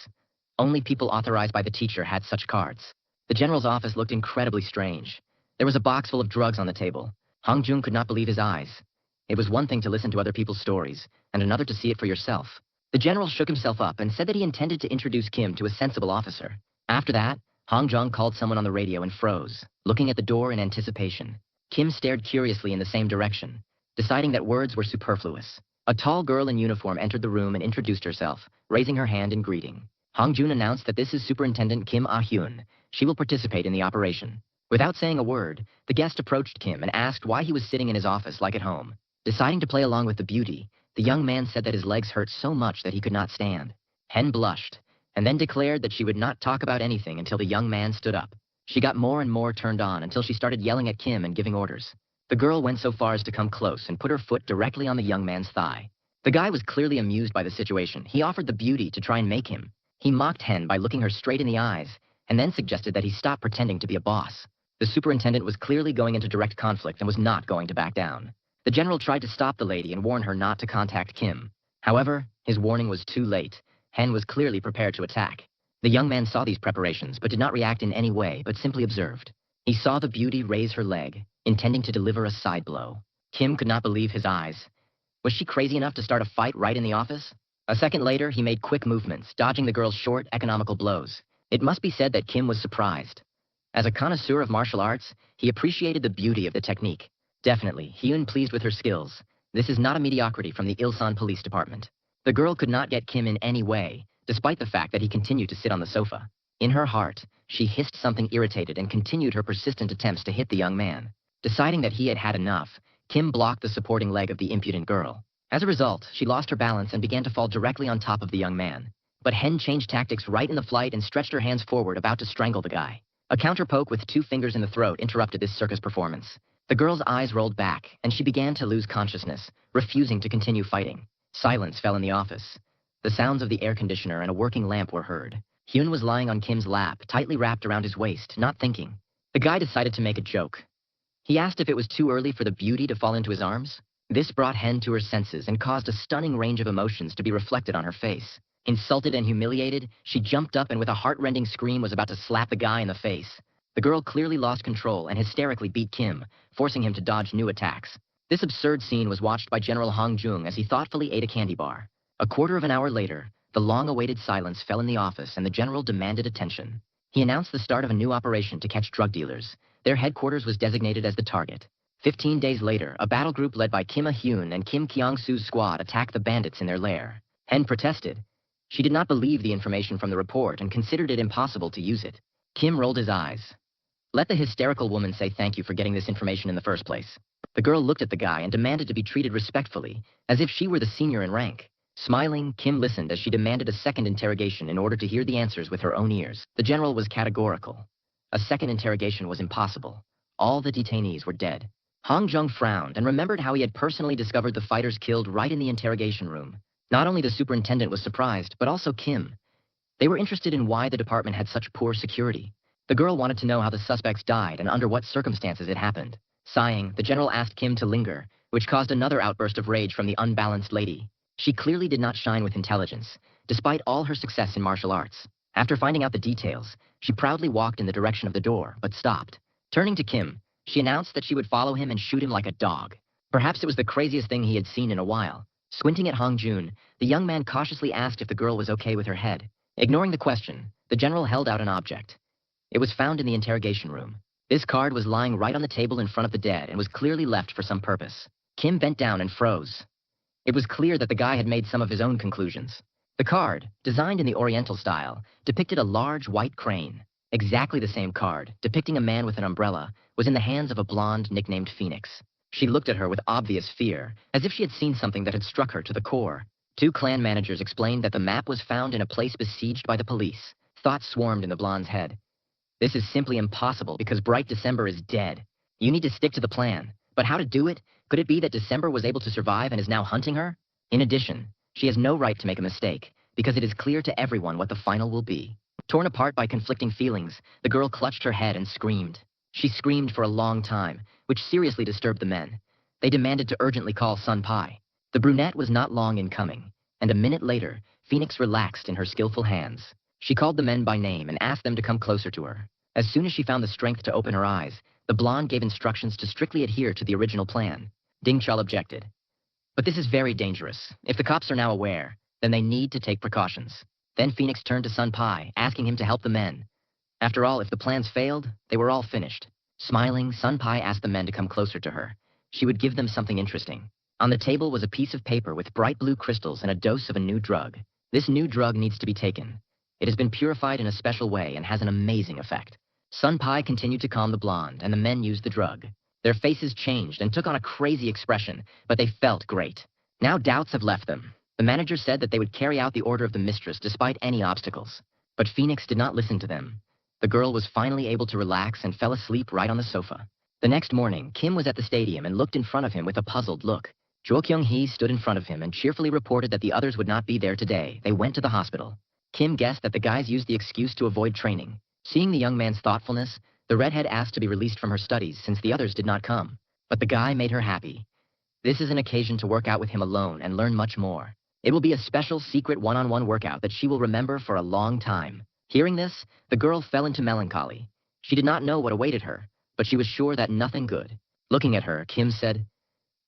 Only people authorized by the teacher had such cards. The general's office looked incredibly strange. There was a box full of drugs on the table. Hong Jun could not believe his eyes. It was one thing to listen to other people's stories, and another to see it for yourself. The general shook himself up and said that he intended to introduce Kim to a sensible officer. After that, Hong Jung called someone on the radio and froze, looking at the door in anticipation. Kim stared curiously in the same direction, deciding that words were superfluous. A tall girl in uniform entered the room and introduced herself, raising her hand in greeting. Hong Jun announced that this is Superintendent Kim Ah-hyun. She will participate in the operation. Without saying a word, the guest approached Kim and asked why he was sitting in his office like at home. Deciding to play along with the beauty, the young man said that his legs hurt so much that he could not stand. Hen blushed, and then declared that she would not talk about anything until the young man stood up. She got more and more turned on until she started yelling at Kim and giving orders. The girl went so far as to come close and put her foot directly on the young man's thigh. The guy was clearly amused by the situation. He offered the beauty to try and make him. He mocked Hen by looking her straight in the eyes, and then suggested that he stop pretending to be a boss. The superintendent was clearly going into direct conflict and was not going to back down. The general tried to stop the lady and warn her not to contact Kim. However, his warning was too late. Hen was clearly prepared to attack. The young man saw these preparations but did not react in any way, but simply observed. He saw the beauty raise her leg, intending to deliver a side blow. Kim could not believe his eyes. Was she crazy enough to start a fight right in the office? A second later, he made quick movements, dodging the girl's short, economical blows. It must be said that Kim was surprised. As a connoisseur of martial arts, he appreciated the beauty of the technique. Definitely, Hyun pleased with her skills. This is not a mediocrity from the Ilsan Police Department. The girl could not get Kim in any way, despite the fact that he continued to sit on the sofa. In her heart, she hissed something irritated and continued her persistent attempts to hit the young man. Deciding that he had had enough, Kim blocked the supporting leg of the impudent girl. As a result, she lost her balance and began to fall directly on top of the young man. But Hen changed tactics right in the flight and stretched her hands forward, about to strangle the guy. A counter poke with 2 fingers in the throat interrupted this circus performance. The girl's eyes rolled back, and she began to lose consciousness, refusing to continue fighting. Silence fell in the office. The sounds of the air conditioner and a working lamp were heard. Hyun was lying on Kim's lap, tightly wrapped around his waist, not thinking. The guy decided to make a joke. He asked if it was too early for the beauty to fall into his arms. This brought Hen to her senses and caused a stunning range of emotions to be reflected on her face. Insulted and humiliated, she jumped up and with a heart-rending scream was about to slap the guy in the face. The girl clearly lost control and hysterically beat Kim, forcing him to dodge new attacks. This absurd scene was watched by General Hong Jung as he thoughtfully ate a candy bar. A quarter of an hour later, the long-awaited silence fell in the office and the general demanded attention. He announced the start of a new operation to catch drug dealers. Their headquarters was designated as the target. 15 days later, a battle group led by Kim Ah-hyun and Kim Kyung-soo's squad attacked the bandits in their lair. Hen protested. She did not believe the information from the report and considered it impossible to use it. Kim rolled his eyes. Let the hysterical woman say thank you for getting this information in the first place. The girl looked at the guy and demanded to be treated respectfully, as if she were the senior in rank. Smiling, Kim listened as she demanded a second interrogation in order to hear the answers with her own ears. The general was categorical. A second interrogation was impossible. All the detainees were dead. Hong Jung frowned and remembered how he had personally discovered the fighters killed right in the interrogation room. Not only the superintendent was surprised, but also Kim. They were interested in why the department had such poor security. The girl wanted to know how the suspects died and under what circumstances it happened. Sighing, the general asked Kim to linger, which caused another outburst of rage from the unbalanced lady. She clearly did not shine with intelligence, despite all her success in martial arts. After finding out the details, she proudly walked in the direction of the door, but stopped. Turning to Kim, she announced that she would follow him and shoot him like a dog. Perhaps it was the craziest thing he had seen in a while. Squinting at Hong Jun, the young man cautiously asked if the girl was okay with her head. Ignoring the question, the general held out an object. It was found in the interrogation room. This card was lying right on the table in front of the dead and was clearly left for some purpose. Kim bent down and froze. It was clear that the guy had made some of his own conclusions. The card, designed in the Oriental style, depicted a large white crane. Exactly the same card, depicting a man with an umbrella, was in the hands of a blonde nicknamed Phoenix. She looked at her with obvious fear, as if she had seen something that had struck her to the core. Two clan managers explained that the map was found in a place besieged by the police. Thoughts swarmed in the blonde's head. This is simply impossible because Bright December is dead. You need to stick to the plan. But how to do it? Could it be that December was able to survive and is now hunting her? In addition, she has no right to make a mistake, because it is clear to everyone what the final will be. Torn apart by conflicting feelings, the girl clutched her head and screamed. She screamed for a long time, which seriously disturbed the men. They demanded to urgently call Sun Pai. The brunette was not long in coming, and a minute later, Phoenix relaxed in her skillful hands. She called the men by name and asked them to come closer to her. As soon as she found the strength to open her eyes, the blonde gave instructions to strictly adhere to the original plan. Ding Chul objected. But this is very dangerous. If the cops are now aware, then they need to take precautions. Then Phoenix turned to Sun Pai, asking him to help the men. After all, if the plans failed, they were all finished. Smiling, Sun Pai asked the men to come closer to her. She would give them something interesting. On the table was a piece of paper with bright blue crystals and a dose of a new drug. This new drug needs to be taken. It has been purified in a special way and has an amazing effect. Sun Pai continued to calm the blonde, and the men used the drug. Their faces changed and took on a crazy expression, but they felt great. Now doubts have left them. The manager said that they would carry out the order of the mistress despite any obstacles. But Phoenix did not listen to them. The girl was finally able to relax and fell asleep right on the sofa. The next morning, Kim was at the stadium and looked in front of him with a puzzled look. Jo Kyung-hee stood in front of him and cheerfully reported that the others would not be there today. They went to the hospital. Kim guessed that the guys used the excuse to avoid training. Seeing the young man's thoughtfulness, the redhead asked to be released from her studies since the others did not come. But the guy made her happy. This is an occasion to work out with him alone and learn much more. It will be a special secret one-on-one workout that she will remember for a long time. Hearing this, the girl fell into melancholy. She did not know what awaited her, but she was sure that nothing good. Looking at her, Kim said,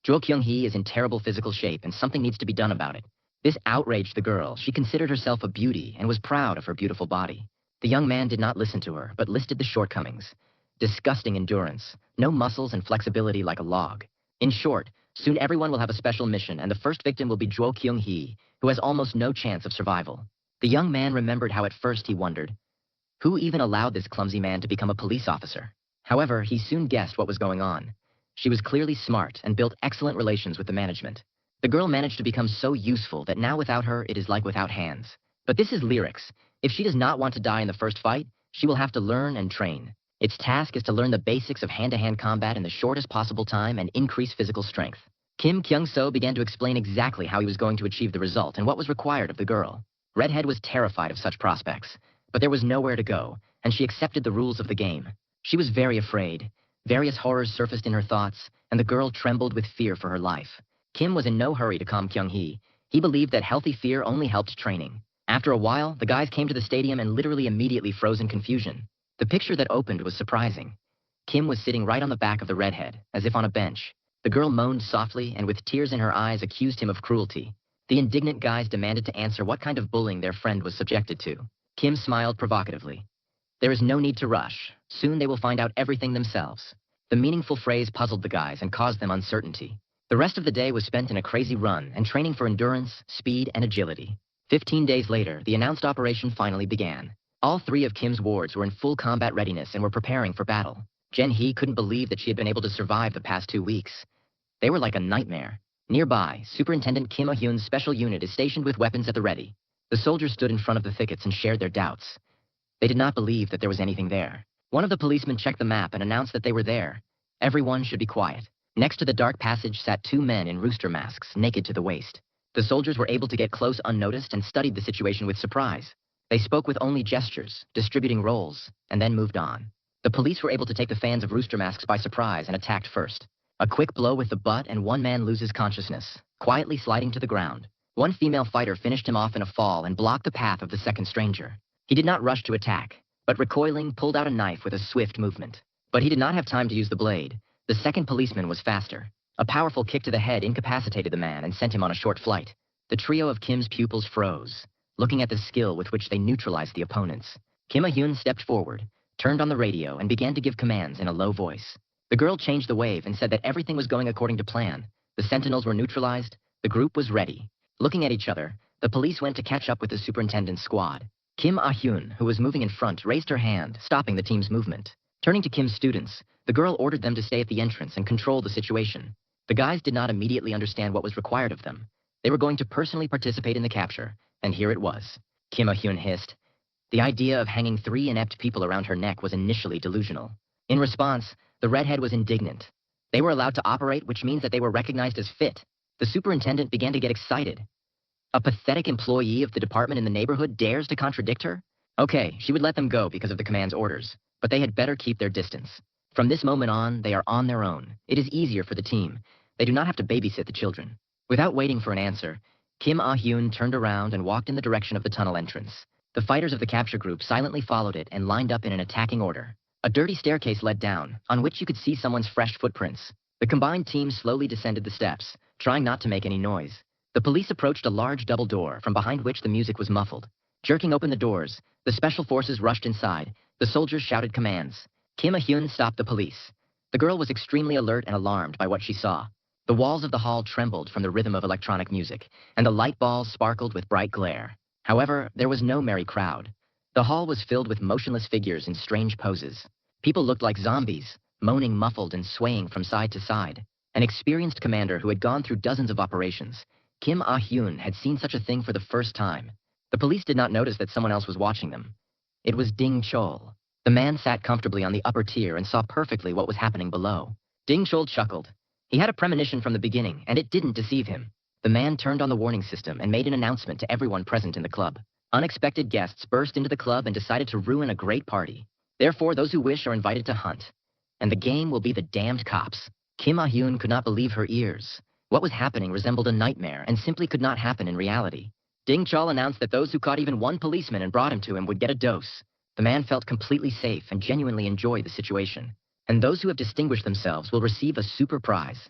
Jo Kyung-hee is in terrible physical shape and something needs to be done about it. This outraged the girl. She considered herself a beauty and was proud of her beautiful body. The young man did not listen to her, but listed the shortcomings. Disgusting endurance, no muscles and flexibility like a log. In short, soon everyone will have a special mission and the first victim will be Jo Kyung-hee, who has almost no chance of survival. The young man remembered how at first he wondered, who even allowed this clumsy man to become a police officer? However, he soon guessed what was going on. She was clearly smart and built excellent relations with the management. The girl managed to become so useful that now without her it is like without hands. But this is lyrics. If she does not want to die in the first fight, she will have to learn and train. Its task is to learn the basics of hand-to-hand combat in the shortest possible time and increase physical strength. Kim Kyung-soo began to explain exactly how he was going to achieve the result and what was required of the girl. Redhead was terrified of such prospects, but there was nowhere to go, and she accepted the rules of the game. She was very afraid. Various horrors surfaced in her thoughts, and the girl trembled with fear for her life. Kim was in no hurry to calm Kyung-hee. He believed that healthy fear only helped training. After a while, the guys came to the stadium and literally immediately froze in confusion. The picture that opened was surprising. Kim was sitting right on the back of the redhead, as if on a bench. The girl moaned softly and with tears in her eyes accused him of cruelty. The indignant guys demanded to answer what kind of bullying their friend was subjected to. Kim smiled provocatively. There is no need to rush. Soon they will find out everything themselves. The meaningful phrase puzzled the guys and caused them uncertainty. The rest of the day was spent in a crazy run and training for endurance, speed, and agility. 15 days later, the announced operation finally began. All three of Kim's wards were in full combat readiness and were preparing for battle. Jen-hee couldn't believe that she had been able to survive the past 2 weeks. They were like a nightmare. Nearby, Superintendent Kim Ah-hyun's special unit is stationed with weapons at the ready. The soldiers stood in front of the thickets and shared their doubts. They did not believe that there was anything there. One of the policemen checked the map and announced that they were there. Everyone should be quiet. Next to the dark passage sat 2 men in rooster masks, naked to the waist. The soldiers were able to get close unnoticed and studied the situation with surprise. They spoke with only gestures, distributing roles, and then moved on. The police were able to take the fans of rooster masks by surprise and attacked first. A quick blow with the butt and one man loses consciousness, quietly sliding to the ground. One female fighter finished him off in a fall and blocked the path of the second stranger. He did not rush to attack, but recoiling, pulled out a knife with a swift movement. But he did not have time to use the blade. The second policeman was faster. A powerful kick to the head incapacitated the man and sent him on a short flight. The trio of Kim's pupils froze, looking at the skill with which they neutralized the opponents. Kim Ah-hyun stepped forward, turned on the radio, and began to give commands in a low voice. The girl changed the wave and said that everything was going according to plan. The sentinels were neutralized. The group was ready. Looking at each other, the police went to catch up with the superintendent's squad. Kim Ah-hyun, who was moving in front, raised her hand, stopping the team's movement. Turning to Kim's students, the girl ordered them to stay at the entrance and control the situation. The guys did not immediately understand what was required of them. They were going to personally participate in the capture, and here it was. Kim Ah-hyun hissed. The idea of hanging 3 inept people around her neck was initially delusional. In response, the redhead was indignant. They were allowed to operate, which means that they were recognized as fit. The superintendent began to get excited. A pathetic employee of the department in the neighborhood dares to contradict her? Okay, she would let them go because of the command's orders, but they had better keep their distance. From this moment on, they are on their own. It is easier for the team. They do not have to babysit the children. Without waiting for an answer, Kim Ah-hyun turned around and walked in the direction of the tunnel entrance. The fighters of the capture group silently followed it and lined up in an attacking order. A dirty staircase led down, on which you could see someone's fresh footprints. The combined team slowly descended the steps, trying not to make any noise. The police approached a large double door, from behind which the music was muffled. Jerking open the doors, the special forces rushed inside. The soldiers shouted commands. Kim Ah-hyun stopped the police. The girl was extremely alert and alarmed by what she saw. The walls of the hall trembled from the rhythm of electronic music, and the light balls sparkled with bright glare. However, there was no merry crowd. The hall was filled with motionless figures in strange poses. People looked like zombies, moaning muffled and swaying from side to side. An experienced commander who had gone through dozens of operations, Kim Ah-hyun had seen such a thing for the first time. The police did not notice that someone else was watching them. It was Ding Chol. The man sat comfortably on the upper tier and saw perfectly what was happening below. Ding Chol chuckled. He had a premonition from the beginning, and it didn't deceive him. The man turned on the warning system and made an announcement to everyone present in the club. Unexpected guests burst into the club and decided to ruin a great party. Therefore, those who wish are invited to hunt. And the game will be the damned cops. Kim Ah-hyun could not believe her ears. What was happening resembled a nightmare and simply could not happen in reality. Ding Chol announced that those who caught even one policeman and brought him to him would get a dose. The man felt completely safe and genuinely enjoyed the situation. And those who have distinguished themselves will receive a super prize.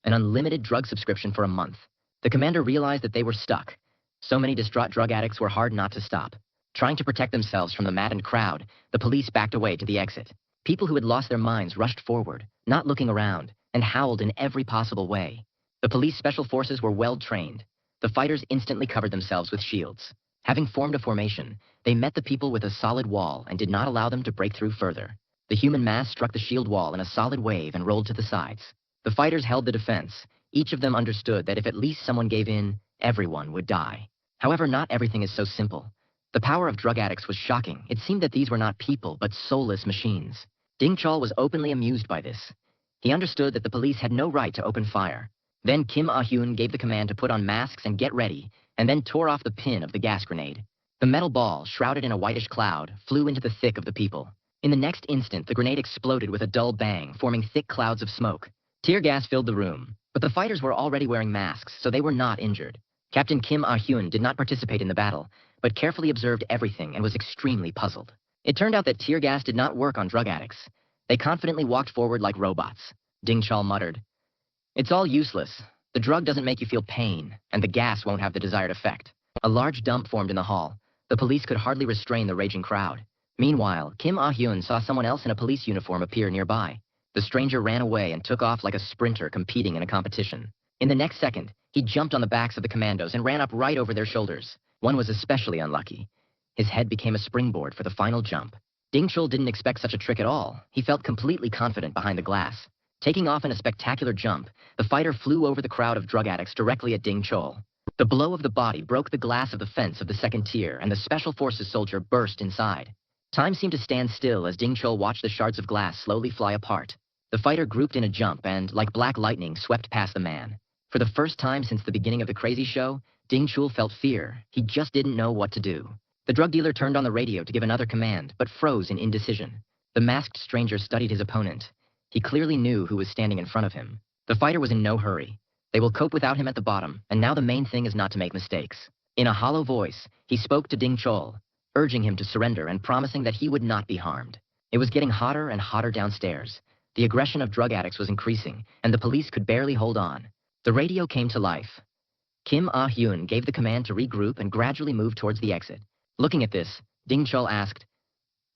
An unlimited drug subscription for a month. The commander realized that they were stuck. So many distraught drug addicts were hard not to stop. Trying to protect themselves from the maddened crowd, the police backed away to the exit. People who had lost their minds rushed forward, not looking around, and howled in every possible way. The police special forces were well trained. The fighters instantly covered themselves with shields. Having formed a formation, they met the people with a solid wall and did not allow them to break through further. The human mass struck the shield wall in a solid wave and rolled to the sides. The fighters held the defense. Each of them understood that if at least someone gave in, everyone would die. However, not everything is so simple. The power of drug addicts was shocking. It seemed that these were not people, but soulless machines. Ding Chol was openly amused by this. He understood that the police had no right to open fire. Then Kim Ah-hyun gave the command to put on masks and get ready, and then tore off the pin of the gas grenade. The metal ball, shrouded in a whitish cloud, flew into the thick of the people. In the next instant, the grenade exploded with a dull bang, forming thick clouds of smoke. Tear gas filled the room, but the fighters were already wearing masks, so they were not injured. Captain Kim Ah-hyun did not participate in the battle, but carefully observed everything and was extremely puzzled. It turned out that tear gas did not work on drug addicts. They confidently walked forward like robots. Ding Chol muttered, "It's all useless. The drug doesn't make you feel pain, and the gas won't have the desired effect. A large dump formed in the hall. The police could hardly restrain the raging crowd. Meanwhile, Kim Ah-hyun saw someone else in a police uniform appear nearby. The stranger ran away and took off like a sprinter competing in a competition. In the next second, he jumped on the backs of the commandos and ran up right over their shoulders. One was especially unlucky. His head became a springboard for the final jump. Ding Chul didn't expect such a trick at all. He felt completely confident behind the glass. Taking off in a spectacular jump, the fighter flew over the crowd of drug addicts directly at Ding Chul. The blow of the body broke the glass of the fence of the second tier, and the Special Forces soldier burst inside. Time seemed to stand still as Ding Chul watched the shards of glass slowly fly apart. The fighter grouped in a jump and, like black lightning, swept past the man. For the first time since the beginning of the crazy show, Ding Chul felt fear. He just didn't know what to do. The drug dealer turned on the radio to give another command, but froze in indecision. The masked stranger studied his opponent. He clearly knew who was standing in front of him. The fighter was in no hurry. They will cope without him at the bottom, and now the main thing is not to make mistakes. In a hollow voice, he spoke to Ding Chul, urging him to surrender and promising that he would not be harmed. It was getting hotter and hotter downstairs. The aggression of drug addicts was increasing, and the police could barely hold on. The radio came to life. Kim Ah-hyun gave the command to regroup and gradually move towards the exit. Looking at this, Ding Chul asked,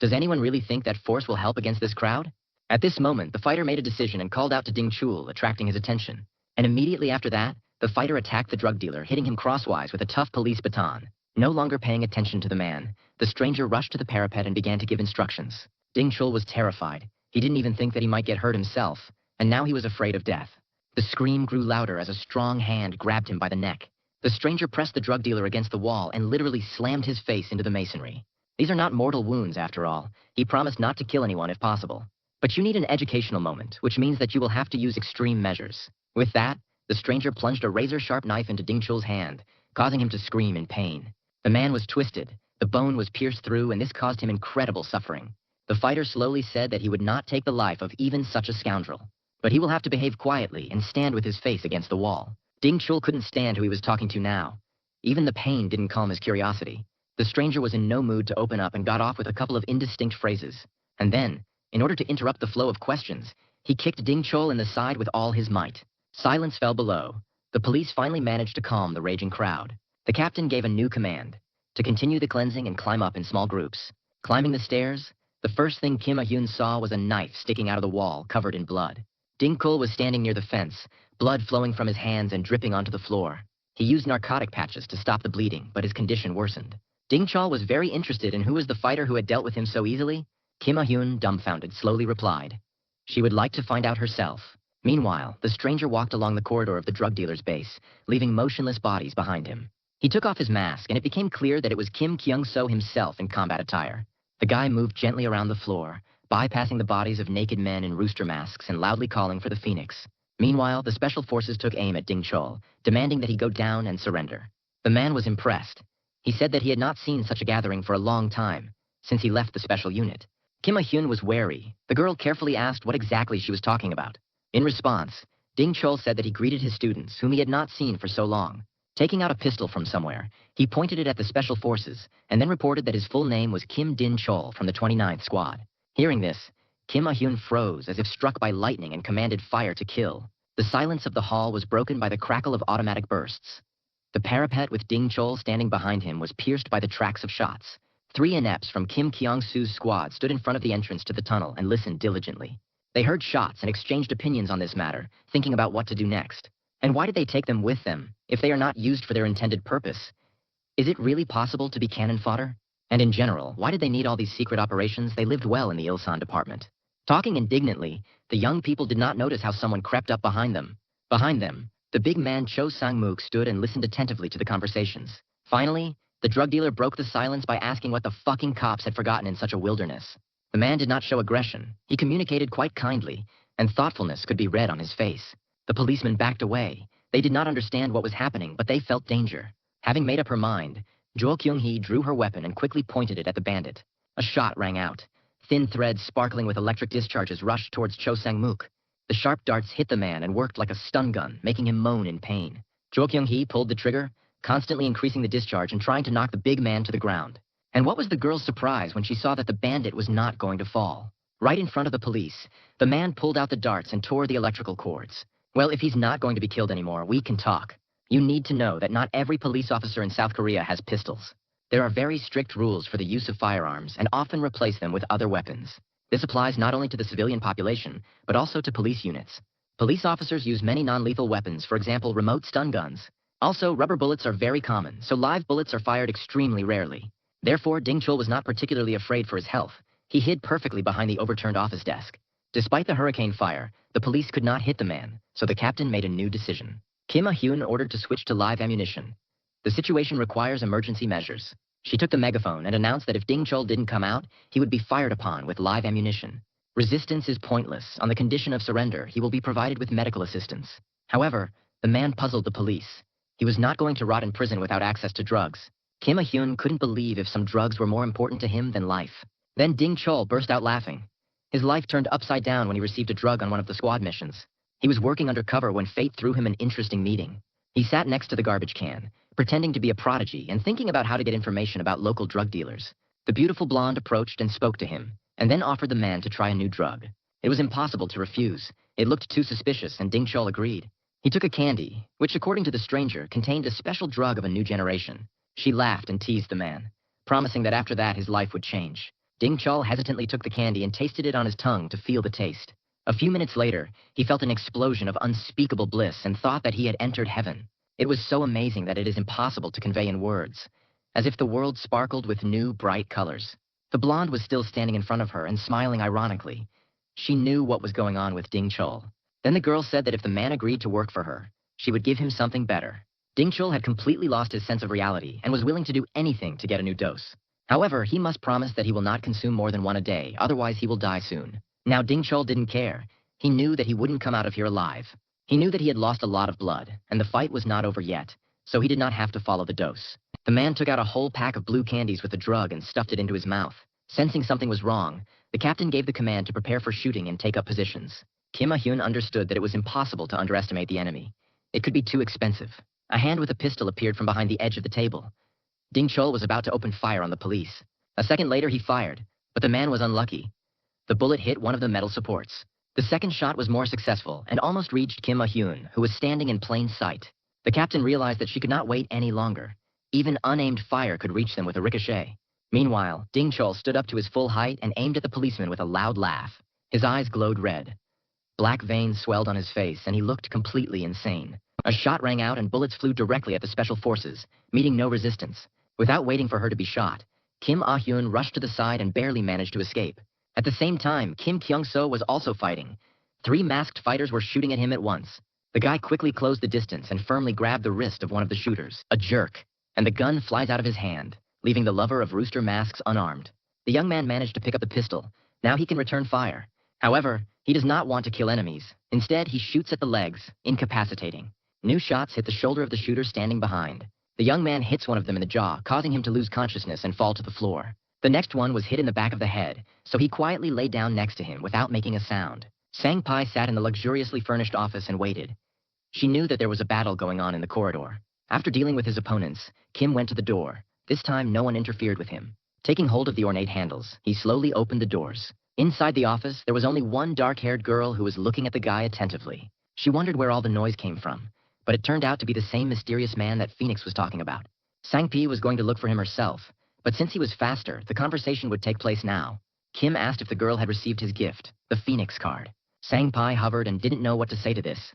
"Does anyone really think that force will help against this crowd?" At this moment, the fighter made a decision and called out to Ding Chul, attracting his attention. And immediately after that, the fighter attacked the drug dealer, hitting him crosswise with a tough police baton. No longer paying attention to the man, the stranger rushed to the parapet and began to give instructions. Ding Chul was terrified. He didn't even think that he might get hurt himself, and now he was afraid of death. The scream grew louder as a strong hand grabbed him by the neck. The stranger pressed the drug dealer against the wall and literally slammed his face into the masonry. These are not mortal wounds, after all. He promised not to kill anyone if possible. But you need an educational moment, which means that you will have to use extreme measures. With that, the stranger plunged a razor-sharp knife into Ding Chul's hand, causing him to scream in pain. The man was twisted, the bone was pierced through, and this caused him incredible suffering. The fighter slowly said that he would not take the life of even such a scoundrel. But he will have to behave quietly and stand with his face against the wall. Ding Chul couldn't stand who he was talking to now. Even the pain didn't calm his curiosity. The stranger was in no mood to open up and got off with a couple of indistinct phrases. And then, in order to interrupt the flow of questions, he kicked Ding Chul in the side with all his might. Silence fell below. The police finally managed to calm the raging crowd. The captain gave a new command, to continue the cleansing and climb up in small groups. Climbing the stairs, the first thing Kim Ah-hyun saw was a knife sticking out of the wall, covered in blood. Ding Chul was standing near the fence, blood flowing from his hands and dripping onto the floor. He used narcotic patches to stop the bleeding, but his condition worsened. Ding Chul was very interested in who was the fighter who had dealt with him so easily. Kim Ah-hyun, dumbfounded, slowly replied, "She would like to find out herself." Meanwhile, the stranger walked along the corridor of the drug dealer's base, leaving motionless bodies behind him. He took off his mask, and it became clear that it was Kim Kyung-so himself in combat attire. The guy moved gently around the floor, bypassing the bodies of naked men in rooster masks and loudly calling for the Phoenix. Meanwhile, the special forces took aim at Ding Chul, demanding that he go down and surrender. The man was impressed. He said that he had not seen such a gathering for a long time, since he left the special unit. Kim Ah-hyun was wary. The girl carefully asked what exactly she was talking about. In response, Ding Chul said that he greeted his students, whom he had not seen for so long. Taking out a pistol from somewhere, he pointed it at the special forces, and then reported that his full name was Kim Din Chul from the 29th Squad. Hearing this, Kim Ah-hyun froze as if struck by lightning and commanded fire to kill. The silence of the hall was broken by the crackle of automatic bursts. The parapet with Ding Chul standing behind him was pierced by the tracks of shots. 3 ineps from Kim Kyung-soo's squad stood in front of the entrance to the tunnel and listened diligently. They heard shots and exchanged opinions on this matter, thinking about what to do next. And why did they take them with them, if they are not used for their intended purpose? Is it really possible to be cannon fodder? And in general, why did they need all these secret operations? They lived well in the Ilsan department. Talking indignantly, the young people did not notice how someone crept up behind them. Behind them, the big man Cho Sang-mook stood and listened attentively to the conversations. Finally, the drug dealer broke the silence by asking what the fucking cops had forgotten in such a wilderness. The man did not show aggression. He communicated quite kindly, and thoughtfulness could be read on his face. The policemen backed away. They did not understand what was happening, but they felt danger. Having made up her mind, Jo Kyung-hee drew her weapon and quickly pointed it at the bandit. A shot rang out. Thin threads sparkling with electric discharges rushed towards Cho Sang-mook. The sharp darts hit the man and worked like a stun gun, making him moan in pain. Jo Kyung-hee pulled the trigger, constantly increasing the discharge and trying to knock the big man to the ground. And what was the girl's surprise when she saw that the bandit was not going to fall? Right in front of the police, the man pulled out the darts and tore the electrical cords. Well, if he's not going to be killed anymore, we can talk. You need to know that not every police officer in South Korea has pistols. There are very strict rules for the use of firearms and often replace them with other weapons. This applies not only to the civilian population, but also to police units. Police officers use many non-lethal weapons, for example, remote stun guns. Also, rubber bullets are very common, so live bullets are fired extremely rarely. Therefore, Ding Chul was not particularly afraid for his health. He hid perfectly behind the overturned office desk. Despite the hurricane fire, the police could not hit the man, so the captain made a new decision. Kim Ah-hyun ordered to switch to live ammunition. The situation requires emergency measures. She took the megaphone and announced that if Ding Chul didn't come out, he would be fired upon with live ammunition. Resistance is pointless. On the condition of surrender, he will be provided with medical assistance. However, the man puzzled the police. He was not going to rot in prison without access to drugs. Kim Ah-hyun couldn't believe if some drugs were more important to him than life. Then Ding Chul burst out laughing. His life turned upside down when he received a drug on one of the squad missions. He was working undercover when fate threw him an interesting meeting. He sat next to the garbage can, pretending to be a prodigy and thinking about how to get information about local drug dealers. The beautiful blonde approached and spoke to him, and then offered the man to try a new drug. It was impossible to refuse. It looked too suspicious, and Ding Chul agreed. He took a candy, which according to the stranger, contained a special drug of a new generation. She laughed and teased the man, promising that after that his life would change. Ding Chul hesitantly took the candy and tasted it on his tongue to feel the taste. A few minutes later, he felt an explosion of unspeakable bliss and thought that he had entered heaven. It was so amazing that it is impossible to convey in words, as if the world sparkled with new, bright colors. The blonde was still standing in front of her and smiling ironically. She knew what was going on with Ding Chul. Then the girl said that if the man agreed to work for her, she would give him something better. Ding Chul had completely lost his sense of reality and was willing to do anything to get a new dose. However, he must promise that he will not consume more than one a day, otherwise he will die soon. Now Ding Chul didn't care. He knew that he wouldn't come out of here alive. He knew that he had lost a lot of blood, and the fight was not over yet, so he did not have to follow the dose. The man took out a whole pack of blue candies with the drug and stuffed it into his mouth. Sensing something was wrong, the captain gave the command to prepare for shooting and take up positions. Kim Ah-hyun understood that it was impossible to underestimate the enemy. It could be too expensive. A hand with a pistol appeared from behind the edge of the table. Ding Chul was about to open fire on the police. A second later he fired, but the man was unlucky. The bullet hit one of the metal supports. The second shot was more successful and almost reached Kim Ah-hyun, who was standing in plain sight. The captain realized that she could not wait any longer. Even unaimed fire could reach them with a ricochet. Meanwhile, Ding Chul stood up to his full height and aimed at the policeman with a loud laugh. His eyes glowed red. Black veins swelled on his face and he looked completely insane. A shot rang out and bullets flew directly at the special forces, meeting no resistance. Without waiting for her to be shot, Kim Ah-hyun rushed to the side and barely managed to escape. At the same time, Kim Kyung-so was also fighting. 3 masked fighters were shooting at him at once. The guy quickly closed the distance and firmly grabbed the wrist of one of the shooters, a jerk, and the gun flies out of his hand, leaving the lover of rooster masks unarmed. The young man managed to pick up the pistol. Now he can return fire. However, he does not want to kill enemies. Instead, he shoots at the legs, incapacitating. New shots hit the shoulder of the shooter standing behind. The young man hits one of them in the jaw, causing him to lose consciousness and fall to the floor. The next one was hit in the back of the head, so he quietly lay down next to him without making a sound. Sang-pai sat in the luxuriously furnished office and waited. She knew that there was a battle going on in the corridor. After dealing with his opponents, Kim went to the door. This time, no one interfered with him. Taking hold of the ornate handles, he slowly opened the doors. Inside the office, there was only one dark-haired girl who was looking at the guy attentively. She wondered where all the noise came from, but it turned out to be the same mysterious man that Phoenix was talking about. Sang-pi was going to look for him herself, but since he was faster, the conversation would take place now. Kim asked if the girl had received his gift, the Phoenix card. Sang-pi hovered and didn't know what to say to this.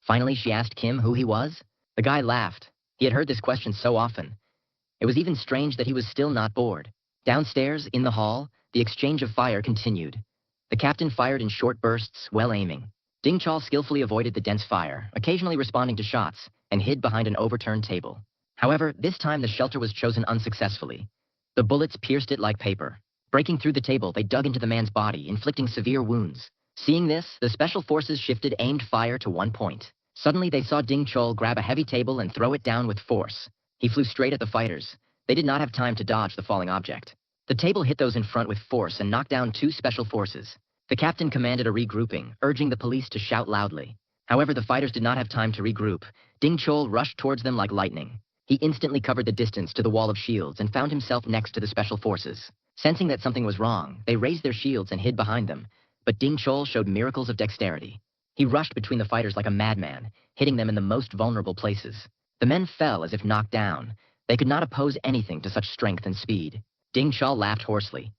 Finally, she asked Kim who he was. The guy laughed. He had heard this question so often. It was even strange that he was still not bored. Downstairs, in the hall, the exchange of fire continued. The captain fired in short bursts, well aiming. Ding Chul skillfully avoided the dense fire, occasionally responding to shots, and hid behind an overturned table. However, this time the shelter was chosen unsuccessfully. The bullets pierced it like paper. Breaking through the table, they dug into the man's body, inflicting severe wounds. Seeing this, the special forces shifted aimed fire to one point. Suddenly, they saw Ding Chul grab a heavy table and throw it down with force. He flew straight at the fighters. They did not have time to dodge the falling object. The table hit those in front with force and knocked down 2 special forces. The captain commanded a regrouping, urging the police to shout loudly. However, the fighters did not have time to regroup. Ding Chul rushed towards them like lightning. He instantly covered the distance to the wall of shields and found himself next to the special forces. Sensing that something was wrong, they raised their shields and hid behind them. But Ding Chul showed miracles of dexterity. He rushed between the fighters like a madman, hitting them in the most vulnerable places. The men fell as if knocked down. They could not oppose anything to such strength and speed. Ding Chao laughed hoarsely.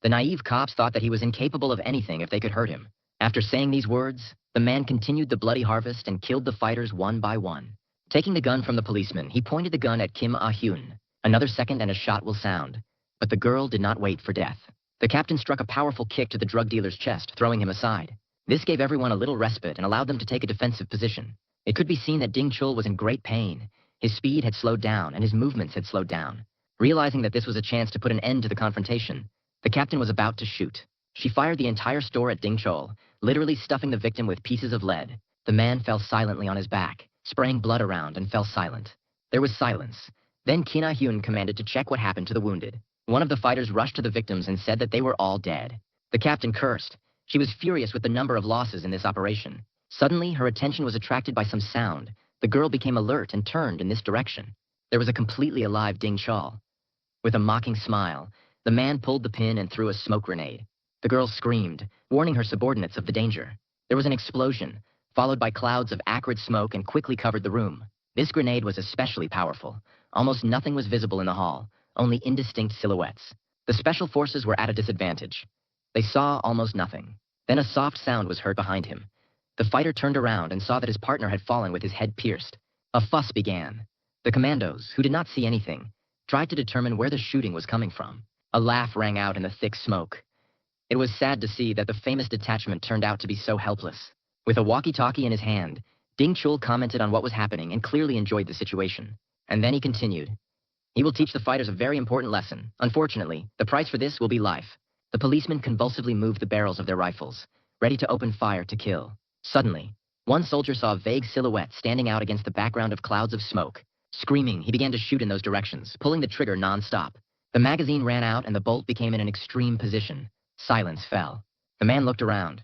The naive cops thought that he was incapable of anything if they could hurt him. After saying these words, the man continued the bloody harvest and killed the fighters one by one. Taking the gun from the policeman, he pointed the gun at Kim Ah-hyun. Another second and a shot will sound. But the girl did not wait for death. The captain struck a powerful kick to the drug dealer's chest, throwing him aside. This gave everyone a little respite and allowed them to take a defensive position. It could be seen that Ding Chul was in great pain. His speed had slowed down and his movements had slowed down. Realizing that this was a chance to put an end to the confrontation, the captain was about to shoot. She fired the entire store at Ding Chul, literally stuffing the victim with pieces of lead. The man fell silently on his back, spraying blood around, and fell silent. There was silence. Then Kim Ah-hyun commanded to check what happened to the wounded. One of the fighters rushed to the victims and said that they were all dead. The captain cursed. She was furious with the number of losses in this operation. Suddenly, her attention was attracted by some sound. The girl became alert and turned in this direction. There was a completely alive Ding Chul. With a mocking smile, the man pulled the pin and threw a smoke grenade. The girl screamed, warning her subordinates of the danger. There was an explosion, followed by clouds of acrid smoke, and quickly covered the room. This grenade was especially powerful. Almost nothing was visible in the hall, only indistinct silhouettes. The special forces were at a disadvantage. They saw almost nothing. Then a soft sound was heard behind him. The fighter turned around and saw that his partner had fallen with his head pierced. A fuss began. The commandos, who did not see anything, tried to determine where the shooting was coming from. A laugh rang out in the thick smoke. It was sad to see that the famous detachment turned out to be so helpless. With a walkie-talkie in his hand, Ding Chul commented on what was happening and clearly enjoyed the situation. And then he continued. He will teach the fighters a very important lesson. Unfortunately, the price for this will be life. The policemen convulsively moved the barrels of their rifles, ready to open fire to kill. Suddenly, one soldier saw a vague silhouette standing out against the background of clouds of smoke. Screaming, he began to shoot in those directions, pulling the trigger non-stop. The magazine ran out and the bolt became in an extreme position. Silence fell. The man looked around.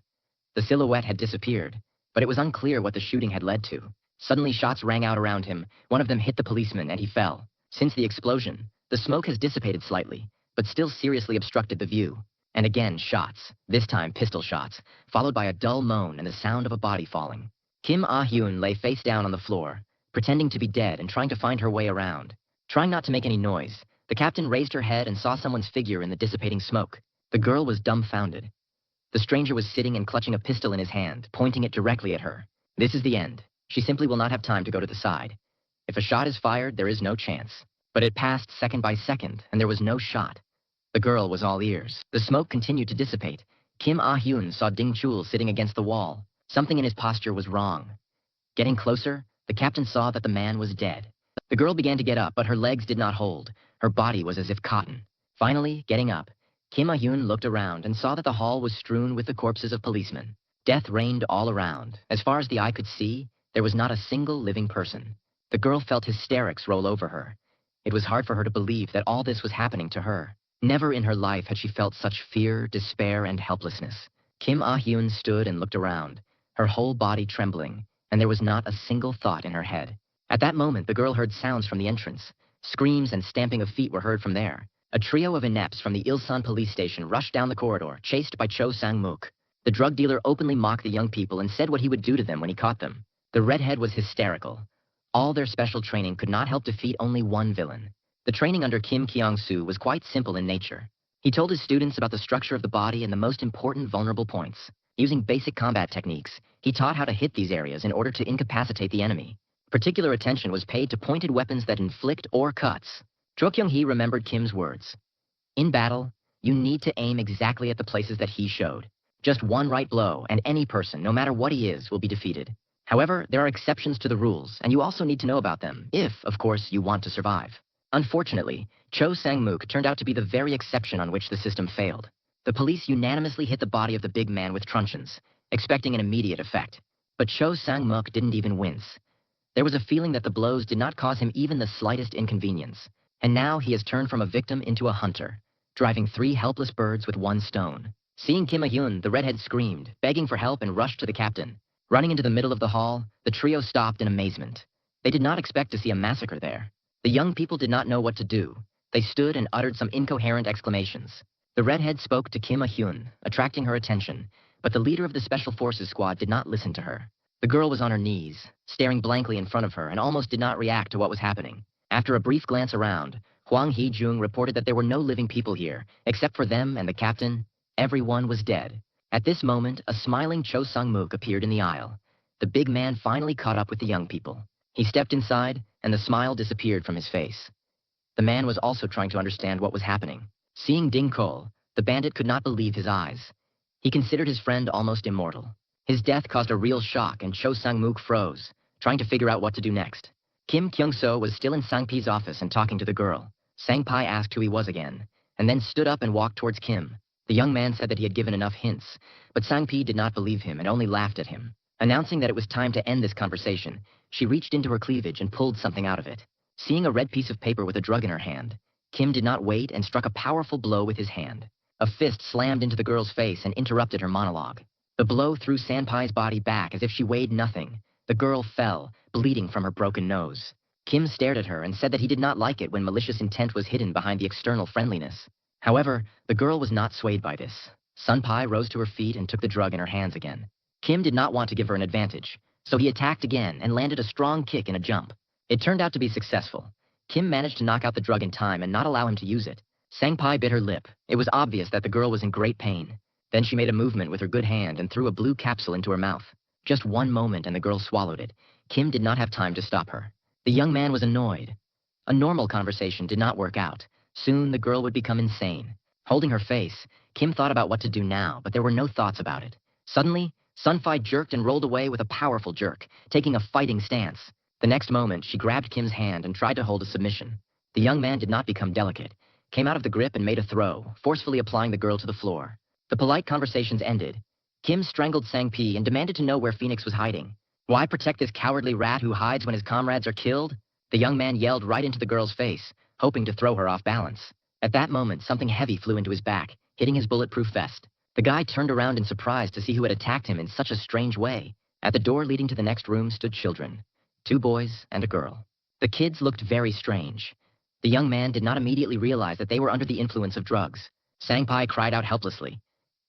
The silhouette had disappeared, but it was unclear what the shooting had led to. Suddenly shots rang out around him. One of them hit the policeman and he fell. Since the explosion, the smoke has dissipated slightly, but still seriously obstructed the view. And again shots, this time pistol shots, followed by a dull moan and the sound of a body falling. Kim Ah-hyun lay face down on the floor, pretending to be dead and trying to find her way around. Trying not to make any noise, the captain raised her head and saw someone's figure in the dissipating smoke. The girl was dumbfounded. The stranger was sitting and clutching a pistol in his hand, pointing it directly at her. This is the end. She simply will not have time to go to the side. If a shot is fired, there is no chance. But it passed second by second, and there was no shot. The girl was all ears. The smoke continued to dissipate. Kim Ah-hyun saw Ding Chul sitting against the wall. Something in his posture was wrong. Getting closer, the captain saw that the man was dead. The girl began to get up, but her legs did not hold. Her body was as if cotton. Finally, getting up, Kim Ah-hyun looked around and saw that the hall was strewn with the corpses of policemen. Death reigned all around. As far as the eye could see, there was not a single living person. The girl felt hysterics roll over her. It was hard for her to believe that all this was happening to her. Never in her life had she felt such fear, despair, and helplessness. Kim Ah-hyun stood and looked around, her whole body trembling, and there was not a single thought in her head. At that moment, the girl heard sounds from the entrance. Screams and stamping of feet were heard from there. A trio of ineps from the Ilsan police station rushed down the corridor, chased by Cho Sang-mook. The drug dealer openly mocked the young people and said what he would do to them when he caught them. The redhead was hysterical. All their special training could not help defeat only one villain. The training under Kim Kyung-soo was quite simple in nature. He told his students about the structure of the body and the most important vulnerable points. Using basic combat techniques, he taught how to hit these areas in order to incapacitate the enemy. Particular attention was paid to pointed weapons that inflict or cuts. Cho Kyung-hee remembered Kim's words. In battle, you need to aim exactly at the places that he showed. Just one right blow, and any person, no matter what he is, will be defeated. However, there are exceptions to the rules, and you also need to know about them, if, of course, you want to survive. Unfortunately, Cho Sang-mook turned out to be the very exception on which the system failed. The police unanimously hit the body of the big man with truncheons, expecting an immediate effect. But Cho Sang-mook didn't even wince. There was a feeling that the blows did not cause him even the slightest inconvenience. And now he has turned from a victim into a hunter, driving 3 helpless birds with 1 stone. Seeing Kim Ah-hyun, the redhead screamed, begging for help, and rushed to the captain. Running into the middle of the hall, the trio stopped in amazement. They did not expect to see a massacre there. The young people did not know what to do. They stood and uttered some incoherent exclamations. The redhead spoke to Kim Ah-hyun, attracting her attention, But the leader of the Special Forces squad did not listen to her. The girl was on her knees, staring blankly in front of her and almost did not react to what was happening. After a brief glance around, Huang He-jung reported that there were no living people here, except for them and the captain. Everyone was dead. At this moment, a smiling Cho Sung-mook appeared in the aisle. The big man finally caught up with the young people. He stepped inside, and the smile disappeared from his face. The man was also trying to understand what was happening. Seeing Ding Cole, the bandit could not believe his eyes. He considered his friend almost immortal. His death caused a real shock, and Cho Sung-mook froze, trying to figure out what to do next. Kim Kyung-so was still in Sang-pi's office and talking to the girl. Sang-pi asked who he was again, and then stood up and walked towards Kim. The young man said that he had given enough hints, but Sang-pi did not believe him and only laughed at him. Announcing that it was time to end this conversation, she reached into her cleavage and pulled something out of it. Seeing a red piece of paper with a drug in her hand, Kim did not wait and struck a powerful blow with his hand. A fist slammed into the girl's face and interrupted her monologue. The blow threw Sang-pi's body back as if she weighed nothing. The girl fell, bleeding from her broken nose. Kim stared at her and said that he did not like it when malicious intent was hidden behind the external friendliness. However, the girl was not swayed by this. Sun-pai rose to her feet and took the drug in her hands again. Kim did not want to give her an advantage, so he attacked again and landed a strong kick in a jump. It turned out to be successful. Kim managed to knock out the drug in time and not allow him to use it. Sang-pai bit her lip. It was obvious that the girl was in great pain. Then she made a movement with her good hand and threw a blue capsule into her mouth. Just one moment and the girl swallowed it. Kim did not have time to stop her. The young man was annoyed. A normal conversation did not work out. Soon the girl would become insane. Holding her face, Kim thought about what to do now, but there were no thoughts about it. Suddenly, Sun-Fi jerked and rolled away with a powerful jerk, taking a fighting stance. The next moment, she grabbed Kim's hand and tried to hold a submission. The young man did not become delicate, came out of the grip and made a throw, forcefully applying the girl to the floor. The polite conversations ended. Kim strangled Sang-pi and demanded to know where Phoenix was hiding. Why protect this cowardly rat who hides when his comrades are killed? The young man yelled right into the girl's face, hoping to throw her off balance. At that moment, something heavy flew into his back, hitting his bulletproof vest. The guy turned around in surprise to see who had attacked him in such a strange way. At the door leading to the next room stood children. 2 boys and a girl. The kids looked very strange. The young man did not immediately realize that they were under the influence of drugs. Sang-pai cried out helplessly.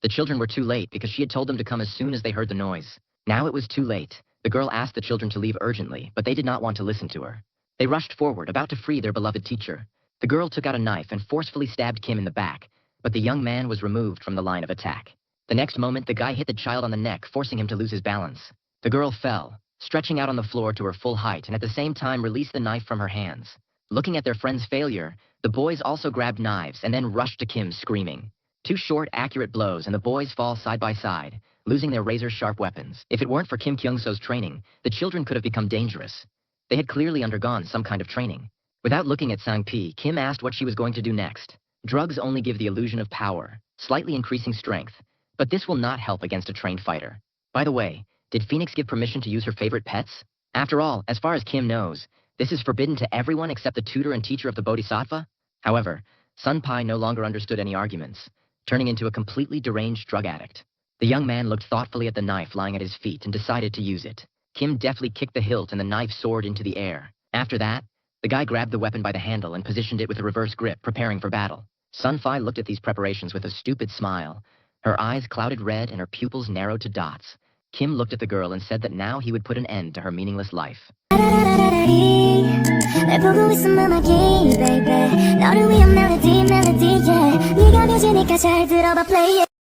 The children were too late because she had told them to come as soon as they heard the noise. Now it was too late. The girl asked the children to leave urgently, but they did not want to listen to her. They rushed forward, about to free their beloved teacher. The girl took out a knife and forcefully stabbed Kim in the back, but the young man was removed from the line of attack. The next moment, the guy hit the child on the neck, forcing him to lose his balance. The girl fell, stretching out on the floor to her full height, and at the same time released the knife from her hands. Looking at their friend's failure, the boys also grabbed knives and then rushed to Kim, screaming. 2 short, accurate blows, and the boys fall side by side, losing their razor-sharp weapons. If it weren't for Kim Kyung-so's training, the children could have become dangerous. They had clearly undergone some kind of training. Without looking at Sang-pi, Kim asked what she was going to do next. Drugs only give the illusion of power, slightly increasing strength, but this will not help against a trained fighter. By the way, did Phoenix give permission to use her favorite pets? After all, as far as Kim knows, this is forbidden to everyone except the tutor and teacher of the Bodhisattva. However, Sun-pai no longer understood any arguments, turning into a completely deranged drug addict. The young man looked thoughtfully at the knife lying at his feet and decided to use it. Kim deftly kicked the hilt and the knife soared into the air. After that, the guy grabbed the weapon by the handle and positioned it with a reverse grip, preparing for battle. Sun-Fi looked at these preparations with a stupid smile. Her eyes clouded red and her pupils narrowed to dots. Kim looked at the girl and said that now he would put an end to her meaningless life.